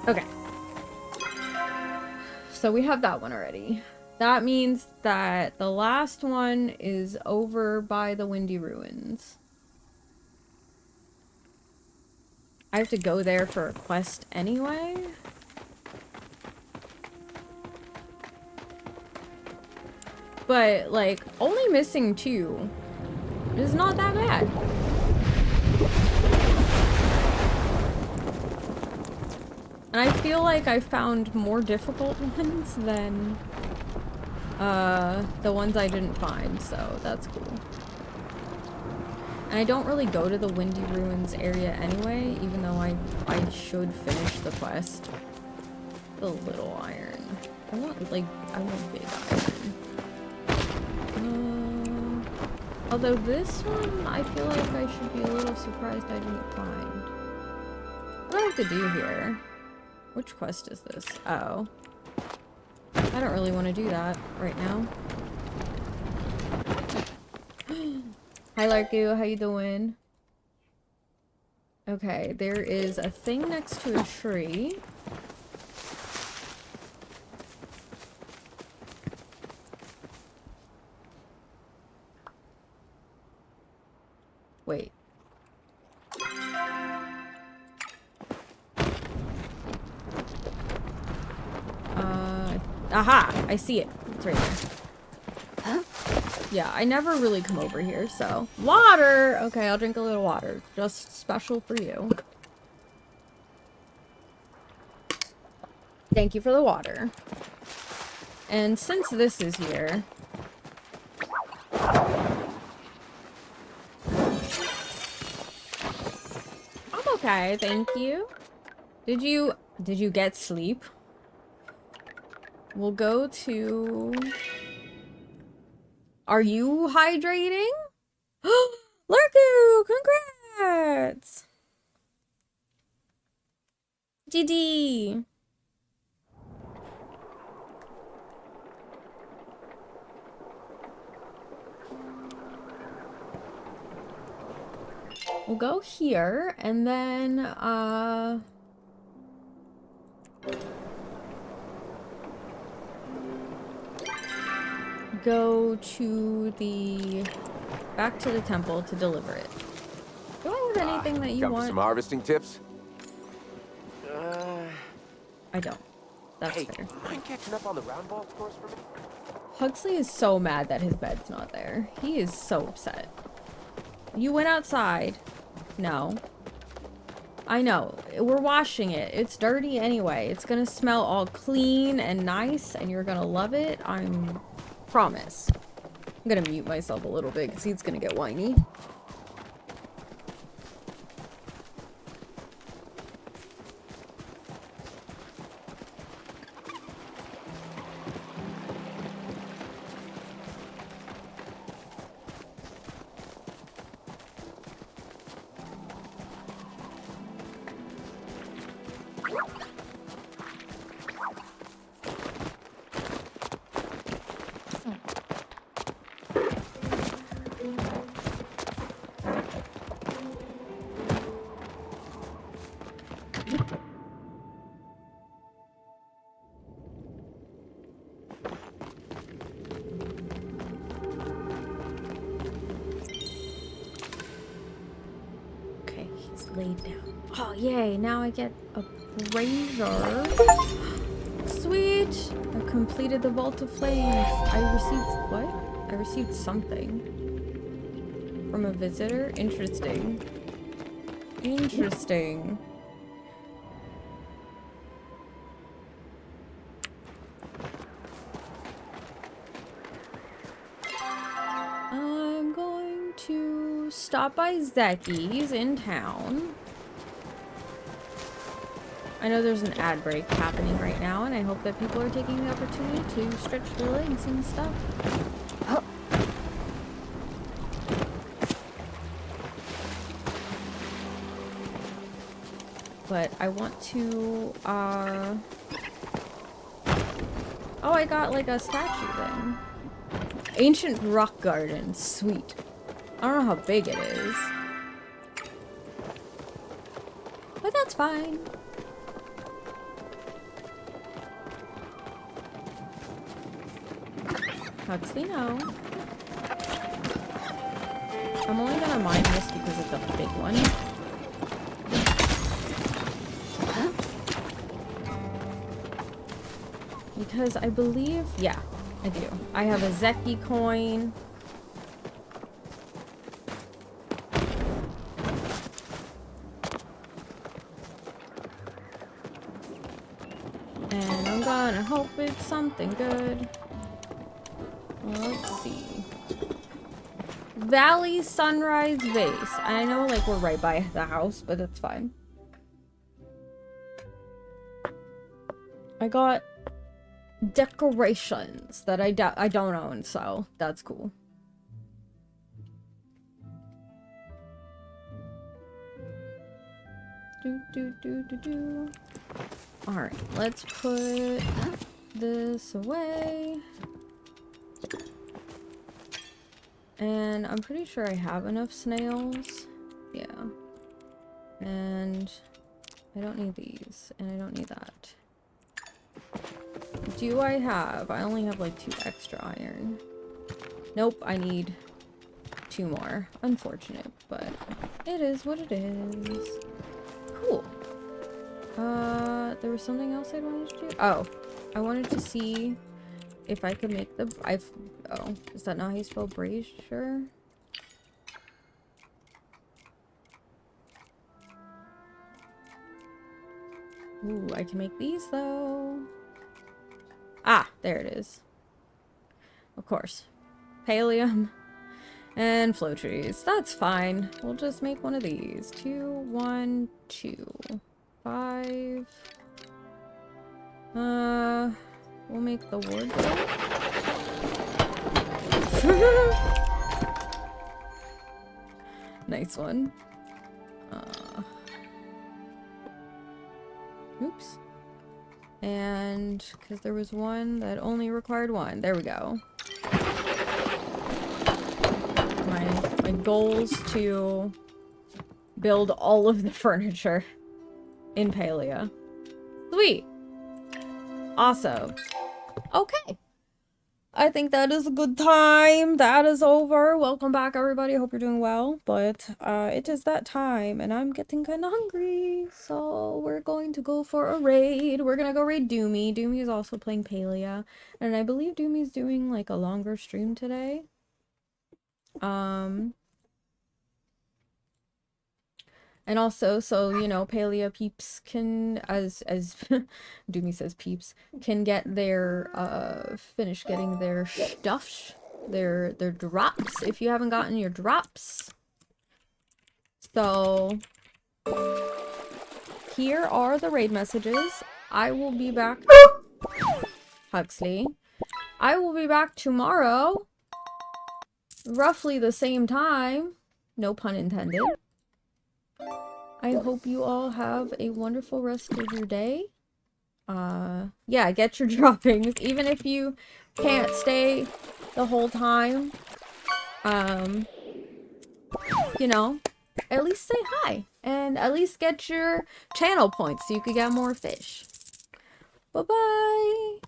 Okay. So we have that one already. That means that the last one is over by the Windy Ruins. I have to go there for a quest anyway. But, like, only missing 2 is not that bad. And I feel like I found more difficult ones than the ones I didn't find, so that's cool. And I don't really go to the Windy Ruins area anyway, even though I should finish the quest. The little iron. I want big iron. Although this one, I feel like I should be a little surprised I didn't find. What do I have to do here? Which quest is this? Oh. I don't really want to do that right now. Hi Larku, how you doing? Okay, there is a thing next to a tree. Wait. Aha! I see it. It's right there. Huh? Yeah, I never really come over here, so... Water! Okay, I'll drink a little water. Just special for you. Thank you for the water. And since this is here... I'm okay, thank you. Did you get sleep? We'll go to... Are you hydrating? Larku! Congrats! GD! We'll go here, and then, go to back to the temple to deliver it. Do I have anything that you want? Some harvesting tips? I don't. That's fair. Mind catching up on the round ball scores for me? Huxley is so mad that his bed's not there. He is so upset. You went outside. No. I know. We're washing it. It's dirty anyway. It's gonna smell all clean and nice, and you're gonna love it. I'm... promise. I'm gonna mute myself a little bit because he's gonna get whiny. Laid down. Oh, yay. Now I get a brazier. Sweet. I completed the Vault of Flames. I received... what? I received something. From a visitor? Interesting. Interesting. I'm going to stop by Zeki's in town. I know there's an ad break happening right now, and I hope that people are taking the opportunity to stretch their legs and stuff. Oh. But I want to, oh, I got like a statue thing. Ancient rock garden. Sweet. I don't know how big it is. But that's fine. Huxley, no. I'm only gonna mine this because it's a big one. Because I believe, yeah, I do. I have a Zeki coin. And I'm gonna hope it's something good. Let's see. Valley Sunrise Vase. I know, like, we're right by the house, but that's fine. I got decorations that I don't own, so that's cool. Alright, let's put this away. And I'm pretty sure I have enough snails. Yeah. And I don't need these, and I don't need that. Do I have? I only have like 2 extra iron. Nope, I need 2 more. Unfortunate, but it is what it is. Cool. There was something else I wanted to do. Oh, I wanted to see if I could make the... oh, is that not how you spell brazier? Ooh, I can make these though. Ah, there it is. Of course. Pallium and flow trees. That's fine. We'll just make one of these. 2, 1, 2, 5. We'll make the wardrobe. Nice one. Oops. And because there was one that only required 1. There we go. My goal's to build all of the furniture in Palia. Sweet. Awesome. Okay. I think that is a good time. That is over. Welcome back, everybody. I hope you're doing well. But it is that time, and I'm getting kind of hungry. So we're going to go for a raid. We're going to go raid Doomy. Doomy is also playing Palia. And I believe Doomy's doing, like, a longer stream today. And also, so you know, Palia peeps can, as Doomy says, peeps can get their finish getting their stuff, their drops if you haven't gotten your drops. So here are the raid messages. I will be back. Huxley. I will be back tomorrow, roughly the same time. No pun intended. I hope you all have a wonderful rest of your day. Yeah, get your droppings, even if you can't stay the whole time. You know, at least say hi, and at least get your channel points so you could get more fish. Bye-bye!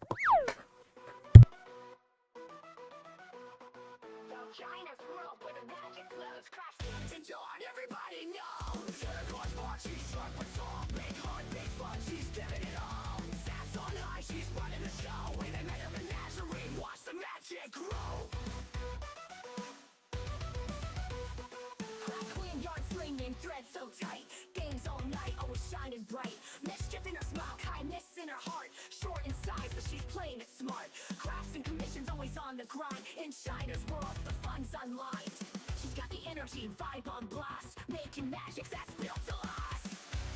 China's world where the magic flows, crash and dawn, everybody knows. She's smart, she's sharp, but tall, big heart, big fun, she's giving it all. Sass on high, she's running the show. With a mayor menagerie, watch the magic grow. Crack queen, yard slinging, thread so tight. Games all night, always shining bright. Mischief in her smile, kindness in her heart. Short in size, but she's playing it smart. Crafts and commissions, always on the grind. In China's world, the fun's unlined. She's got the energy, vibe on blast. Making magic that's built to last.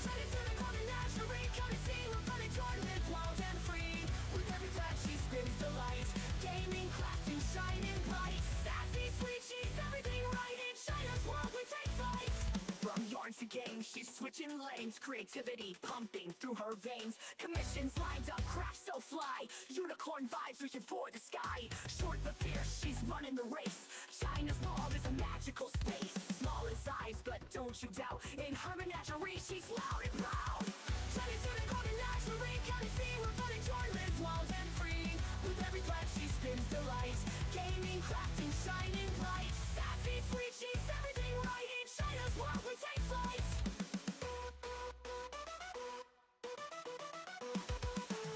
China's in a golden menagerie, come and see what fun and joy, live wild and free. With every breath she spins delight. Gaming, crafting, shining bright. Sassy, sweet, she's everything right. In China's world, we take flight. From yarns to games, she's switching lanes. Creativity pumping through her veins. Commissions lined up, crafts so fly. Unicorn vibes reaching for the sky. Short but fierce, she's running the race. China's world is a magical space. Small in size, but don't you doubt. In her menagerie, she's loud and proud. China's in a golden menagerie, come and see where fun and joy live wild and free. With every breath she spins delight. Gaming, crafting, shining bright. Sassy, sweet, she's everything right. In China's world, we take flight.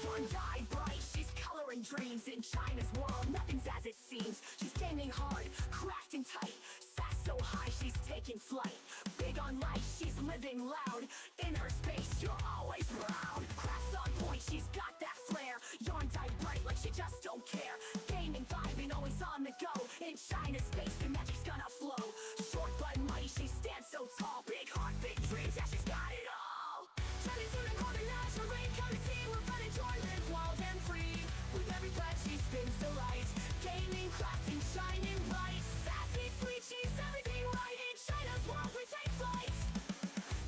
Yarn dye bright, she's coloring dreams. In China's world, nothing's as it seems. She's gaming hard, crafting tight. Sass so high, she's taking flight. Big on life, she's living loud. In her space, you're always proud. Crafts on point, she's got that flair. Yarn dye bright like she just don't care. Gaming, vibing, always on the go. In China's space, the magic's gonna flow. Short but mighty, she stands so tall. Big heart, big dreams, yeah, she's got it all. China's in a golden menagerie, come and see where fun and joy live wild and free. With every breath she spins delight. Gaming, crafting, shining bright. Sassy, sweet, she's everything right. In China's world, we take flight.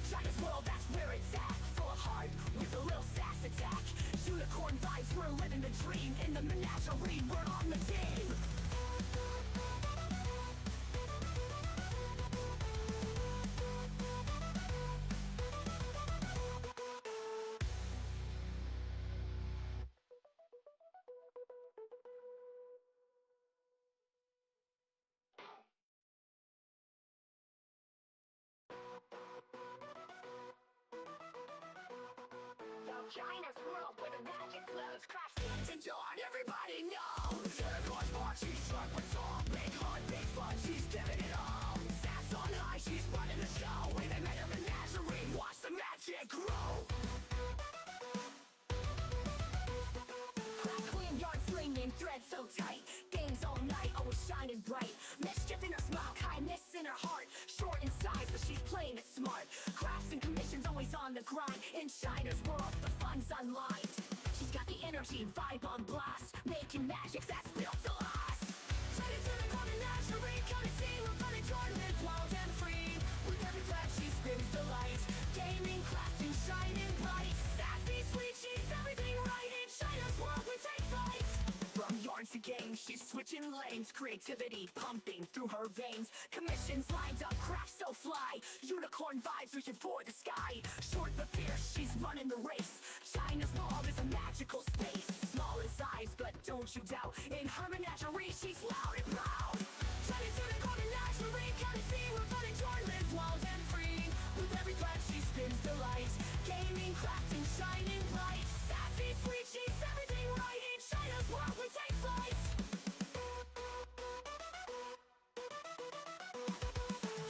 China's world, that's where it's at. Full of heart, with a real sass attack. Unicorn vibes, we're living the dream. In the menagerie, we're on the team. China's world where the magic flows, crash and dawn, everybody knows. She's smart, she's sharp, but tall, big heart, big fun, she's giving it all. Sass on high, she's running the show. With a mayor menagerie, watch the magic grow. Crack queen, yard slinging, thread so tight. Games all night, always shining bright. Mischief in her smile, kindness in her heart. Short in size, but she's playing it smart. Crafts and commissions, always on the grind. In China's world, the fun's unlined. She's got the energy, vibe on blast. Making magic that's built to last. China's in a golden menagerie, come and see where fun and joy live wild and free. With every breath she spins delight. Gaming, crafting, shining bright. Sassy, sweet, she's everything right. In China's world, we take flight. From yarns to games, she's switching lanes. Creativity pumping through her veins. Commissions lined up, crafts so fly. Unicorn vibes reaching for the sky. Short but fierce, she's running the race. China's world is a magical space. Small in size, but don't you doubt. In her menagerie, she's loud and proud. China's in a golden menagerie, come and see where fun and joy live wild and free. With every breath she spins delight. Gaming, crafting, shining bright. Sassy, sweet, she's everything right. In China's world, we take flight.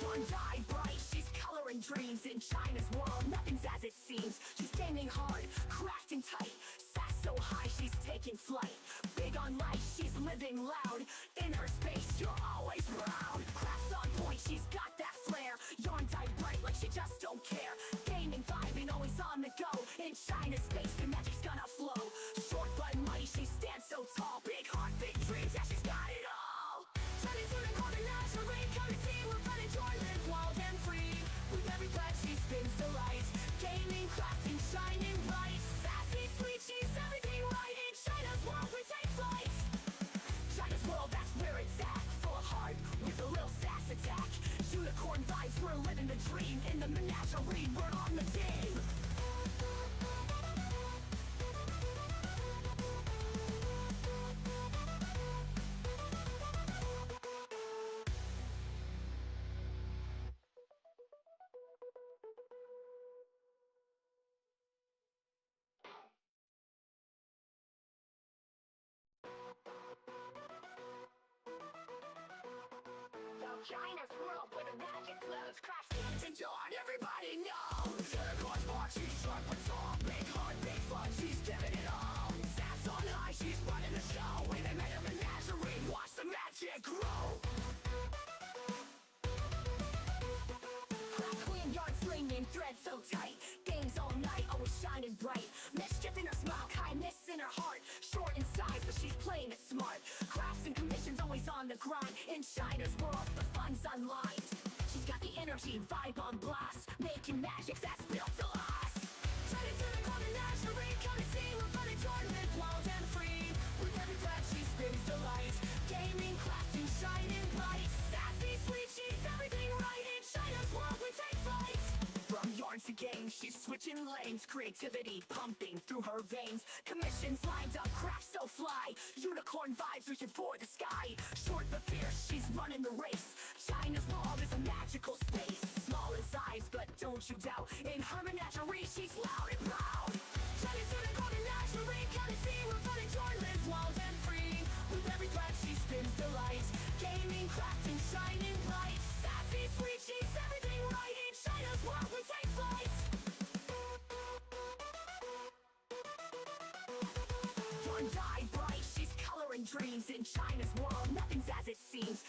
Yarn dye bright, she's coloring dreams in China's world, nothing's as it seems. She's gaming hard, crafting tight, sass so high she's taking flight. Big on life, she's living loud. In her space, you're always proud. Crafts on point, she's got that flair. Yarn tight bright like she just don't care. Gaming vibing, always on the go. In China's space, the magic's gonna flow. Short but mighty, she stands so tall. Big heart, big dreams, yeah, she's got it all. Chinese unicorn and national rain, come and see. We're fun and joy, live wild and free. With every breath she spins delight. Gaming, crafting, shining bright. Sassy, sweet, she's everything right. In China's world, we take flight. China's world, that's where it's at. Full of heart, with a little sass attack. Unicorn vibes, we're living the dream. In the menagerie, we're on the team. China's world where the magic flows. Crash and dawn, everybody knows. Unicorn's mark, she's sharp but tall. Big heart, big fun, she's giving it all. Sass on high, she's running the show. When they made a menagerie, watch the magic grow. Craft queen, yarn slinging, thread so tight. Games all night, always shining bright. Mischief in her smile, kindness in her heart. Short in size, but she's playing it smart. Crafts and commissions, always on the grind. In China's world, the fun's unlined. She's got the energy, vibe on blast. Making magic that's built to last. China's unicorn and national rain, come and see. We're fun and joy, live wild and free. With every breath she spins delight. Gaming, crafting, shining bright. Sassy, sweet, she's everything right. In China's world, we take flight. From yarns to games, she's switching lanes. Creativity pumping through her veins. Commissions lined up, crafts so fly. Unicorn vibes reaching for the sky. Short but fierce, she's running the race. China's world is a magical space. Small in size, but don't you doubt. In her menagerie, she's loud and proud. China's unicorn and national rain, come and see. We're fun and joy, live wild and free. With every breath she spins delight. Gaming, crafting, shining bright. Sassy, sweet, she's everything right. In China's world, we take flight. Yarn dye bright, she's coloring dreams. In China's world, nothing's as it seems.